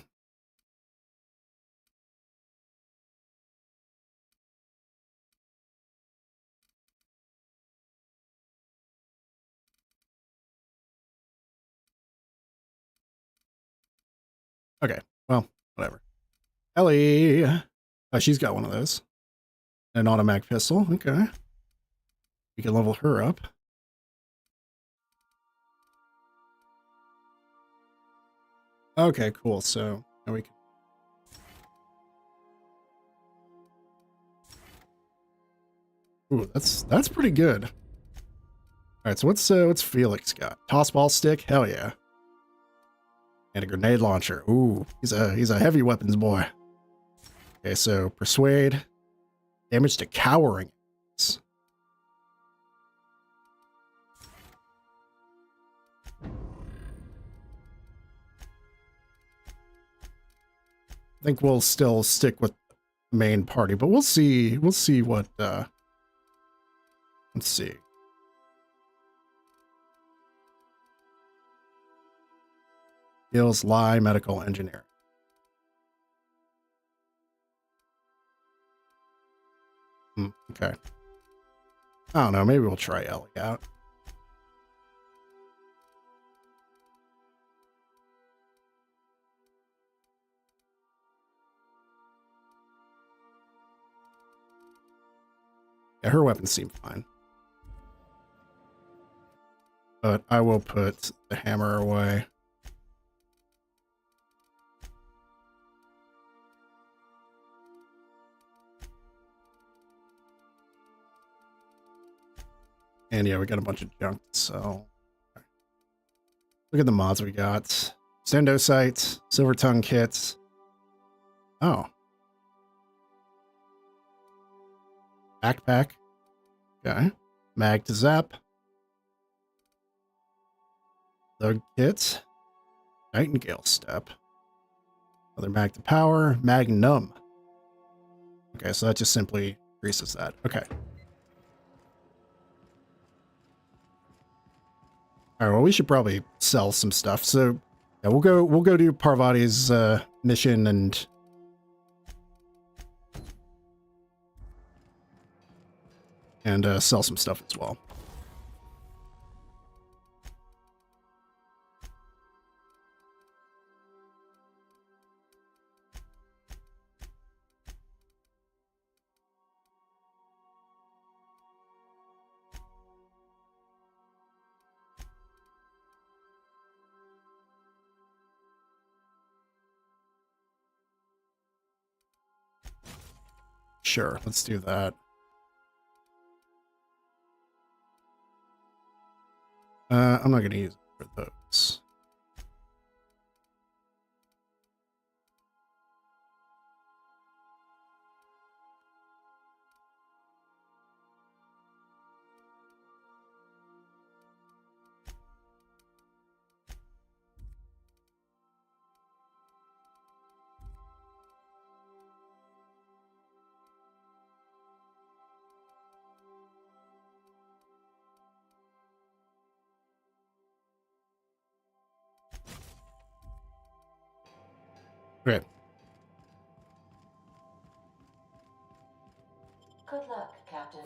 Okay. Well, whatever. Ellie. Oh, she's got one of those. An automatic pistol. Okay. We can level her up. Okay, cool. So now we can. Ooh, that's pretty good. All right, so what's Felix got? Tossball stick, hell yeah, and a grenade launcher. Ooh, he's a heavy weapons boy. Okay, so persuade, damage to cowering. I think we'll still stick with the main party, but we'll see. We'll see what. Let's see. Skills, lie, medical, engineering. Okay. I don't know. Maybe we'll try Ellie out. Yeah, her weapons seem fine. But I will put the hammer away. And yeah, we got a bunch of junk, so look at the mods we got. Stendosite, Silver Tongue kits. Oh. Backpack. Okay. Mag to zap. Thug kit. Nightingale step. Another mag to power. Magnum. Okay, so that just simply increases that. Okay. All right, well, we should probably sell some stuff. So yeah, we'll go do Parvati's mission and sell some stuff as well. Sure, let's do that. I'm not going to use it for those. Okay. Good luck, Captain.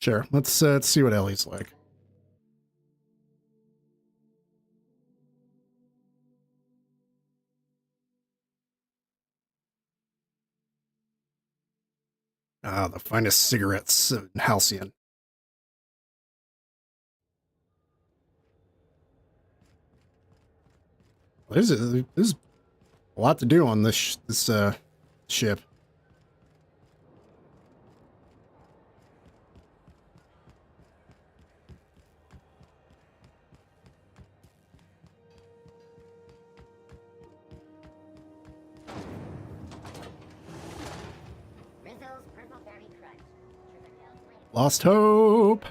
Sure. Let's see what Ellie's like. Ah, the finest cigarettes in Halcyon. There's a lot to do on this ship. Rizzo's Purple Berry Crunch. Lost hope.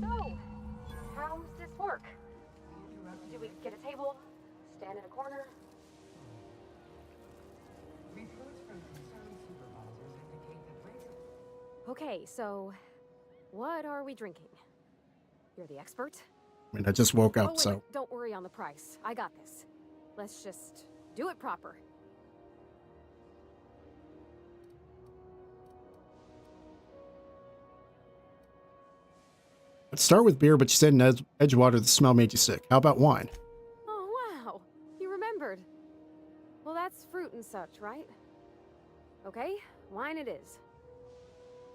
So, how's this work? Do we get a table? Stand in a corner? Reports from concerned supervisors indicate that Rizzo Okay, so what are we drinking? You're the expert? I mean, I just woke up, wait, so. don't worry on the price. I got this. Let's just do it proper. Let's start with beer, but you said in Edgewater the smell made you sick. How about wine? Oh, wow. You remembered. Well, that's fruit and such, right? Okay, wine it is.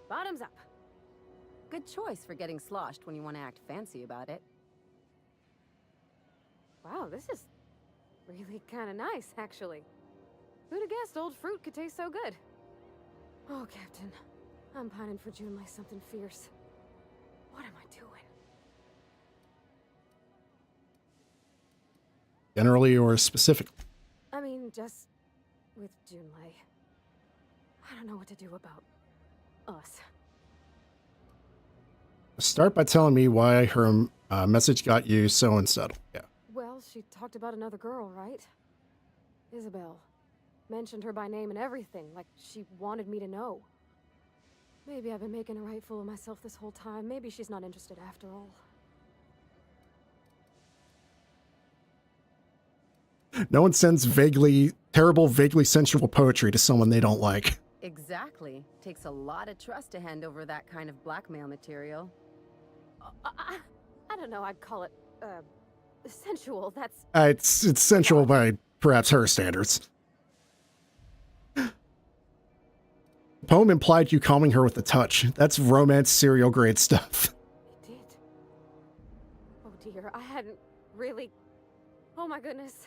Bottoms up. Good choice for getting sloshed when you want to act fancy about it. Wow, this is really kind of nice, actually. Who'd have guessed old fruit could taste so good? Oh, Captain. I'm pining for June like something fierce. What am I doing? Generally or specifically? I mean, just with Junlei. I don't know what to do about us. Start by telling me why her message got you so unsettled. Yeah. Well, she talked about another girl, right? Isabel. Mentioned her by name and everything, like she wanted me to know. Maybe I've been making a right fool of myself this whole time. Maybe she's not interested after all. No one sends terrible, vaguely sensual poetry to someone they don't like. Exactly. Takes a lot of trust to hand over that kind of blackmail material. I don't know, I'd call it, sensual. That's... It's sensual by perhaps her standards. The poem implied you calming her with a touch. That's romance serial grade stuff. It did. Oh dear, I hadn't really... Oh my goodness.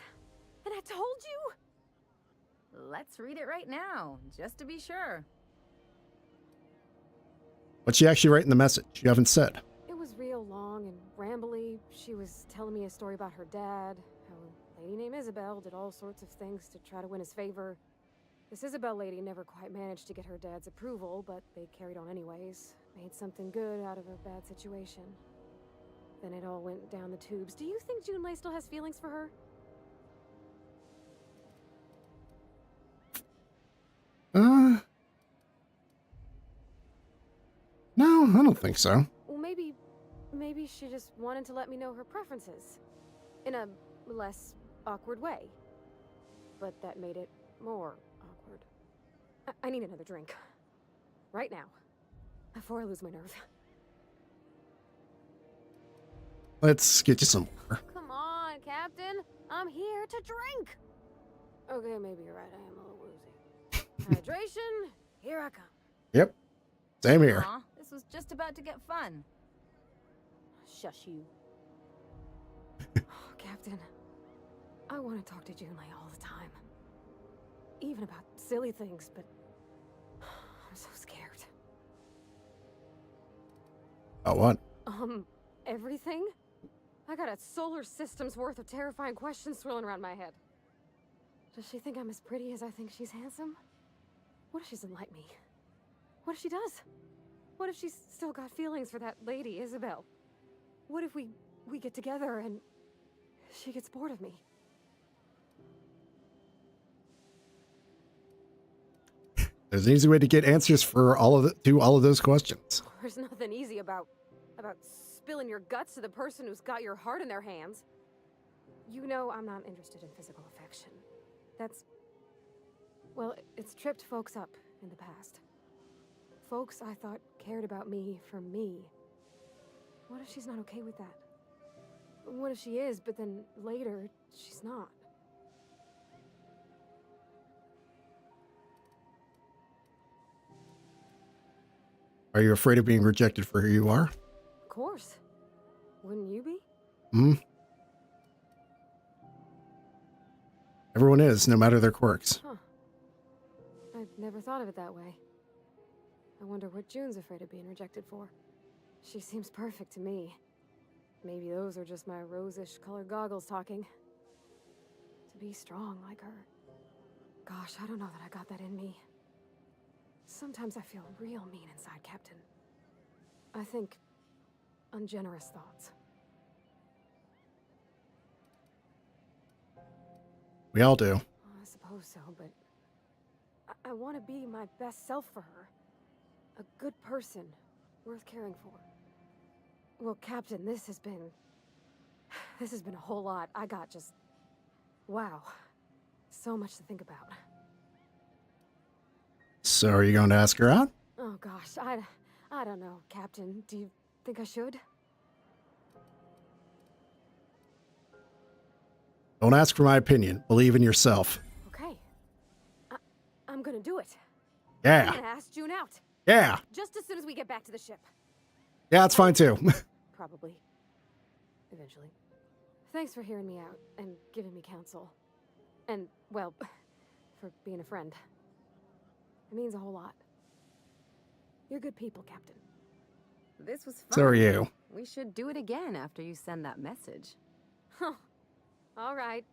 And I told you? Let's read it right now, just to be sure. What's she actually write in the message? You haven't said. It was real long and rambly. She was telling me a story about her dad, how a lady named Isabel did all sorts of things to try to win his favor. This Isabel lady never quite managed to get her dad's approval, but they carried on anyways. Made something good out of a bad situation. Then it all went down the tubes. Do you think Junlei still has feelings for her? No, I don't think so. Well, maybe she just wanted to let me know her preferences. In a less awkward way. But that made it more awkward. I need another drink. Right now. Before I lose my nerve. Let's get you some more. Come on, Captain. I'm here to drink. Okay, maybe you're right. I am a little woozy. Hydration, here I come. Yep. Same here. Aw, this was just about to get fun. Shush you. Oh, Captain, I want to talk to Junlei all the time. Even about silly things, but I'm so scared. About what? Everything? I got a solar system's worth of terrifying questions swirling around my head. Does she think I'm as pretty as I think she's handsome? What if she doesn't like me? What if she does? What if she's still got feelings for that lady, Isabel? What if we get together and she gets bored of There's an easy way to get answers for to all of those questions. There's nothing easy about spilling your guts to the person who's got your heart in their hands. You know I'm not interested in physical affection. Well, it's tripped folks up in the past. Folks I thought cared about me for me. What if she's not okay with that? What if she is, but then later, she's not? Are you afraid of being rejected for who you are? Of course. Wouldn't you be? Hmm. Everyone is, no matter their quirks. Huh. I've never thought of it that way. I wonder what June's afraid of being rejected for. She seems perfect to me. Maybe those are just my rosish colored goggles talking. To be strong like her. Gosh, I don't know that I got that in me. Sometimes I feel real mean inside, Captain. I think ungenerous thoughts. We all do. I suppose so, but I want to be my best self for her. A good person, worth caring for. Well, Captain, this has been a whole lot. I got just... wow. So much to think about. So are you going to ask her out? Oh gosh, I don't know, Captain. Do you think I should? Don't ask for my opinion. Believe in yourself. Okay. I'm gonna do it. Yeah. I'm gonna ask June out. Yeah. Just as soon as we get back to the ship. Yeah, that's fine too. Probably. Eventually. Thanks for hearing me out and giving me counsel. And, well, for being a friend. It means a whole lot. You're good people, Captain. This was fun. So are you. We should do it again after you send that message. Huh. All right.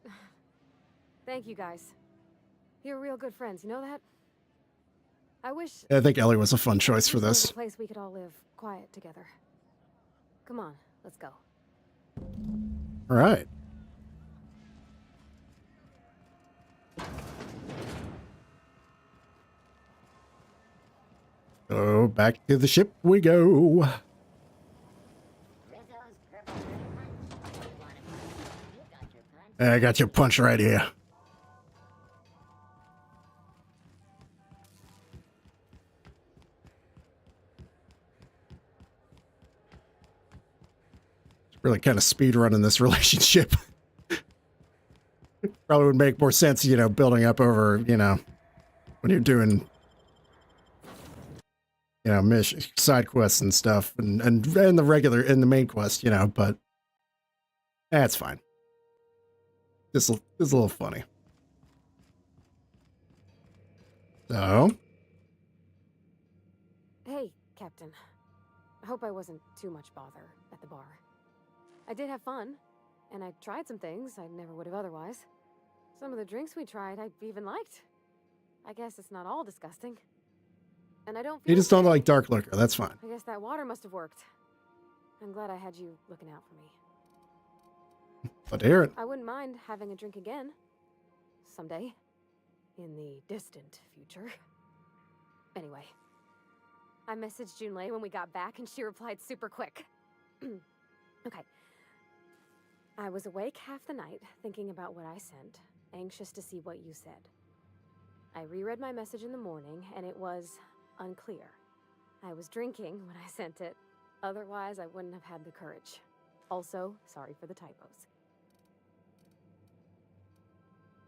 Thank you, guys. You're real good friends, you know that? I wish... I think Ellie was a fun choice for there was this. a place we could all live quiet together. Come on, let's go. All right. So back to the ship we go. I got your punch right here. Really kind of speed running this relationship. Probably would make more sense, you know, building up over, you know, when you're doing, you know, mission side quests and stuff, and the regular in the main quest, you know, but that's fine. This is a little funny. So, Hey, Captain. I hope I wasn't too much bother at the bar. I did have fun, and I tried some things I never would have otherwise. Some of the drinks we tried I even liked. I guess it's not all disgusting. And I don't feel you just don't like dark liquor. That's fine. I guess that water must have worked. I'm glad I had you looking out for me. But hear it. I wouldn't mind having a drink again. Someday. In the distant future. Anyway. I messaged Junlei when we got back and she replied super quick. Okay. I was awake half the night, thinking about what I sent, anxious to see what you said. I reread my message in the morning, and it was unclear. I was drinking when I sent it. Otherwise, I wouldn't have had the courage. Also, sorry for the typos.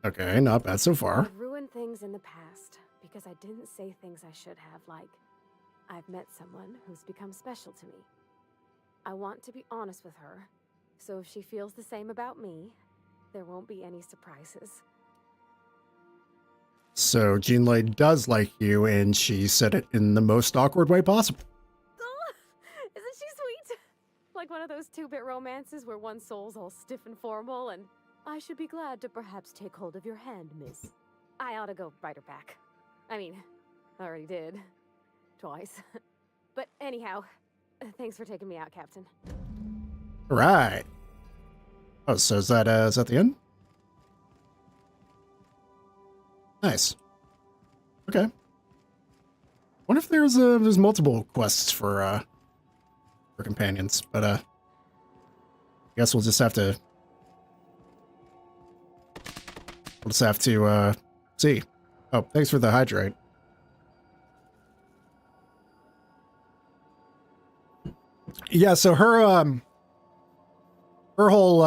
Okay, not bad so far. I ruined things in the past because I didn't say things I should have, like, I've met someone who's become special to me. I want to be honest with her, so if she feels the same about me, there won't be any surprises. So Junlei does like you, and she said it in the most awkward way possible. Isn't she sweet? Like one of those two-bit romances where one soul's all stiff and formal, and I should be glad to perhaps take hold of your hand, miss. I ought to go write her back. I mean, I already did. Twice. But anyhow, thanks for taking me out, Captain. Right. Oh, so is that the end? Nice. Okay. wonder if there's multiple quests for companions, but I guess we'll just have to see. Oh, thanks for the hydrate. Yeah, so her whole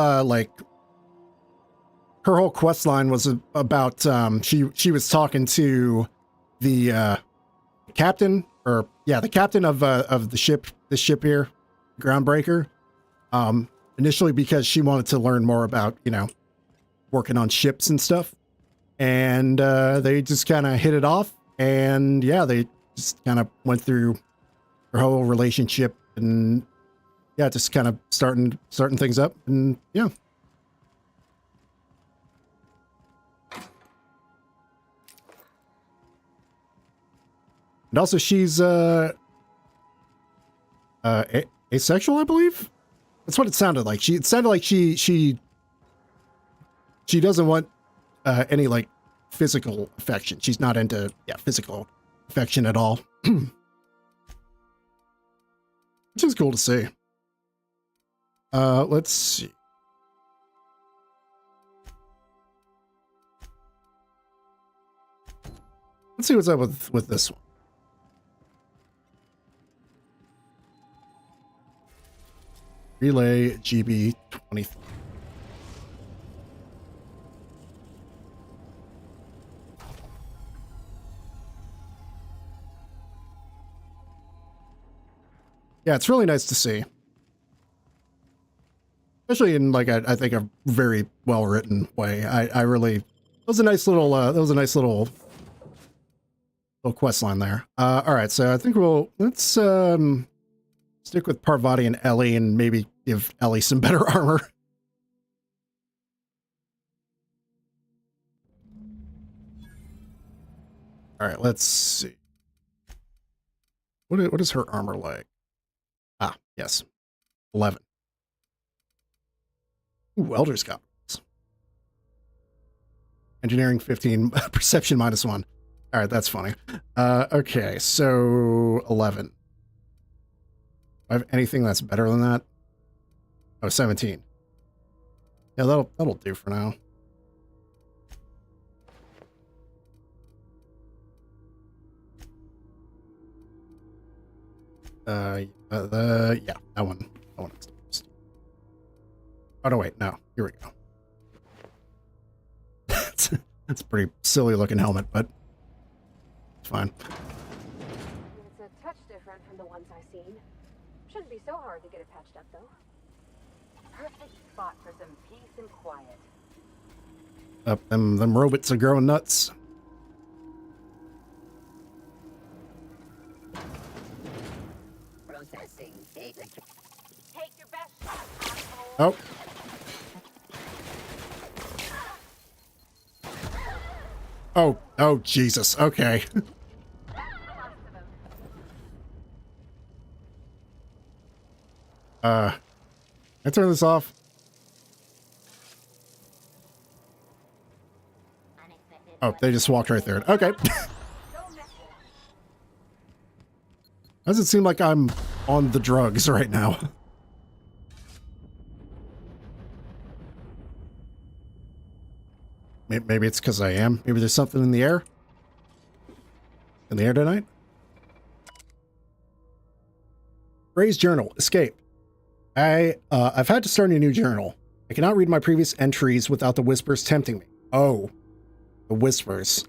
her whole quest line was about she was talking to the captain, or yeah, the captain of the ship here, Groundbreaker, initially because she wanted to learn more about, you know, working on ships and stuff, and they just kind of hit it off, and yeah, they just kind of went through their whole relationship, and yeah, just kind of starting things up, and yeah. And also, she's asexual, I believe. That's what it sounded like. It sounded like she doesn't want any like physical affection. She's not into physical affection at all, which is cool to see. Let's see. Let's see what's up with this one. Relay GB23. Yeah, it's really nice to see. Especially in like I think a very well written way. I really, that was a nice little little quest line there. All right, so I think let's stick with Parvati and Ellie, and maybe give Ellie some better armor. All right, let's see. What is her armor like? Ah, yes, 11. Ooh, Elder's Goblins. Engineering 15, perception -1. All right, that's funny. Okay, so 11. Do I have anything that's better than that? Oh, 17. Yeah, that'll do for now. Yeah, that one. Oh no, wait, no. Here we go. That's a pretty silly looking helmet, but it's fine. It's a touch different from the ones I've seen. Shouldn't be so hard to get it patched up, though. Perfect spot for some peace and quiet. Up, them robots are growing nuts. Processing data. Take your best shot, asshole. Oh. Oh, Jesus. Okay. Can I turn this off? Oh, they just walked right there. Okay. Doesn't seem like I'm on the drugs right now. Maybe it's because I am. Maybe there's something in the air. In the air tonight? Ray's journal. Escape. I've had to start a new journal. I cannot read my previous entries without the whispers tempting me. Oh. The whispers.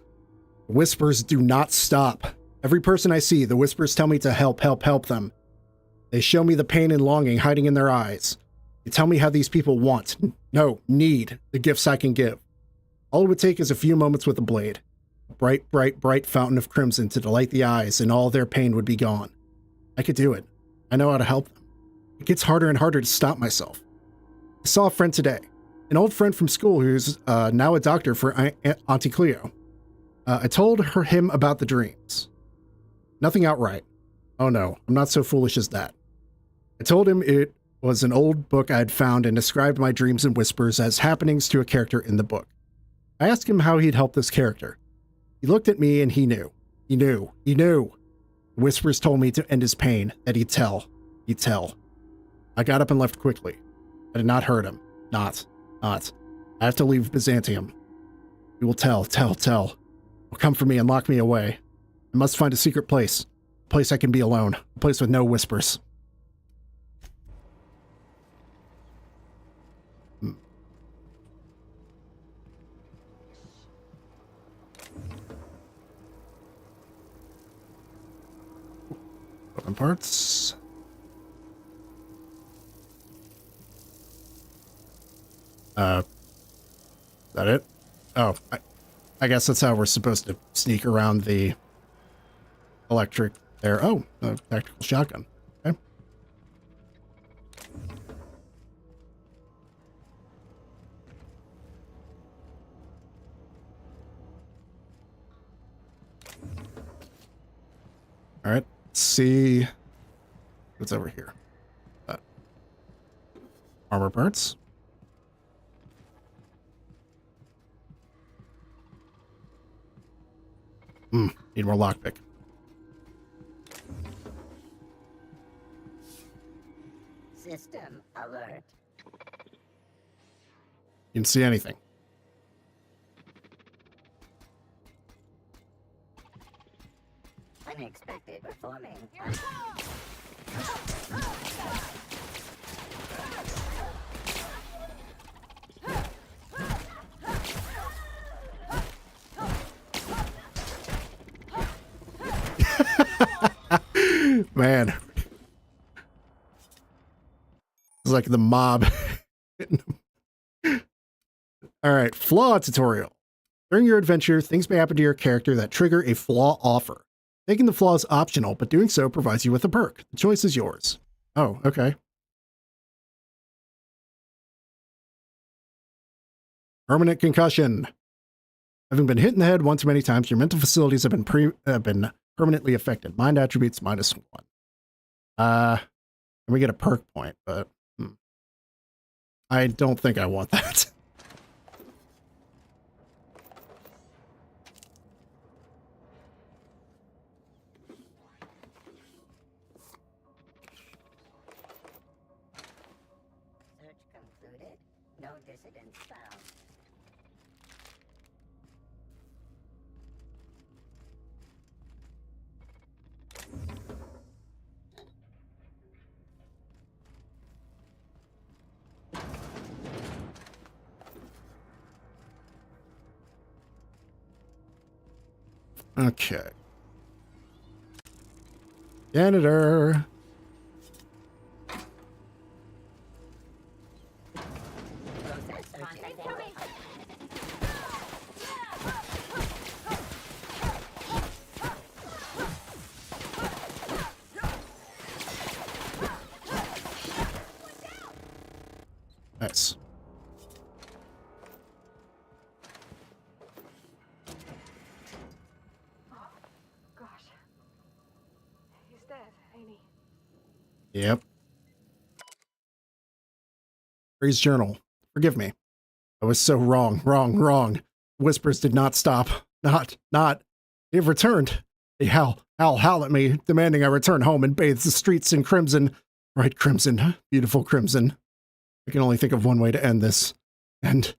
The whispers do not stop. Every person I see, the whispers tell me to help them. They show me the pain and longing hiding in their eyes. They tell me how these people want, no, need the gifts I can give. All it would take is a few moments with a blade. A bright, bright, bright fountain of crimson to delight the eyes, and all their pain would be gone. I could do it. I know how to help them. It gets harder and harder to stop myself. I saw a friend today. An old friend from school who's now a doctor for Auntie Cleo. I told him about the dreams. Nothing outright. Oh no, I'm not so foolish as that. I told him it was an old book I had found and described my dreams and whispers as happenings to a character in the book. I asked him how he'd help this character. He looked at me and he knew. He knew. Whispers told me to end his pain, that he'd tell. He'd tell. I got up and left quickly. I did not hurt him. Not. I have to leave Byzantium. He will tell. Will come for me and lock me away. I must find a secret place. A place I can be alone. A place with no whispers. Open parts. Is that it? Oh, I guess that's how we're supposed to sneak around the electric there. Oh, a tactical shotgun. Okay. All right, let's see what's over here. Armor parts. Need more lockpick. System alert. Didn't see anything. Unexpected performing. Man. It's like the mob. Alright, flaw tutorial. During your adventure, things may happen to your character that trigger a flaw offer. Taking the flaw is optional, but doing so provides you with a perk. The choice is yours. Oh, okay. Permanent concussion. Having been hit in the head one too many times, your mental facilities have been permanently affected. Mind attributes -1. And we get a perk point, but I don't think I want that. Search concluded. No dissidents found. Okay. Janitor. Nice. Gosh. He's dead, ain't he? Yep. Bree's journal. Forgive me. I was so wrong. Whispers did not stop. Not. They've returned. They howl at me, demanding I return home and bathe the streets in crimson. Bright crimson. Beautiful crimson. I can only think of one way to end this. And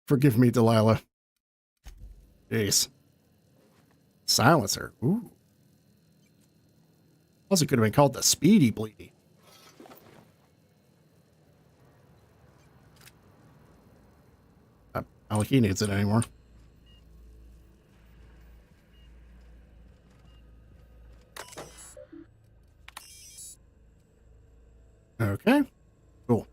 forgive me, Delilah. Jeez. Silencer. Ooh. Also could have been called the Speedy Bleedy. I don't think he needs it anymore. Okay. Cool.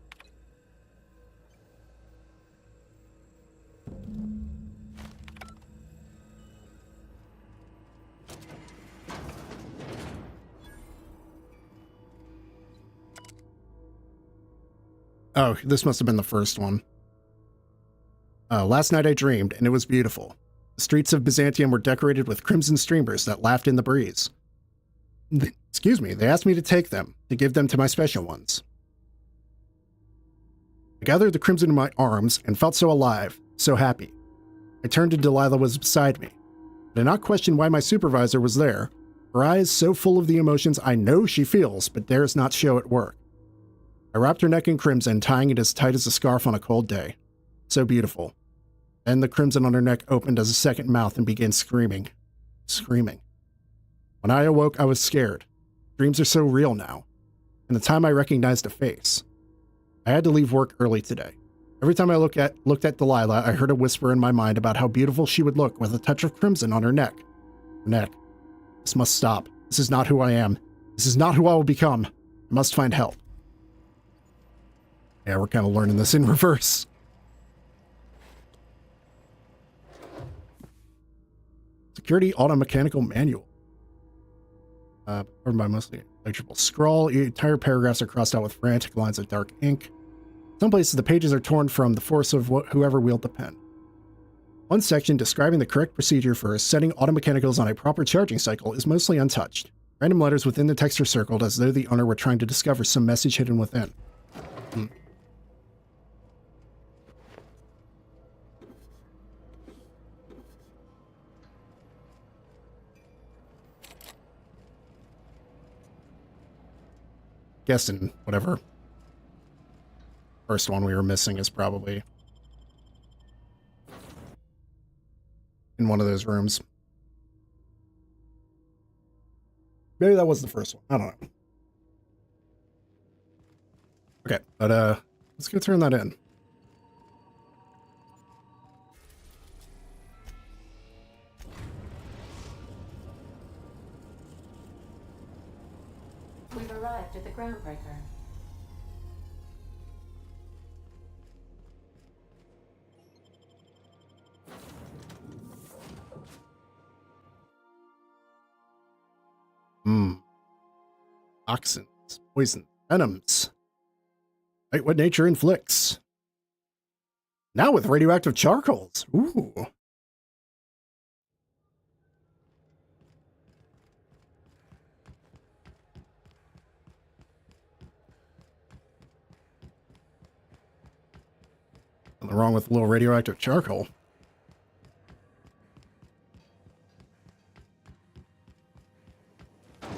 Oh, this must have been the first one. Last night I dreamed, and it was beautiful. The streets of Byzantium were decorated with crimson streamers that laughed in the breeze. Excuse me, they asked me to take them, to give them to my special ones. I gathered the crimson in my arms and felt so alive, so happy. I turned to Delilah was beside me. I did not question why my supervisor was there. Her eyes so full of the emotions I know she feels, but dares not show at work. I wrapped her neck in crimson, tying it as tight as a scarf on a cold day. So beautiful. Then the crimson on her neck opened as a second mouth and began screaming. Screaming. When I awoke, I was scared. Dreams are so real now. And the time I recognized a face. I had to leave work early today. Every time I looked at Delilah, I heard a whisper in my mind about how beautiful she would look with a touch of crimson on her neck. Her neck. This must stop. This is not who I am. This is not who I will become. I must find help. Yeah, we're kind of learning this in reverse. Security auto-mechanical manual. Covered by mostly legible scrawl. Entire paragraphs are crossed out with frantic lines of dark ink. Some places the pages are torn from the force of whoever wielded the pen. One section describing the correct procedure for setting automechanicals on a proper charging cycle is mostly untouched. Random letters within the text are circled as though the owner were trying to discover some message hidden within. Guessing whatever first one we were missing is probably in one of those rooms. Maybe that was the first one. I don't know. Okay, but let's go turn that in. We've arrived at the Groundbreaker. Toxins, poison, venoms. Right, what nature inflicts. Now with radioactive charcoals. Ooh. Nothing wrong with a little radioactive charcoal.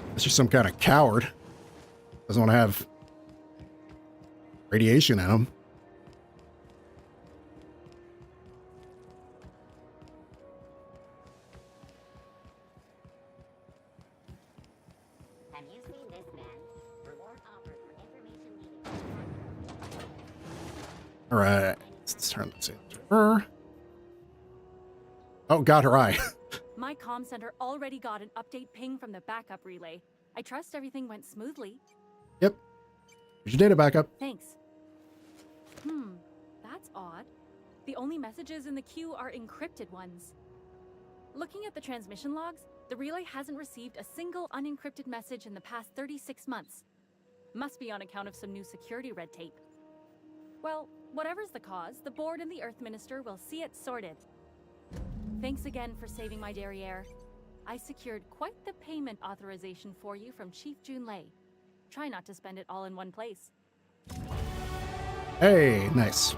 Unless you're some kind of coward. Doesn't want to have radiation in him. Have you seen this man? Reward offered for information needed. All right, let's turn this into her. Oh, got her eye. My comm center already got an update ping from the backup relay. I trust everything went smoothly. Yep. Here's your data backup. Thanks. That's odd. The only messages in the queue are encrypted ones. Looking at the transmission logs, the relay hasn't received a single unencrypted message in the past 36 months. Must be on account of some new security red tape. Well, whatever's the cause, the board and the Earth Minister will see it sorted. Thanks again for saving my derriere. I secured quite the payment authorization for you from Chief Junlei. Try not to spend it all in one place. Hey, nice.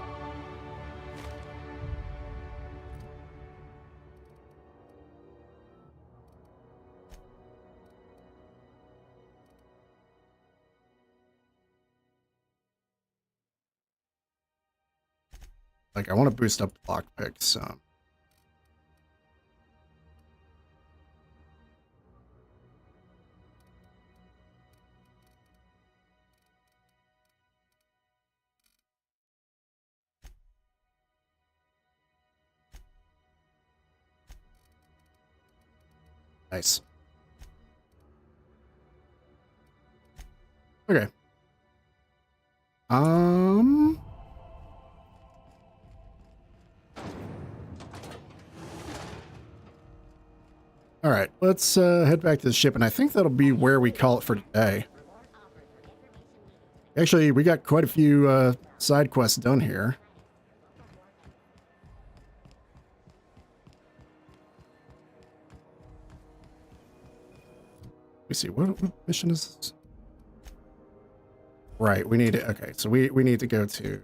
Like, I want to boost up the lockpicks some. Nice. Okay. All right, let's head back to the ship, and I think that'll be where we call it for today. Actually, we got quite a few side quests done here. Let me see, what mission is this? Right, we need to, okay, so we need to go to,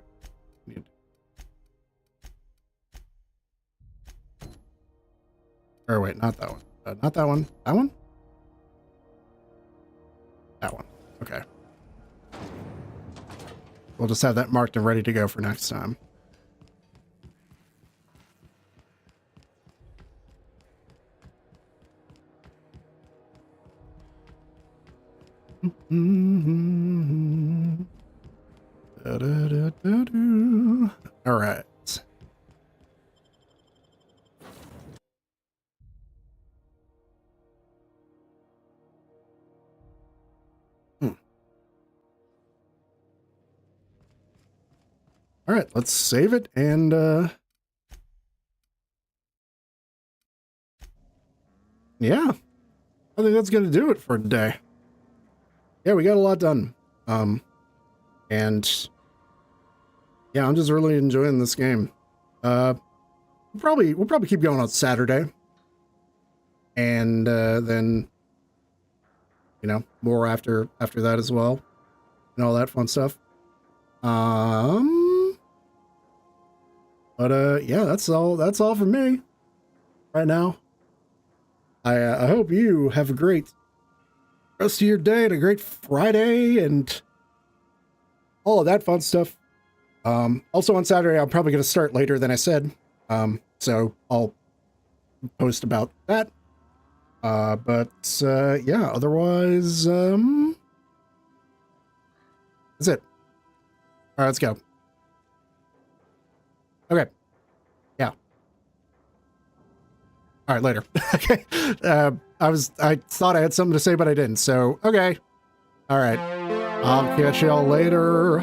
or wait, not that one. Not that one. That one? That one. Okay. We'll just have that marked and ready to go for next time. All right. All right, let's save it and yeah. I think that's going to do it for today. Yeah, we got a lot done. And yeah, I'm just really enjoying this game. We'll probably keep going on Saturday. And then you know, more after that as well. And all that fun stuff. But yeah, that's all for me right now. I hope you have a great rest of your day and a great Friday and all of that fun stuff. Also on Saturday, I'm probably going to start later than I said. So I'll post about that. But yeah, otherwise, that's it. All right, let's go. Okay. Yeah. All right, later. Okay. I thought I had something to say, but I didn't. So, okay. All right. I'll catch y'all later.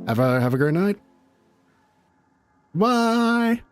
Have a great night. Bye.